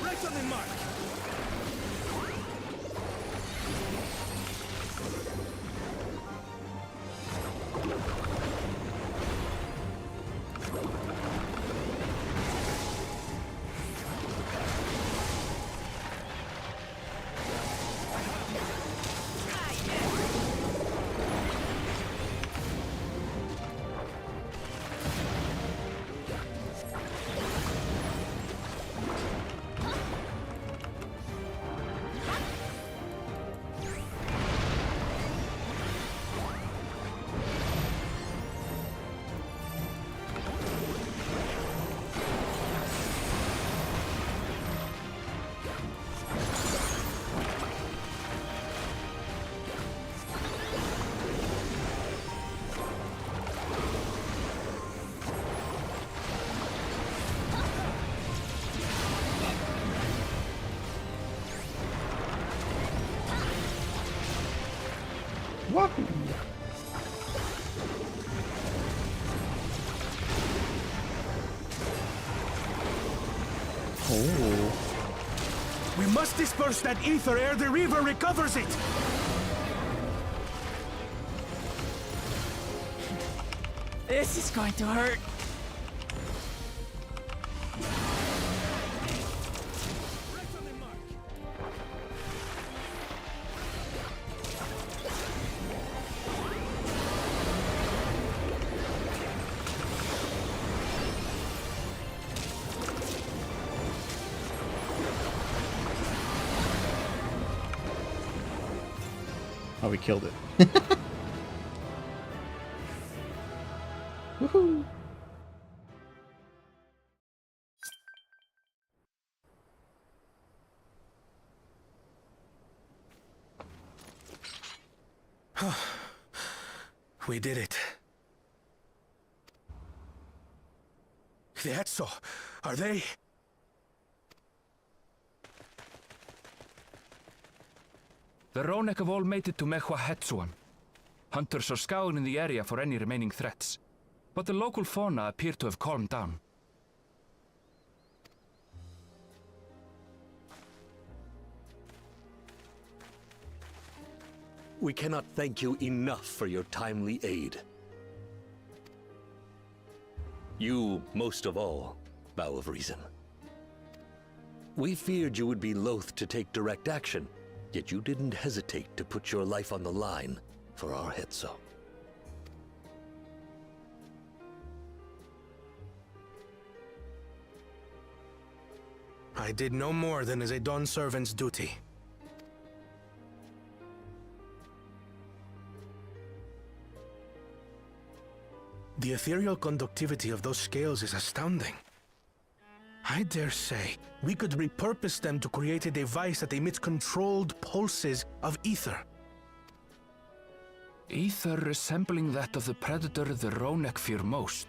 Right on the mark. must disperse that ether ere the river recovers it! This is going to hurt. Oh, we killed it. Woohoo! We did it. The Etso, are they? The Ronek have all made it to Mehwa Hetsuan. Hunters are scouring the area for any remaining threats, but the local fauna appear to have calmed down. We cannot thank you enough for your timely aid. You, most of all, Bow of Reason. We feared you would be loath to take direct action, yet you didn't hesitate to put your life on the line for our Hetso. I did no more than is a Dawnservant's duty. The ethereal conductivity of those scales is astounding. I dare say we could repurpose them to create a device that emits controlled pulses of ether. Ether resembling that of the predator the Ronek fear most.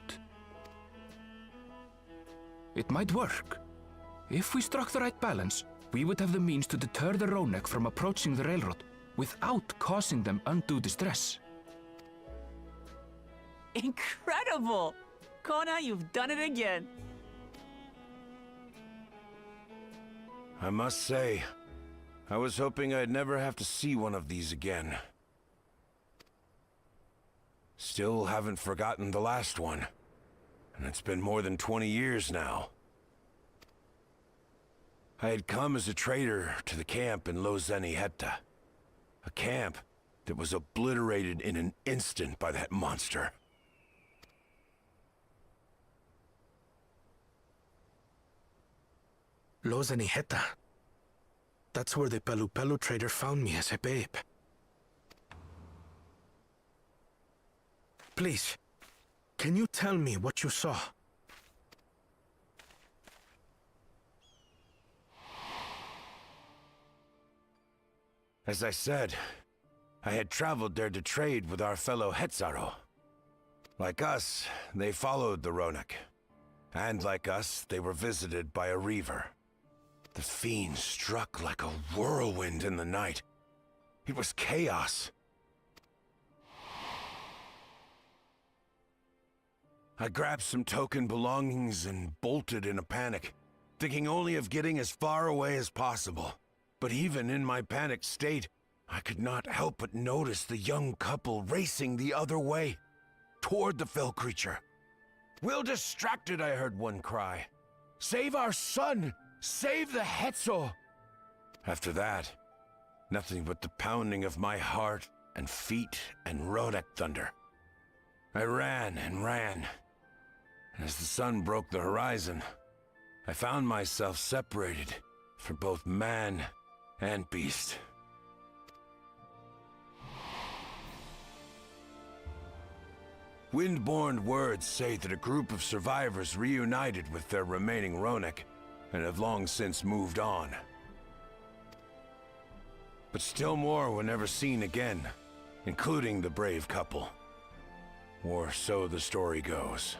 It might work. If we struck the right balance, we would have the means to deter the Ronek from approaching the railroad without causing them undue distress. Incredible! Koana, you've done it again. I must say, I was hoping I'd never have to see one of these again. Still haven't forgotten the last one, and it's been more than 20 years now. I had come as a trader to the camp in Lozeni Hetta, a camp that was obliterated in an instant by that monster. Lozeni Hetta. That's where the Pelu Pelu trader found me as a babe. Please, can you tell me what you saw? As I said, I had traveled there to trade with our fellow Hetzaro. Like us, they followed the Ronek. And like us, they were visited by a reaver. The fiend struck like a whirlwind in the night. It was chaos. I grabbed some token belongings and bolted in a panic, thinking only of getting as far away as possible. But even in my panicked state, I could not help but notice the young couple racing the other way, toward the fell creature. "We're distracted," I heard one cry. "Save our son! Save the Hetso!" After that, nothing but the pounding of my heart and feet and Ronek thunder. I ran and ran. And as the sun broke the horizon, I found myself separated from both man and beast. Windborne words say that a group of survivors reunited with their remaining Ronek and have long since moved on. But still more were never seen again, including the brave couple. Or so the story goes.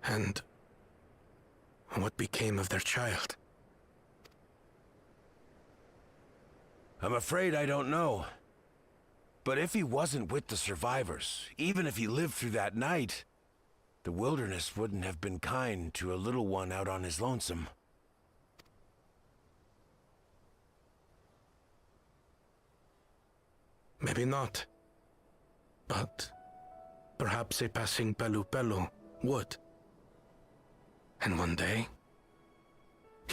And what became of their child? I'm afraid I don't know. But if he wasn't with the survivors, even if he lived through that night, the wilderness wouldn't have been kind to a little one out on his lonesome. Maybe not. But perhaps a passing Pelu would. And one day,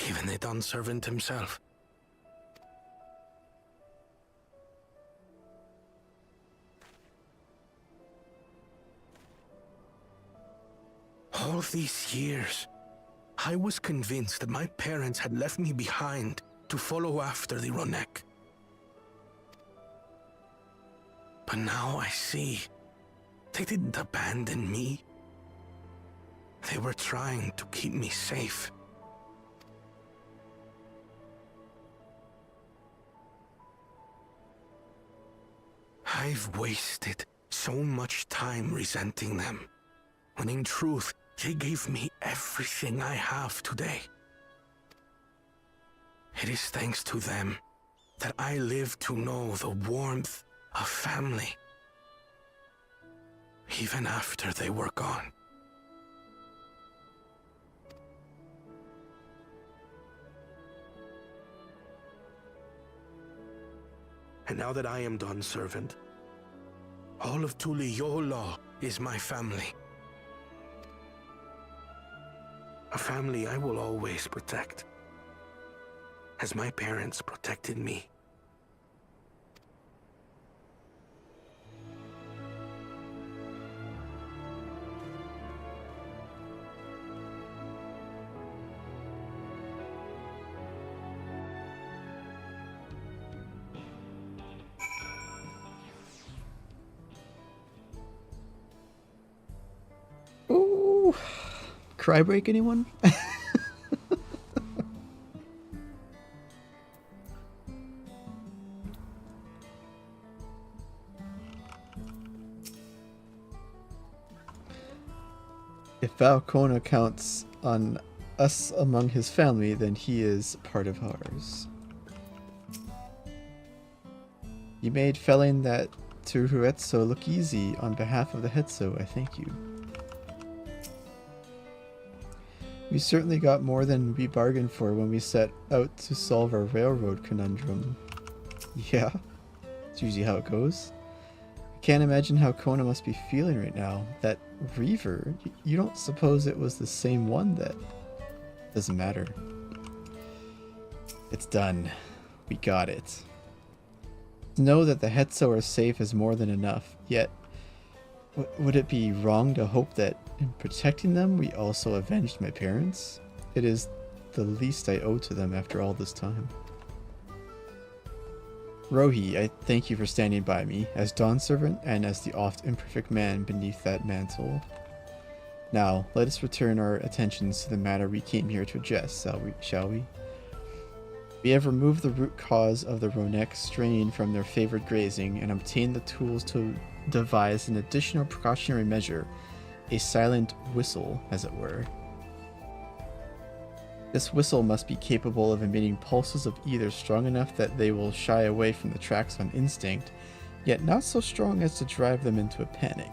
even a Dawnservant himself. All these years, I was convinced that my parents had left me behind to follow after the Ronek. But now I see, they didn't abandon me. They were trying to keep me safe. I've wasted so much time resenting them, when in truth, they gave me everything I have today. It is thanks to them that I live to know the warmth of family, even after they were gone. And now that I am Dawnservant, all of Tuliyola is my family. A family I will always protect, as my parents protected me. Ooh. Cry break, anyone? If Koana counts on us among his family, then he is part of ours. You made felling that Turuetso look easy. On behalf of the Hetso, I thank you. We certainly got more than we bargained for when we set out to solve our railroad conundrum. Yeah, it's usually how it goes. I can't imagine how Koana must be feeling right now. That Reaver, you don't suppose it was the same one that... Doesn't matter. It's done. We got it. To know that the Hetso are safe is more than enough, yet would it be wrong to hope that in protecting them we also avenged my parents? It is the least I owe to them after all this time. Rohi, I thank you for standing by me, as Dawnservant and as the oft imperfect man beneath that mantle. Now, let us return our attentions to the matter we came here to address, shall we? We have removed the root cause of the Ronek strain from their favored grazing and obtained the tools to devise an additional precautionary measure, a silent whistle, as it were. This whistle must be capable of emitting pulses of either strong enough that they will shy away from the tracks on instinct, yet not so strong as to drive them into a panic.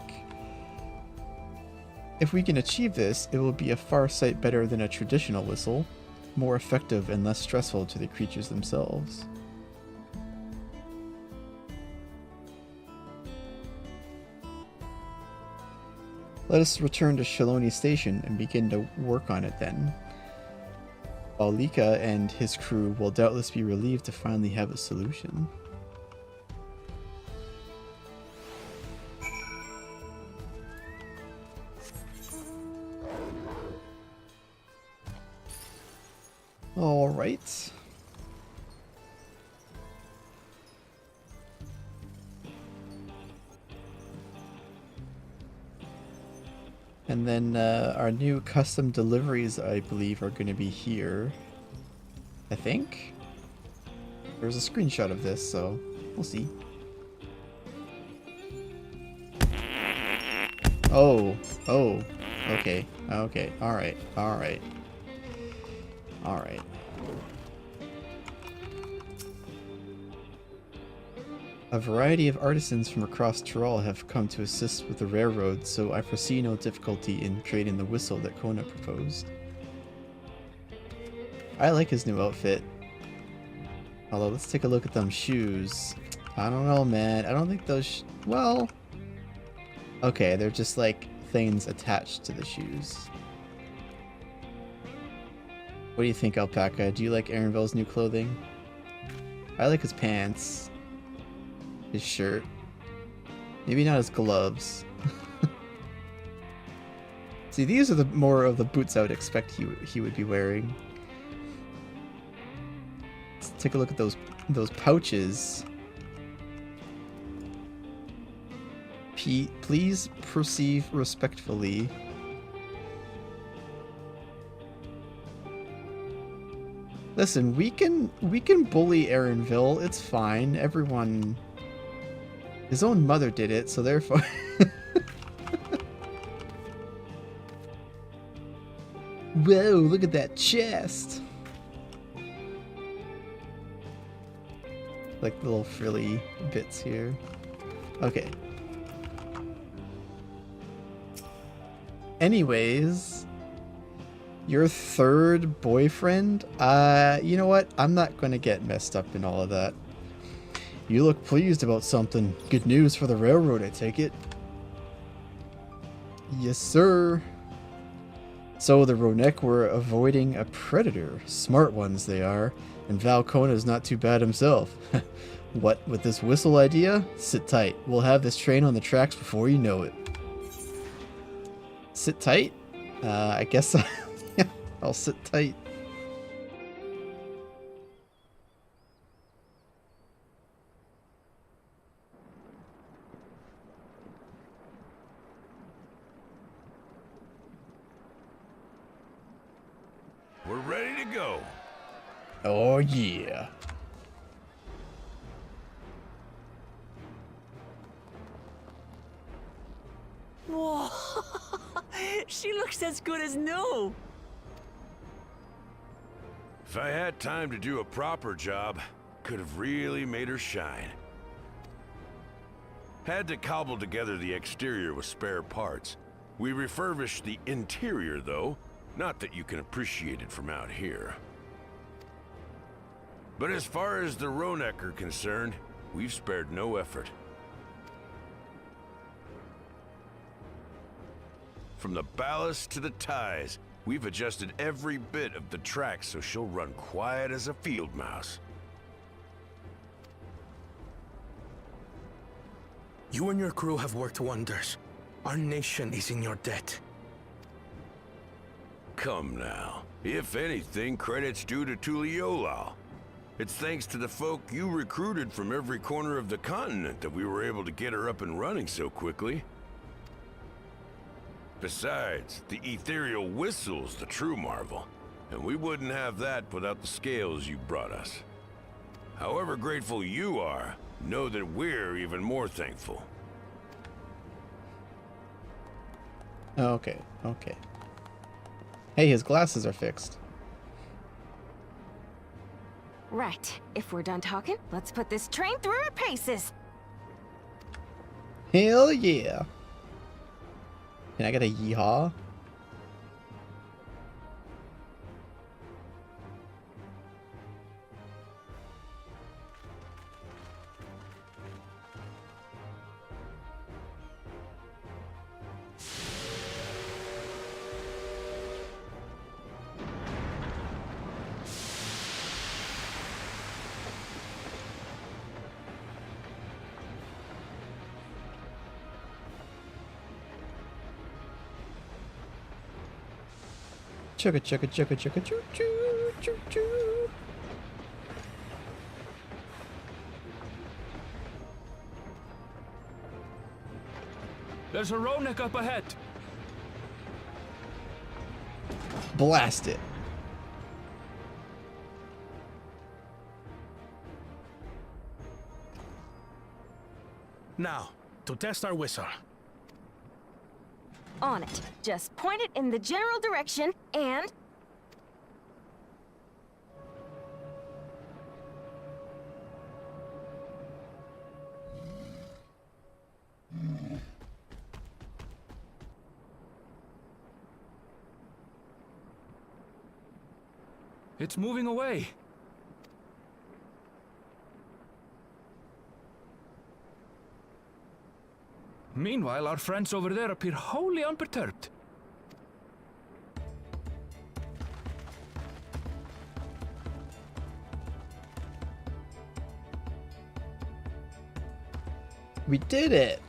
If we can achieve this, it will be a far sight better than a traditional whistle, more effective and less stressful to the creatures themselves. Let us return to Shaloni Station and begin to work on it then. Balika and his crew will doubtless be relieved to finally have a solution. All right. And then our new custom deliveries, I believe, are going to be here. I think. There's a screenshot of this, so we'll see. Oh, okay, alright. A variety of artisans from across Tyrol have come to assist with the railroad, so I foresee no difficulty in creating the whistle that Koana proposed. I like his new outfit. Although, let's take a look at them shoes. I don't know, man. I don't think those... well... okay, they're just like things attached to the shoes. What do you think, Alpaca? Do you like Aaronville's new clothing? I like his pants. His shirt. Maybe not his gloves. See, these are the more of the boots I would expect he would be wearing. Let's take a look at those pouches. Please proceed respectfully. Listen, we can bully Aaronville. It's fine. Everyone. His own mother did it, so therefore. Whoa! Look at that chest. Like little frilly bits here. Okay. Anyways, your third boyfriend? You know what? I'm not gonna get messed up in all of that. You look pleased about something. Good news for the railroad, I take it. Yes, sir. So the Ronek were avoiding a predator. Smart ones they are. And Val Koana's not too bad himself. What, with this whistle idea? Sit tight. We'll have this train on the tracks before you know it. Sit tight? I guess yeah, I'll sit tight. We're ready to go. Oh yeah. Whoa! She looks as good as new! If I had time to do a proper job, could have really made her shine. Had to cobble together the exterior with spare parts. We refurbished the interior, though. Not that you can appreciate it from out here. But as far as the Ronek are concerned, we've spared no effort. From the ballast to the ties, we've adjusted every bit of the track so she'll run quiet as a field mouse. You and your crew have worked wonders. Our nation is in your debt. Come now. If anything, credit's due to Tuliolal. It's thanks to the folk you recruited from every corner of the continent that we were able to get her up and running so quickly. Besides, the ethereal whistle's the true marvel, and we wouldn't have that without the scales you brought us. However grateful you are, know that we're even more thankful. Okay, okay. Hey, his glasses are fixed. Right. If we're done talking, let's put this train through her paces. Hell yeah. Can I get a yeehaw? Chugga chugga chugga chugga choo choo choo choo. There's a Ronek up ahead. Blast it. Now, to test our whistle. On it. Just point it in the general direction and... It's moving away. Meanwhile, our friends over there appear wholly unperturbed. We did it!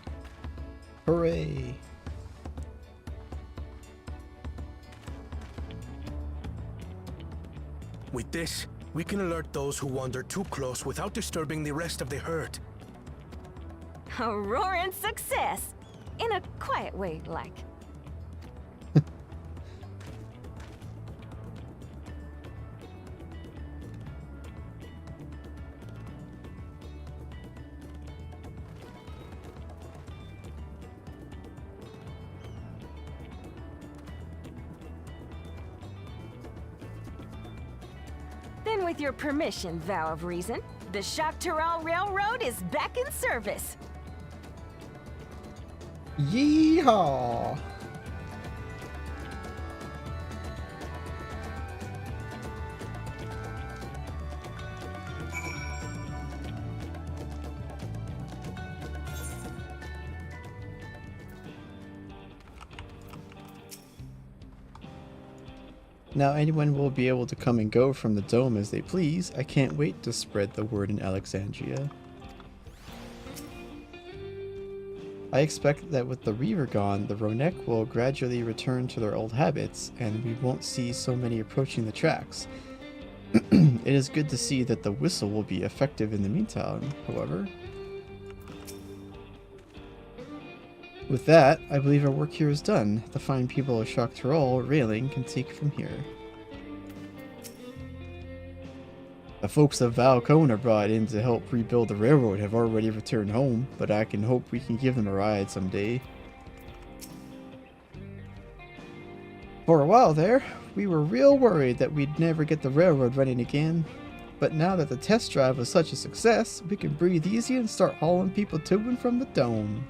Hooray! With this, we can alert those who wander too close without disturbing the rest of the herd. A roaring success! In a quiet way, like. Then with your permission, Vow of Reason, the Shaktaral Railroad is back in service. Yeehaw! Now anyone will be able to come and go from the dome as they please. I can't wait to spread the word in Alexandria. I expect that with the Reaver gone, the Ronek will gradually return to their old habits, and we won't see so many approaching the tracks. It is good to see that the whistle will be effective in the meantime, however. With that, I believe our work here is done. The fine people of Shaktaral Railing can take from here. The folks of Valcona brought in to help rebuild the railroad have already returned home, but I can hope we can give them a ride someday. For a while there, we were real worried that we'd never get the railroad running again. But now that the test drive was such a success, we can breathe easy and start hauling people to and from the dome.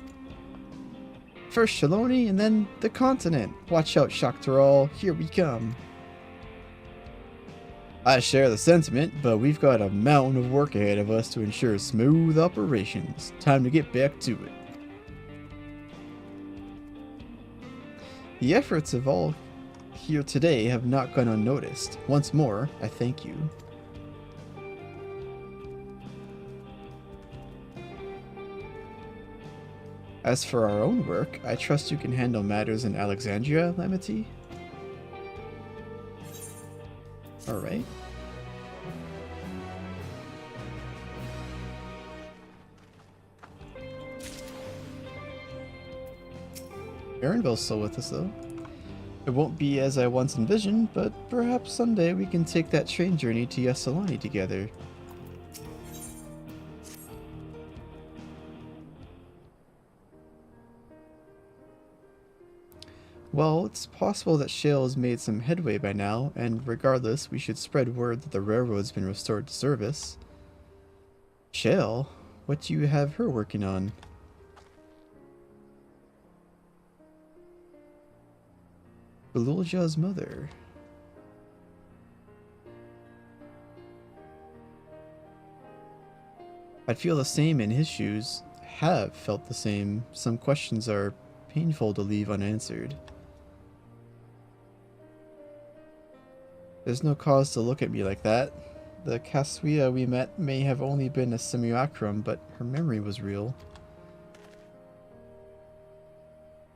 First Shaloni and then the continent. Watch out, Shaktaral, here we come. I share the sentiment, but we've got a mountain of work ahead of us to ensure smooth operations. Time to get back to it. The efforts of all here today have not gone unnoticed. Once more, I thank you. As for our own work, I trust you can handle matters in Alexandria, Lamity? Alright. Erinville's still with us though. It won't be as I once envisioned, but perhaps someday we can take that train journey to Yassalani together. Well, it's possible that Shale has made some headway by now, and regardless, we should spread word that the railroad's been restored to service. Shale? What do you have her working on? Belulja's mother. I'd feel the same in his shoes. Have felt the same. Some questions are painful to leave unanswered. There's no cause to look at me like that. The Kasuya we met may have only been a simulacrum, but her memory was real.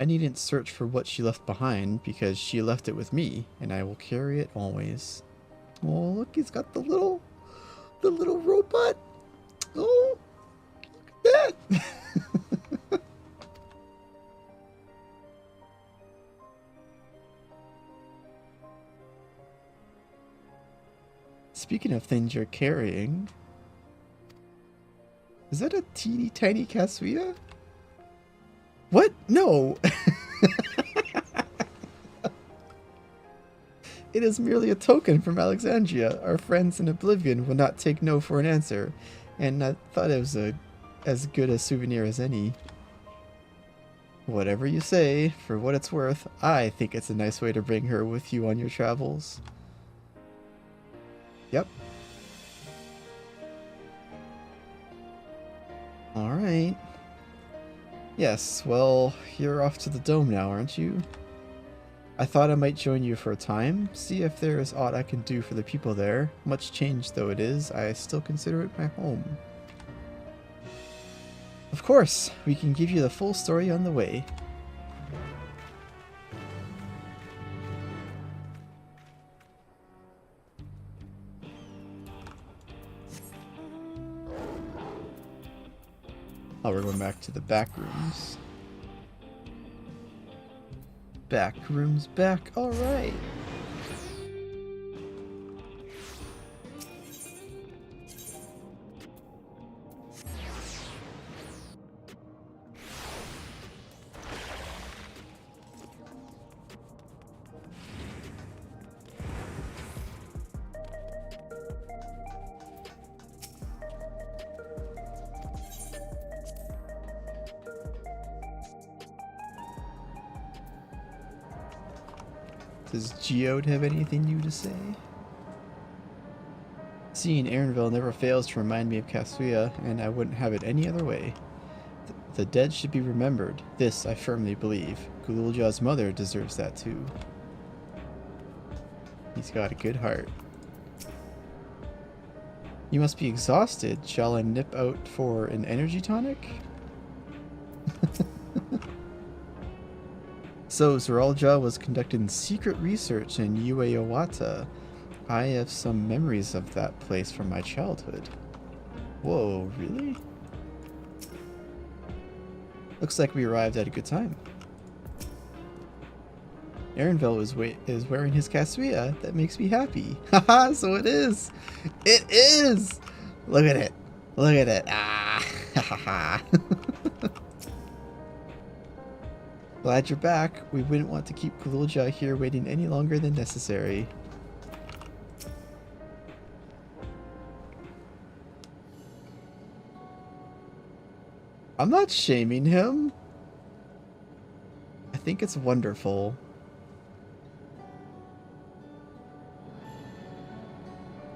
I needn't search for what she left behind, because she left it with me, and I will carry it always. Oh, look, he's got the little robot. Oh, look at that. Speaking of things you're carrying, is that a teeny tiny Kasuya? What? No! It is merely a token from Alexandria. Our friends in Oblivion will not take no for an answer, and I thought it was as good a souvenir as any. Whatever you say, for what it's worth, I think it's a nice way to bring her with you on your travels. Yep. Alright. Yes, well, you're off to the dome now, aren't you? I thought I might join you for a time, see if there is aught I can do for the people there. Much changed though it is, I still consider it my home. Of course, we can give you the full story on the way. Oh, we're going back to the back rooms. Back rooms back, alright. Does Geode have anything new to say? Seeing Aaronville never fails to remind me of Kasuya, and I wouldn't have it any other way. The dead should be remembered. This I firmly believe. Gululja's mother deserves that too. He's got a good heart. You must be exhausted. Shall I nip out for an energy tonic? So, Sareel Ja was conducting secret research in Ueowata. I have some memories of that place from my childhood. Whoa, really? Looks like we arrived at a good time. Aaronville is wearing his Kasuya. That makes me happy. Haha, so it is! It is! Look at it. Look at it. Ah! Haha. Glad you're back. We wouldn't want to keep Gululja here waiting any longer than necessary. I'm not shaming him. I think it's wonderful.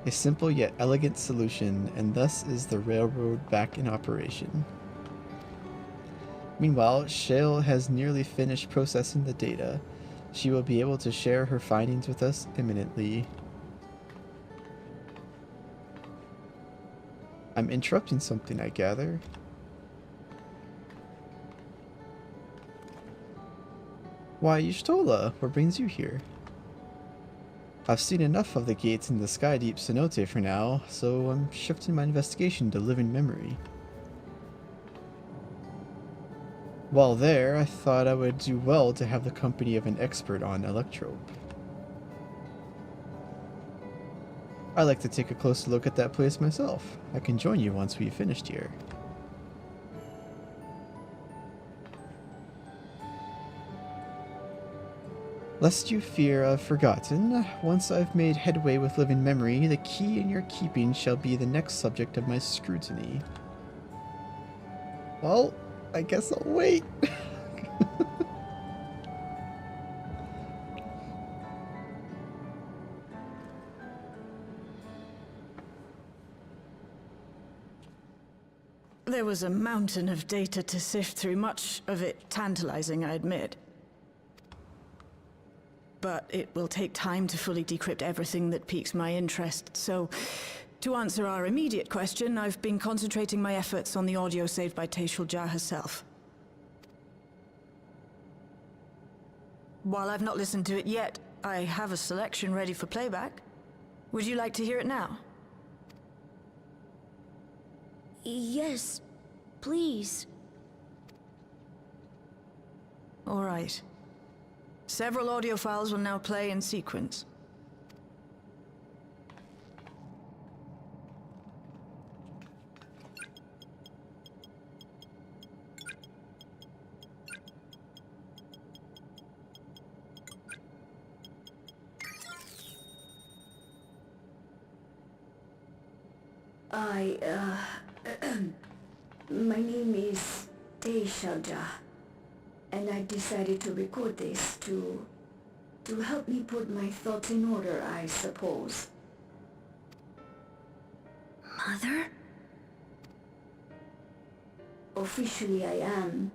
A simple yet elegant solution, and thus is the railroad back in operation. Meanwhile, Shale has nearly finished processing the data. She will be able to share her findings with us imminently. I'm interrupting something, I gather. Why, Y'shtola, what brings you here? I've seen enough of the gates in the Sky Deep Cenote for now, so I'm shifting my investigation to living memory. While there, I thought I would do well to have the company of an expert on Electrope. I'd like to take a closer look at that place myself. I can join you once we've finished here. Lest you fear I've forgotten, once I've made headway with living memory, the key in your keeping shall be the next subject of my scrutiny. Well, I guess I'll wait. There was a mountain of data to sift through, much of it tantalizing, I admit. But it will take time to fully decrypt everything that piques my interest, so to answer our immediate question, I've been concentrating my efforts on the audio saved by Sareel Ja herself. While I've not listened to it yet, I have a selection ready for playback. Would you like to hear it now? Yes, please. All right. Several audio files will now play in sequence. My name is Sareel Ja, and I decided to record this to help me put my thoughts in order, I suppose. Mother? Officially I am.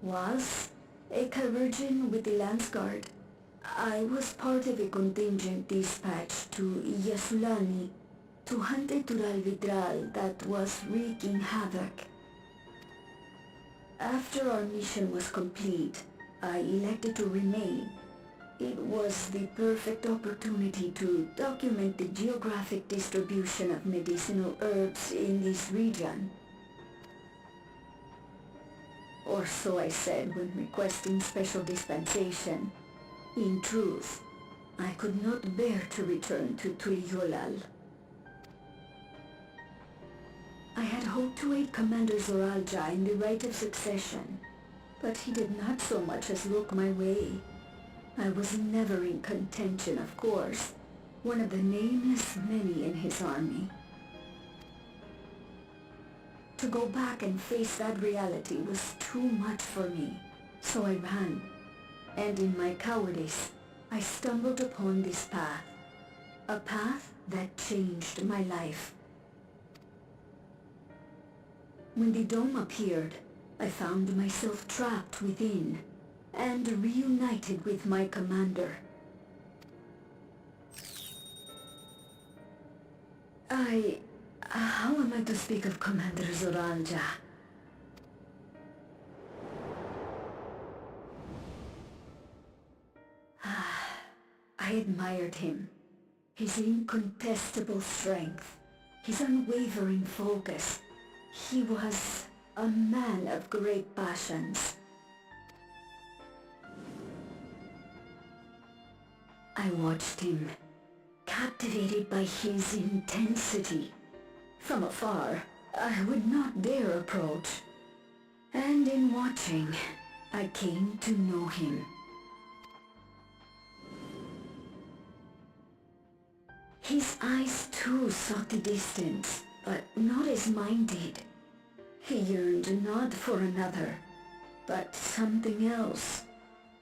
Was a Chirurgeon with the Lance Guard. I was part of a contingent dispatched to Yassulani to hunt a Tural Vidral that was wreaking havoc. After our mission was complete, I elected to remain. It was the perfect opportunity to document the geographic distribution of medicinal herbs in this region. Or so I said when requesting special dispensation. In truth, I could not bear to return to Tuliolal. I had hoped to aid Commander Sareel Ja in the right of succession, but he did not so much as look my way. I was never in contention, of course, one of the nameless many in his army. To go back and face that reality was too much for me, so I ran. And in my cowardice, I stumbled upon this path. A path that changed my life. When the dome appeared, I found myself trapped within, and reunited with my commander. How am I to speak of Commander Sareel Ja? I admired him. His incontestable strength, his unwavering focus. He was a man of great passions. I watched him, captivated by his intensity. From afar, I would not dare approach. And in watching, I came to know him. His eyes too sought the distance, but not as mine did. He yearned not for another, but something else,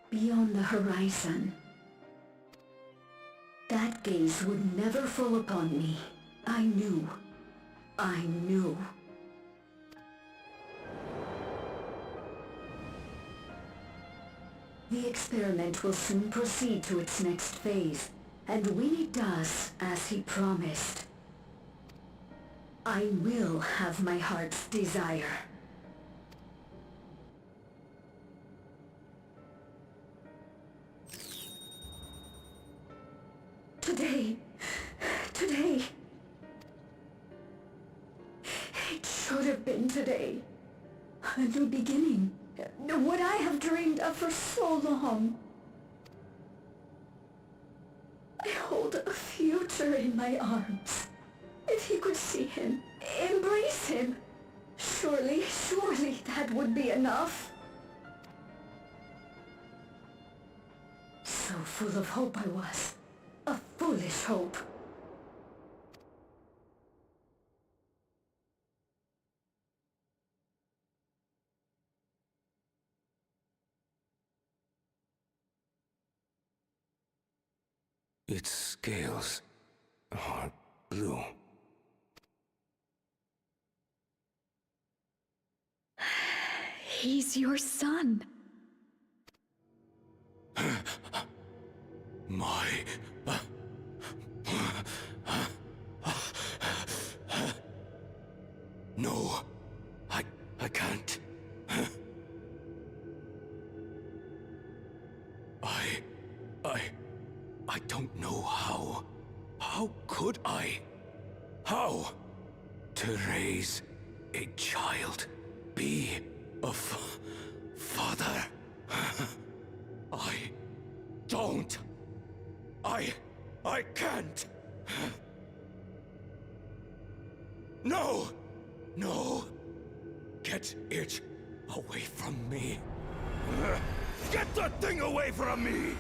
beyond the horizon. That gaze would never fall upon me. I knew. The experiment will soon proceed to its next phase, and when it does, as he promised, I will have my heart's desire. Today. It should have been today. A new beginning. What I have dreamed of for so long. I hold a future in my arms. If he could see him, embrace him, surely that would be enough. So full of hope I was. A foolish hope. Its scales are blue. He's your son. My... No, I can't. I don't know how. How could I? How? To raise a child, be a father. I don't. I can't. No! No! Get it away from me. Get that thing away from me!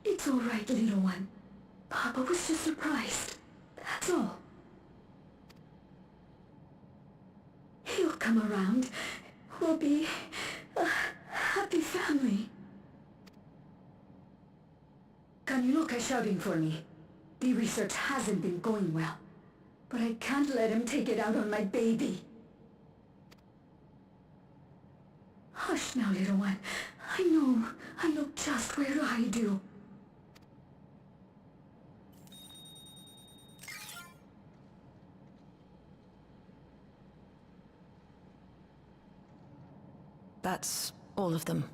It's all right, little one. Papa was just surprised. That's all. He'll come around. We'll be happy family. Kaniloka is shouting for me. The research hasn't been going well, but I can't let him take it out on my baby. Hush now, little one. I know just where to hide you. That's all of them.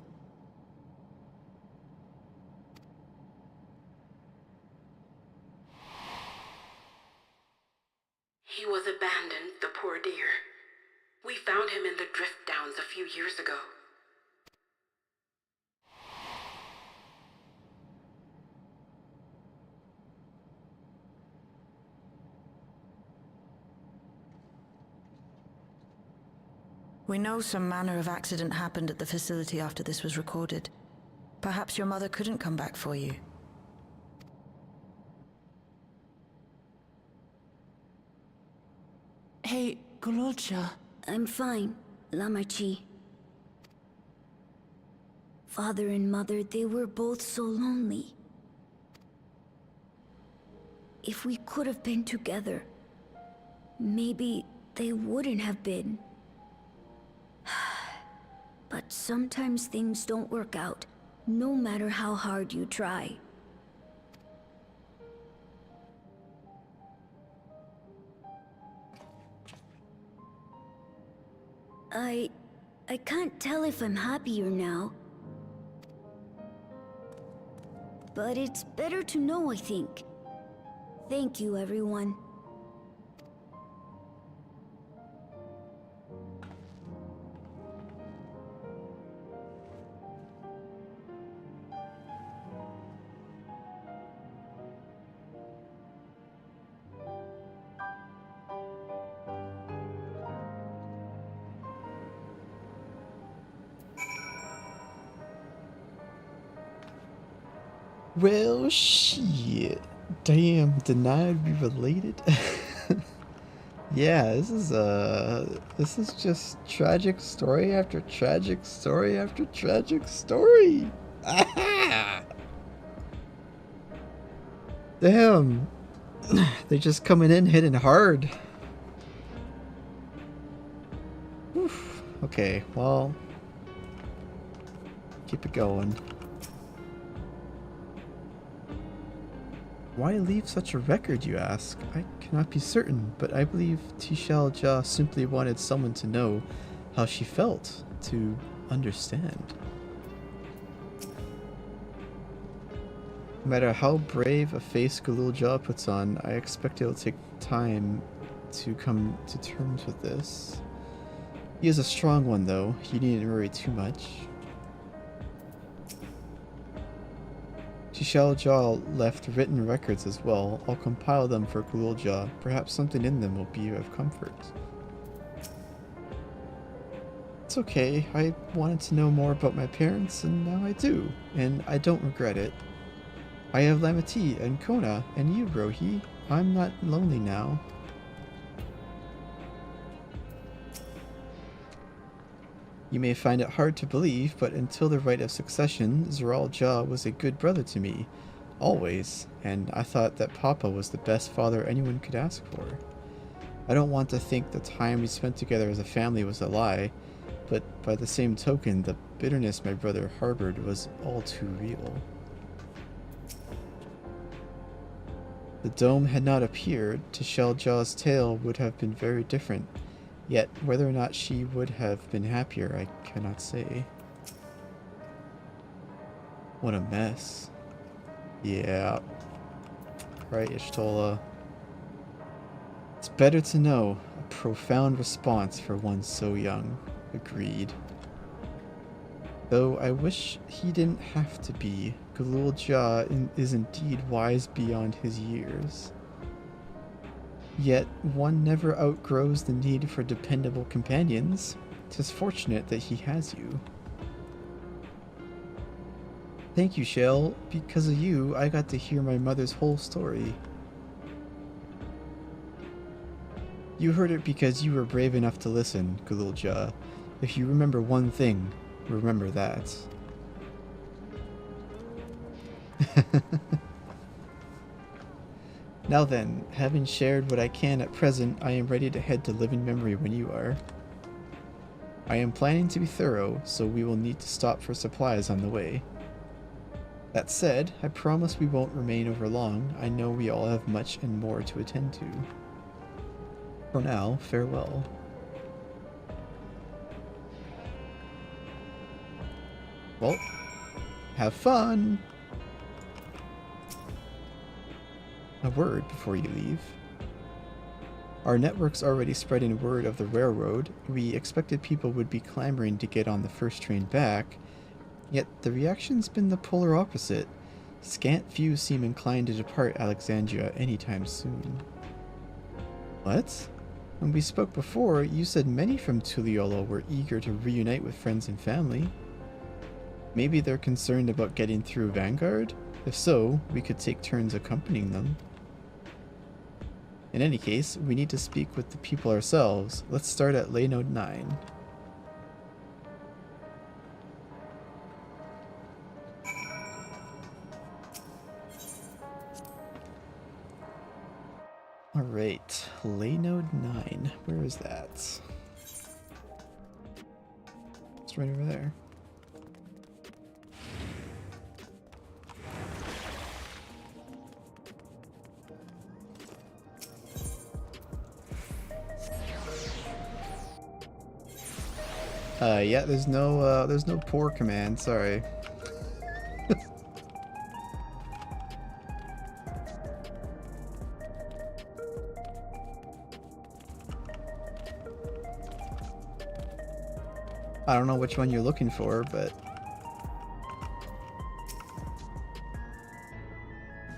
He was abandoned, the poor dear. We found him in the drift downs a few years ago. We know some manner of accident happened at the facility after this was recorded. Perhaps your mother couldn't come back for you. Hey, Gololcha. I'm fine, Lamachi. Father and mother, they were both so lonely. If we could have been together, maybe they wouldn't have been. But sometimes things don't work out, no matter how hard you try. I can't tell if I'm happier now. But it's better to know, I think. Thank you, everyone. Well, shit. Damn, denied we related? Yeah, this is just tragic story after tragic story after tragic story. Damn. They're just coming in hitting hard. Oof. Okay, well, keep it going. Why leave such a record, you ask? I cannot be certain, but I believe Sareel Ja simply wanted someone to know how she felt, to understand. No matter how brave a face Sareel Ja puts on, I expect it will take time to come to terms with this. He is a strong one, though. You needn't worry too much. Sareel Ja left written records as well. I'll compile them for Sareel Ja. Perhaps something in them will be of comfort. It's okay. I wanted to know more about my parents, and now I do. And I don't regret it. I have Lamat and Koana, and you, Rohi. I'm not lonely now. You may find it hard to believe, but until the rite of succession, Sareel Ja was a good brother to me. Always. And I thought that Papa was the best father anyone could ask for. I don't want to think the time we spent together as a family was a lie, but by the same token, the bitterness my brother harbored was all too real. The dome had not appeared. Sareel Ja's tale would have been very different. Yet, whether or not she would have been happier, I cannot say. What a mess. Yeah. Right, Y'shtola. It's better to know. A profound response for one so young. Agreed. Though I wish he didn't have to be. Sareel Ja is indeed wise beyond his years. Yet, one never outgrows the need for dependable companions. 'Tis fortunate that he has you. Thank you, Shale. Because of you, I got to hear my mother's whole story. You heard it because you were brave enough to listen, Sareel Ja. If you remember one thing, remember that. Now then, having shared what I can at present, I am ready to head to living memory when you are. I am planning to be thorough, so we will need to stop for supplies on the way. That said, I promise we won't remain over long. I know we all have much and more to attend to. For now, farewell. Well, have fun! A word before you leave. Our network's already spreading word of the railroad. We expected people would be clamoring to get on the first train back, yet the reaction's been the polar opposite. Scant few seem inclined to depart Alexandria anytime soon. What? When we spoke before, you said many from Tuliolo were eager to reunite with friends and family. Maybe they're concerned about getting through Vanguard? If so, we could take turns accompanying them. In any case, we need to speak with the people ourselves. Let's start at Lay Node 9. Alright, Lay Node 9. Where is that? It's right over there. Yeah, there's no pour command, sorry. I don't know which one you're looking for, but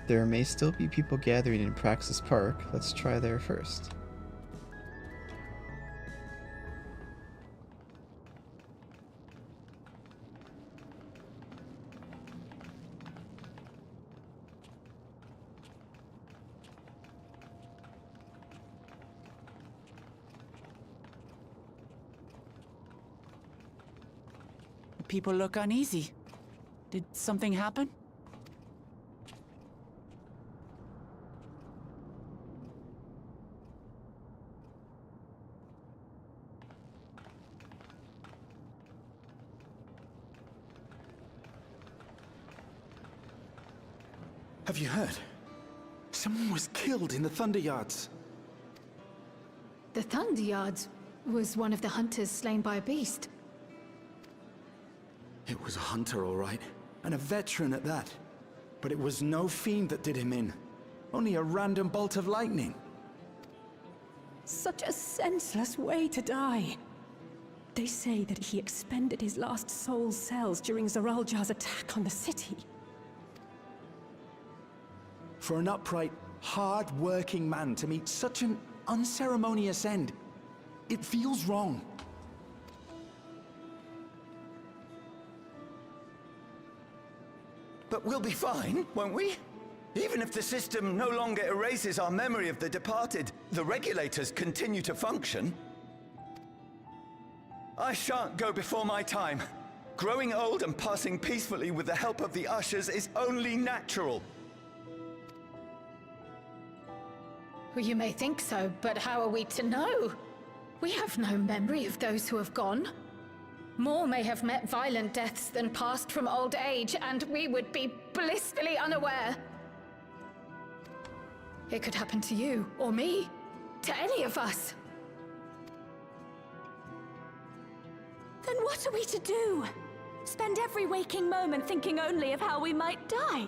there may still be people gathering in Praxis Park. Let's try there first. People look uneasy. Did something happen? Have you heard? Someone was killed in the Thunder Yards. The Thunder Yards was one of the hunters slain by a beast. It was a hunter, all right, and a veteran at that. But it was no fiend that did him in. Only a random bolt of lightning. Such a senseless way to die. They say that he expended his last soul cells during Sareel Ja's attack on the city. For an upright, hard-working man to meet such an unceremonious end, it feels wrong. But we'll be fine, won't we? Even if the system no longer erases our memory of the departed, the regulators continue to function. I shan't go before my time. Growing old and passing peacefully with the help of the ushers is only natural. Well, you may think so, but how are we to know? We have no memory of those who have gone. More may have met violent deaths than passed from old age, and we would be blissfully unaware. It could happen to you, or me, to any of us. Then what are we to do? Spend every waking moment thinking only of how we might die?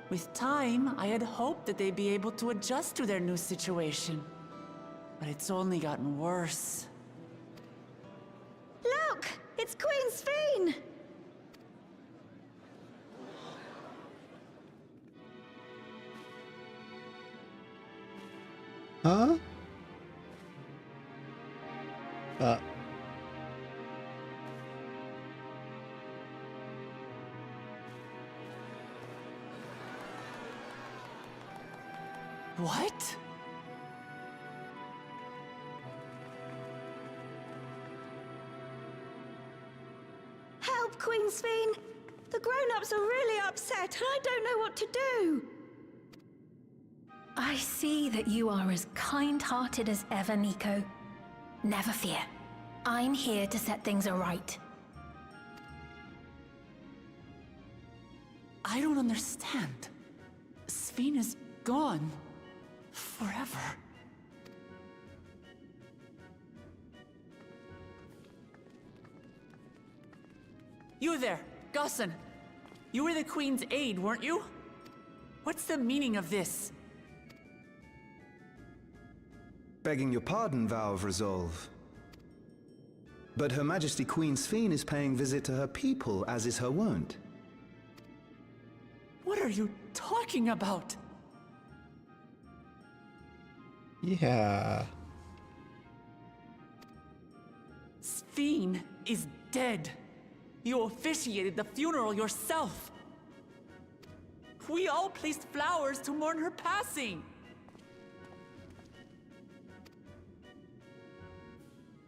With time, I had hoped that they'd be able to adjust to their new situation. But it's only gotten worse. Look! It's Queen Sphene! Huh? What? help, Queen Sphene. The grown-ups are really upset, and I don't know what to do. I see that you are as kind-hearted as ever, Nico. Never fear. I'm here to set things aright. I don't understand. Sphene is gone. Forever. You there, Gusson. You were the Queen's aide, weren't you? What's the meaning of this? Begging your pardon, Vow of Resolve. But Her Majesty Queen Sphene is paying visit to her people, as is her wont. What are you talking about? Yeah. Sphene is dead. You officiated the funeral yourself. We all placed flowers to mourn her passing.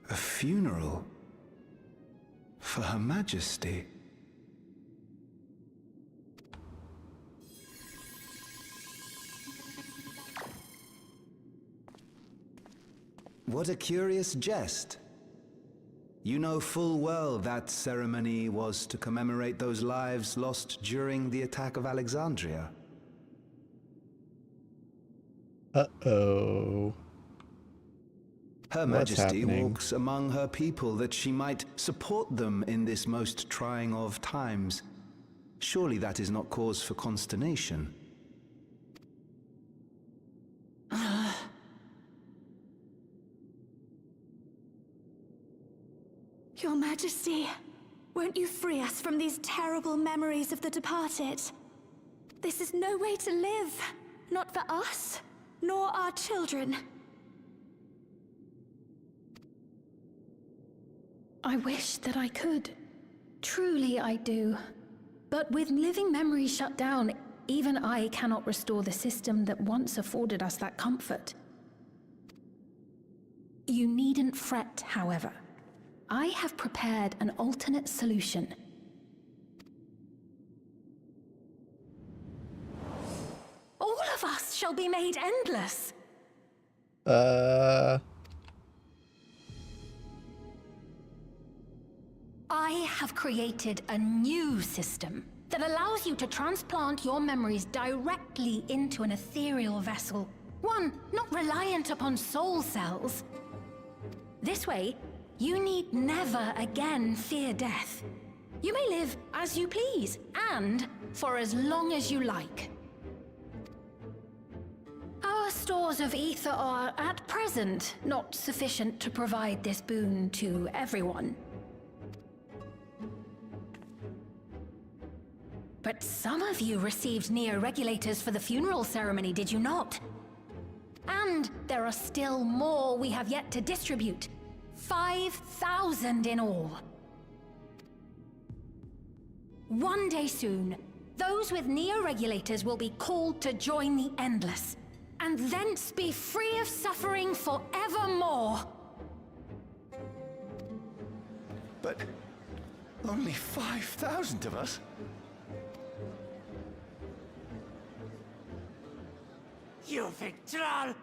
A funeral? For Her Majesty? What a curious jest. You know full well that ceremony was to commemorate those lives lost during the attack of Alexandria. Uh-oh. Her Majesty walks among her people that she might support them in this most trying of times. Surely that is not cause for consternation. Your Majesty, won't you free us from these terrible memories of the departed? This is no way to live, not for us, nor our children. I wish that I could. Truly I do. But with living memories shut down, even I cannot restore the system that once afforded us that comfort. You needn't fret, however. I have prepared an alternate solution. All of us shall be made endless. I have created a new system that allows you to transplant your memories directly into an ethereal vessel. One not reliant upon soul cells. This way, you need never again fear death. You may live as you please, and for as long as you like. Our stores of ether are, at present, not sufficient to provide this boon to everyone. But some of you received neo-regulators for the funeral ceremony, did you not? And there are still more we have yet to distribute. 5,000 in all. One day soon, those with neo-regulators will be called to join the Endless, and thence be free of suffering forevermore. But only 5,000 of us? You Victral!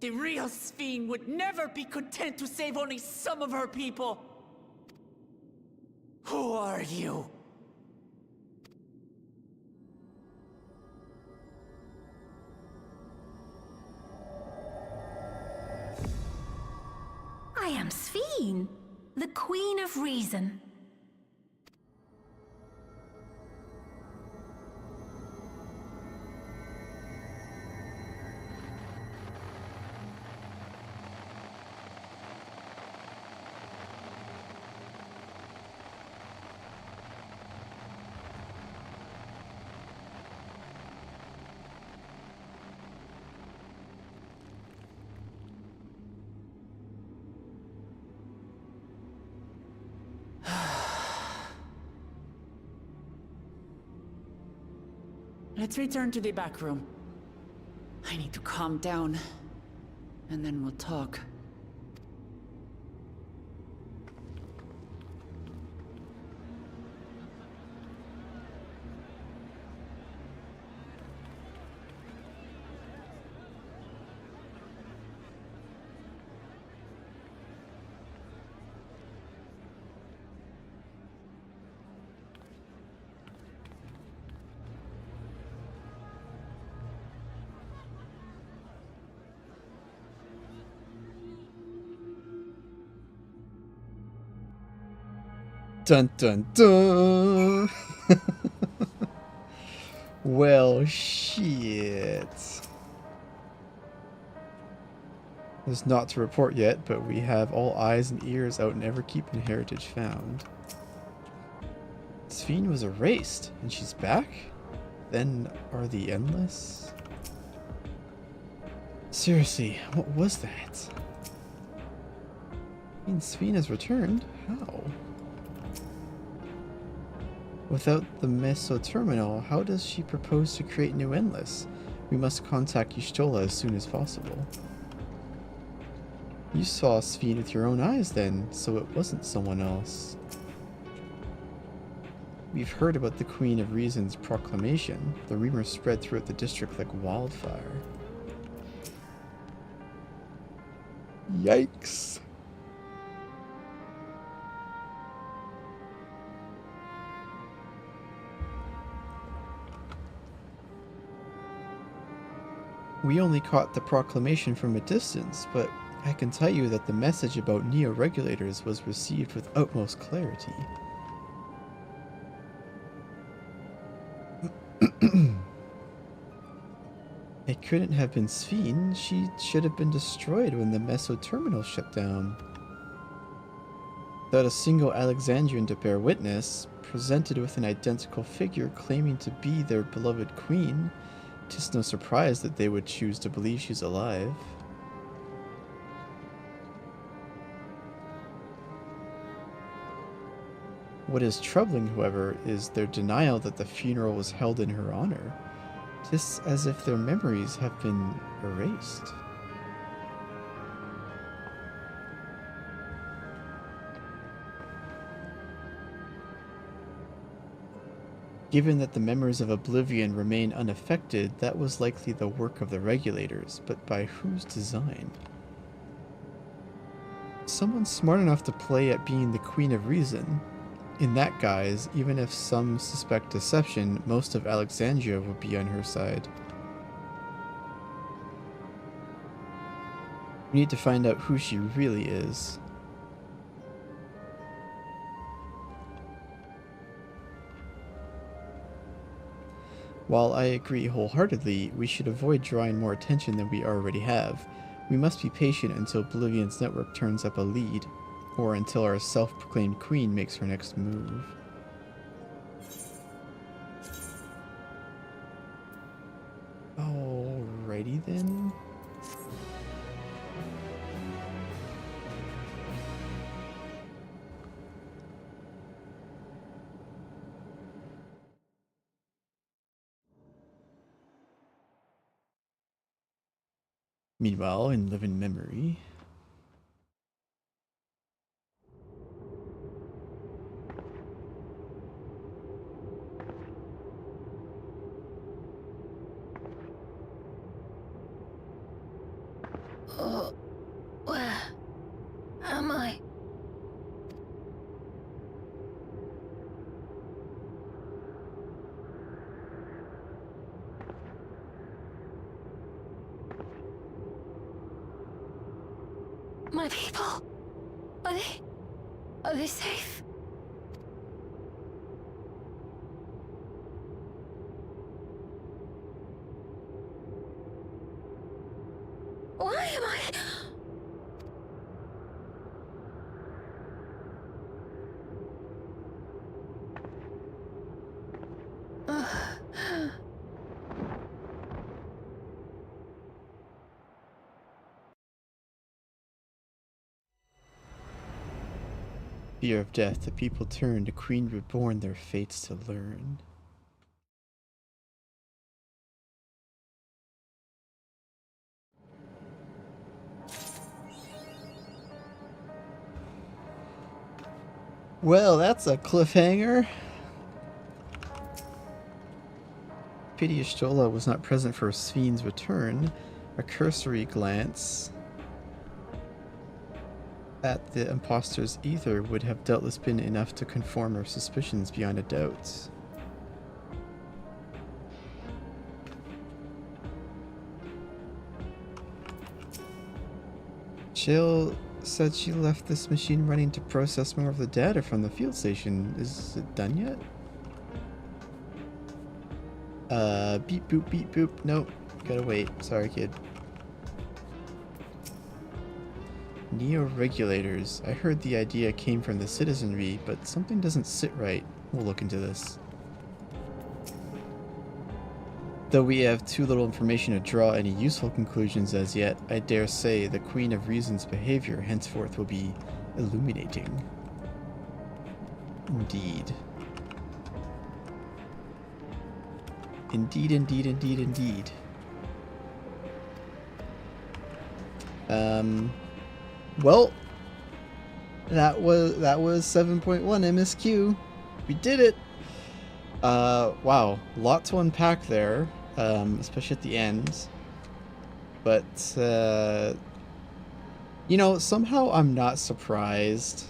The real Sphene would never be content to save only some of her people. Who are you? I am Sphene, the Queen of Reason. Let's return to the back room. I need to calm down, and then we'll talk. Dun dun dun! Well, shit. There's naught to report yet, but we have all eyes and ears out in Everkeep and Heritage found. Sphene was erased, and she's back? Then are the Endless? Seriously, what was that? I mean, Sphene has returned? How? Without the Meso Terminal, how does she propose to create new Endless? We must contact Y'shtola as soon as possible. You saw Sphene with your own eyes then, so it wasn't someone else. We've heard about the Queen of Reason's proclamation. The rumors spread throughout the district like wildfire. Yikes! We only caught the proclamation from a distance, but I can tell you that the message about neo-regulators was received with utmost clarity. It couldn't have been Sphene. She should have been destroyed when the Meso Terminal shut down. Without a single Alexandrian to bear witness, presented with an identical figure claiming to be their beloved queen, 'tis no surprise that they would choose to believe she's alive. What is troubling, however, is their denial that the funeral was held in her honor. 'Tis as if their memories have been erased. Given that the memories of Oblivion remain unaffected, that was likely the work of the regulators, but by whose design? Someone smart enough to play at being the Queen of Reason. In that guise, even if some suspect deception, most of Alexandria would be on her side. We need to find out who she really is. While I agree wholeheartedly, we should avoid drawing more attention than we already have. We must be patient until Oblivion's network turns up a lead, or until our self-proclaimed queen makes her next move. Alrighty then. Meanwhile, in living memory... Where am I? My people? Are they safe? Why am I... Fear of death, the people turn to Queen Reborn their fates to learn. Well, that's a cliffhanger. Pity Y'shtola was not present for Sphene's return. A cursory glance at the imposter's ether would have doubtless been enough to confirm her suspicions beyond a doubt. Chill said she left this machine running to process more of the data from the field station. Is it done yet? Beep boop beep boop. Nope. Gotta wait. Sorry, kid. Neo-regulators. I heard the idea came from the citizenry, but something doesn't sit right. We'll look into this. Though we have too little information to draw any useful conclusions as yet, I dare say the Queen of Reason's behavior henceforth will be illuminating. Indeed. Indeed, indeed, indeed, indeed. Well, that was 7.1 MSQ. We did it. Wow, lot to unpack there, especially at the end. But you know, somehow I'm not surprised,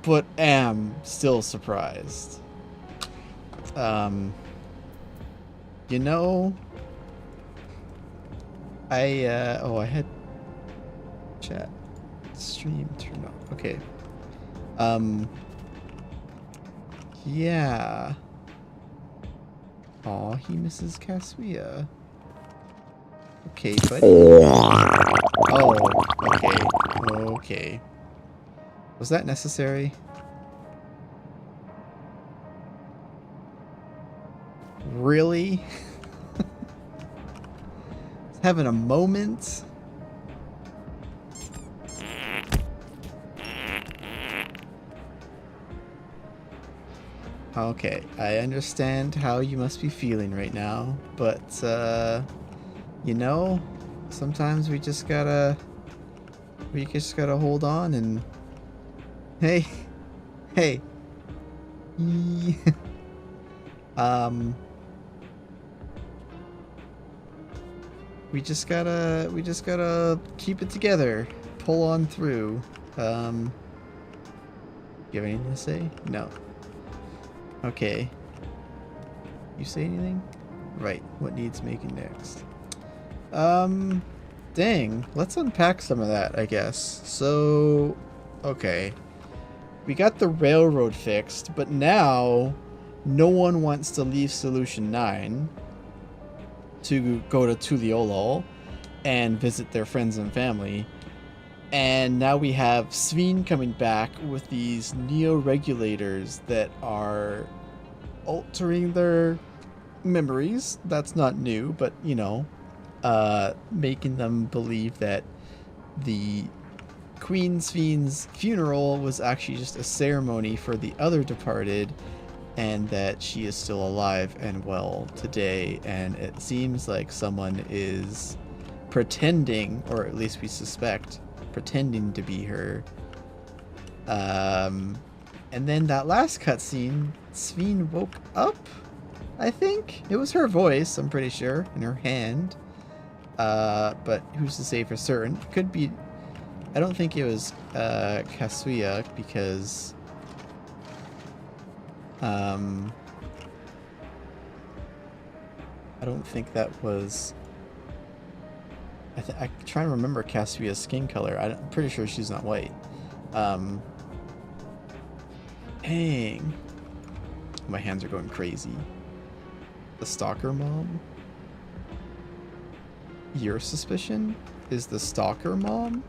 but am still surprised. You know, I had chat stream turned off. Okay. Yeah. Aw, he misses Kazuya. Okay, buddy. Oh, okay. Okay. Was that necessary? Really? Having a moment? Okay, I understand how you must be feeling right now, but, you know, sometimes we just gotta hold on and, hey, we just gotta keep it together, pull on through. You have anything to say? No. Okay. You say anything? Right. What needs making next? Dang. Let's unpack some of that, I guess. So, okay. We got the railroad fixed, but now no one wants to leave Solution 9 to go to Tuliolol and visit their friends and family. And now we have Sphene coming back with these neo-regulators that are altering their memories. That's not new, but, you know, making them believe that the Queen Sphene's funeral was actually just a ceremony for the other departed, and that she is still alive and well today. And it seems like someone is pretending, or at least we suspect, pretending to be her. And then that last cutscene, Sphene woke up, I think? It was her voice, I'm pretty sure, in her hand. But who's to say for certain? It could be... I don't think it was Kazuya, because... I don't think that was... I'm trying to remember Kazuya's skin color. I'm pretty sure she's not white. Dang. My hands are going crazy. The stalker mom? Your suspicion is the stalker mom?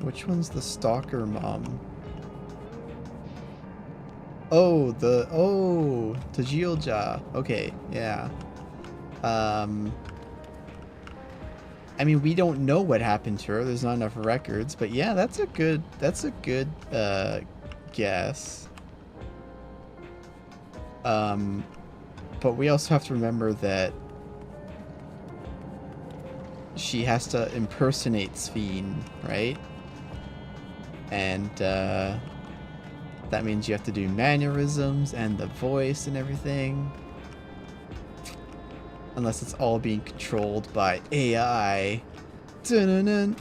Which one's the stalker mom? Oh, Sareel Ja. Okay, yeah. I mean, we don't know what happened to her. There's not enough records, but yeah, that's a good guess. But we also have to remember that she has to impersonate Sphene, right? And that means you have to do mannerisms and the voice and everything. Unless it's all being controlled by AI. Dun dun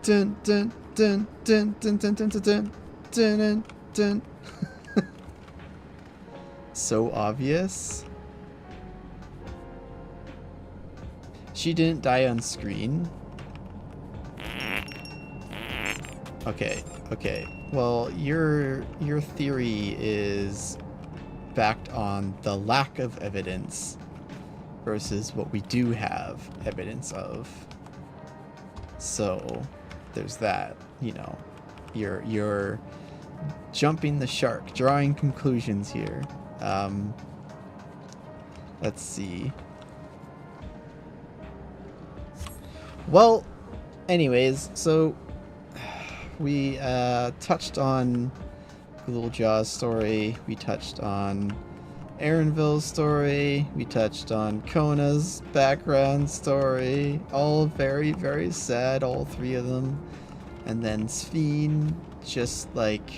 dun dun dun dun dun dun dun dun dun dun. So obvious. She didn't die on screen. Okay, okay. Well, your theory is backed on the lack of evidence versus what we do have evidence of. So there's that, you know. You're jumping the shark, drawing conclusions here. Let's see. Well, anyways, so we touched on Ghoul Jaw's story, we touched on Aaronville's story, we touched on Koana's background story, all very, very sad, all three of them. And then Sphene just like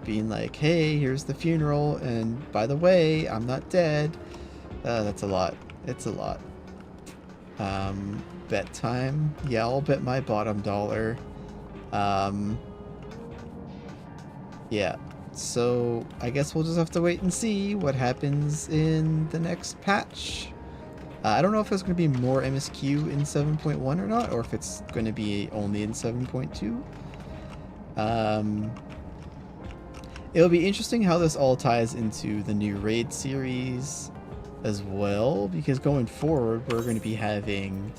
being like, hey, here's the funeral, and by the way, I'm not dead. That's a lot. It's a lot. Bet time. Yeah, I'll bet my bottom dollar. Yeah. So I guess we'll just have to wait and see what happens in the next patch. I don't know if there's going to be more MSQ in 7.1 or not, or if it's going to be only in 7.2. It'll be interesting how this all ties into the new raid series as well, because going forward we're going to be having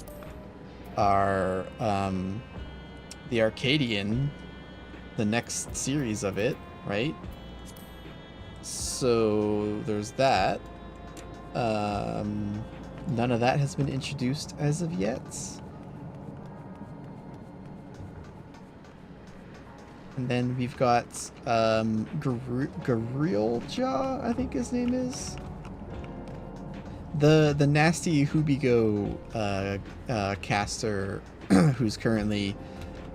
our the Arcadian, the next series of it, right? So there's that. None of that has been introduced as of yet. And then we've got Sareel Ja, I think his name is. The nasty Hubigo caster who's currently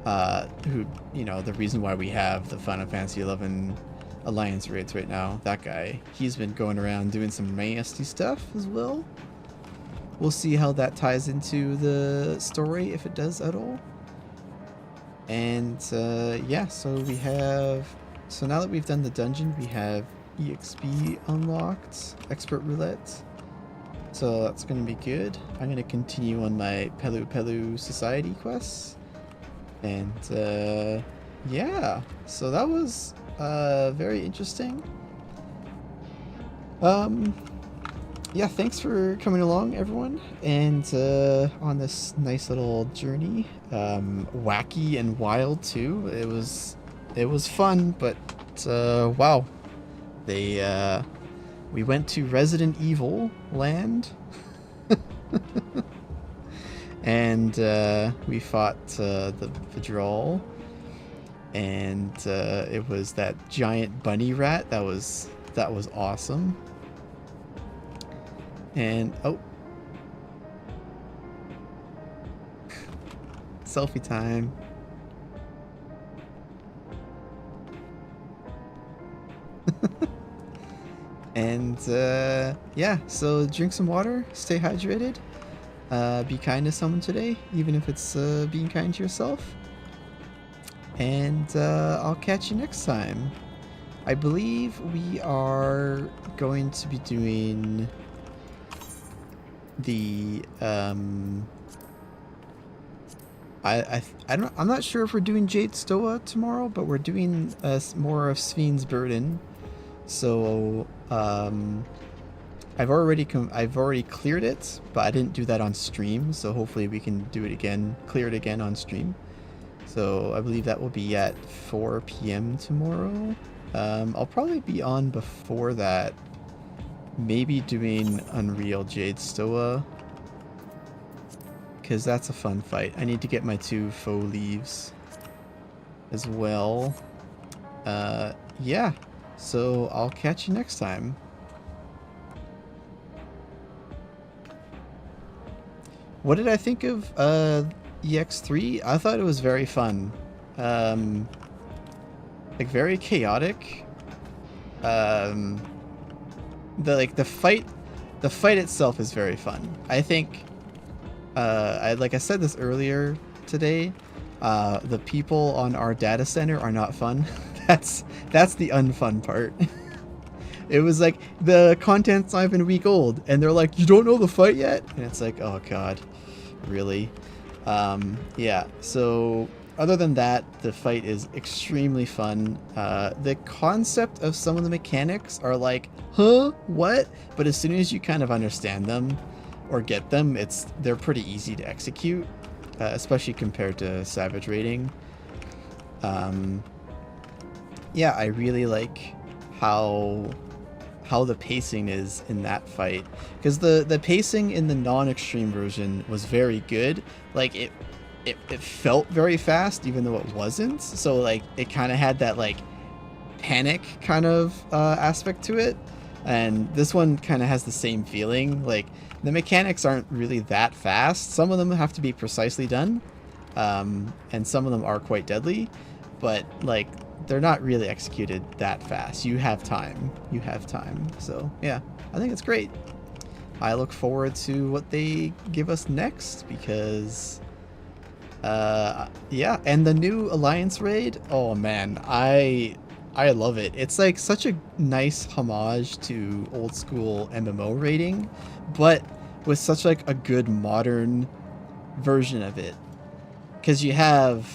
who, you know, the reason why we have the Final Fantasy XI Alliance raids right now, that guy, he's been going around doing some nasty stuff as well. We'll see how that ties into the story, if it does at all. And yeah, so we have, so now that we've done the dungeon, we have EXP unlocked, Expert Roulette. So that's going to be good. I'm going to continue on my Pelu Pelu Society quests. And yeah, so that was very interesting. Yeah, thanks for coming along, everyone, and on this nice little journey. Wacky and wild too. It was fun, but wow, we went to Resident Evil land, and we fought the Vidral, and it was that giant bunny rat. That was awesome. And oh, selfie time. And yeah, so drink some water, stay hydrated, be kind to someone today, even if it's being kind to yourself. And I'll catch you next time. I believe we are going to be doing the I'm not sure if we're doing Jade Stoa tomorrow, but we're doing more of Sphene's Burden. So I've already cleared it, but I didn't do that on stream, so hopefully we can do it again, clear it again on stream. So I believe that will be at 4 p.m. tomorrow. I'll probably be on before that, maybe doing Unreal Jade Stoa, because that's a fun fight. I need to get my 2 faux leaves as well. Yeah, so I'll catch you next time. What did I think of EX3? I thought it was very fun. Like very chaotic. The fight itself is very fun. I think like I said this earlier today, the people on our data center are not fun. That's the unfun part. It was like, the content's not even a week old, and they're like, you don't know the fight yet? And it's like, oh god, really? Yeah, so other than that, the fight is extremely fun. The concept of some of the mechanics are like, huh, what? But as soon as you kind of understand them or get them, they're pretty easy to execute, especially compared to Savage Raiding. Yeah, I really like how the pacing is in that fight, because the pacing in the non-extreme version was very good. Like it felt very fast even though it wasn't, so like it kind of had that like panic kind of aspect to it, and this one kind of has the same feeling. Like the mechanics aren't really that fast. Some of them have to be precisely done, and some of them are quite deadly, but like they're not really executed that fast. You have time. So yeah, I think it's great. I look forward to what they give us next, because yeah, and the new Alliance raid, oh man, I love it. It's like such a nice homage to old school MMO raiding, but with such like a good modern version of it, because you have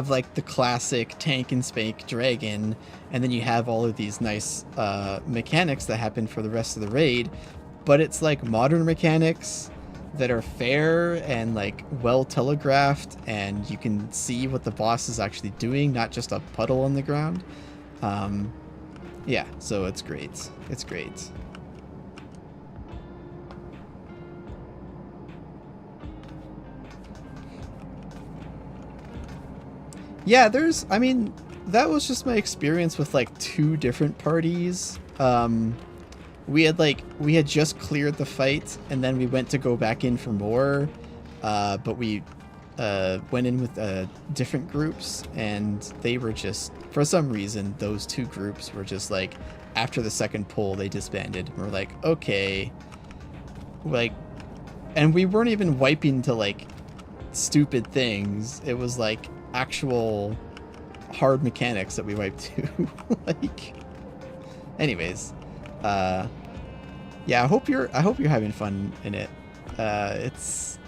like the classic tank and spank dragon, and then you have all of these nice mechanics that happen for the rest of the raid, but it's like modern mechanics that are fair and like well telegraphed, and you can see what the boss is actually doing, not just a puddle on the ground. Yeah, so it's great. It's great. Yeah, I mean, that was just my experience with like 2 different parties. We had just cleared the fight, and then we went to go back in for more, but we went in with different groups, and they were just, for some reason, those 2 groups were just like, after the second pull, they disbanded. We're like, okay, like, and we weren't even wiping to like stupid things. It was like actual hard mechanics that we wiped to. Like, anyways, yeah, I hope you're having fun in it. It's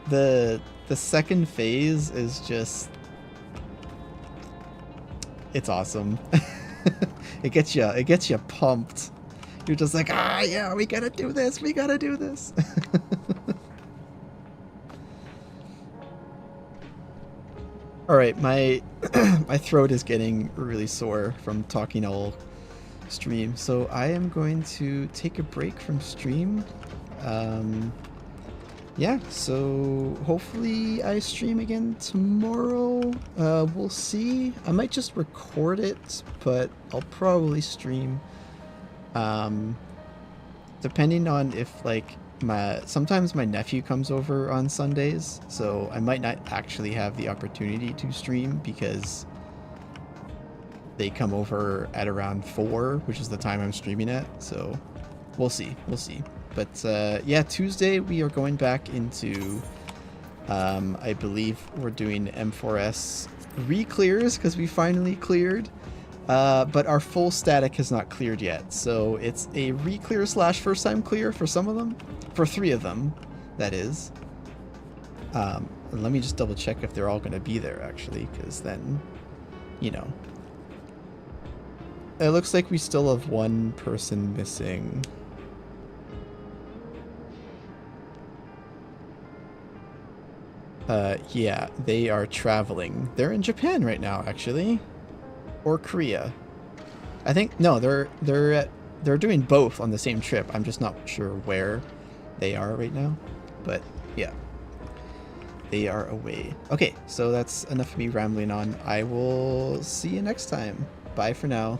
the second phase is just, it's awesome. it gets you pumped. You're just like, yeah, we gotta do this. All right, my throat is getting really sore from talking all stream, so I am going to take a break from stream. Yeah, so hopefully I stream again tomorrow. We'll see. I might just record it, but I'll probably stream. Depending on if like sometimes my nephew comes over on Sundays, so I might not actually have the opportunity to stream because they come over at around 4, which is the time I'm streaming at. So we'll see. But yeah, Tuesday we are going back into I believe we're doing M4S re-clears because we finally cleared. But our full static has not cleared yet, so it's a re-clear / first time clear for some of them. For 3 of them, that is. And let me just double check if they're all going to be there, actually, because then, you know. It looks like we still have 1 person missing. Yeah, they are traveling. They're in Japan right now, actually. Or Korea. I think, no, they're doing both on the same trip. I'm just not sure where they are right now, but yeah, they are away. Okay, so that's enough of me rambling on. I will see you next time. Bye for now.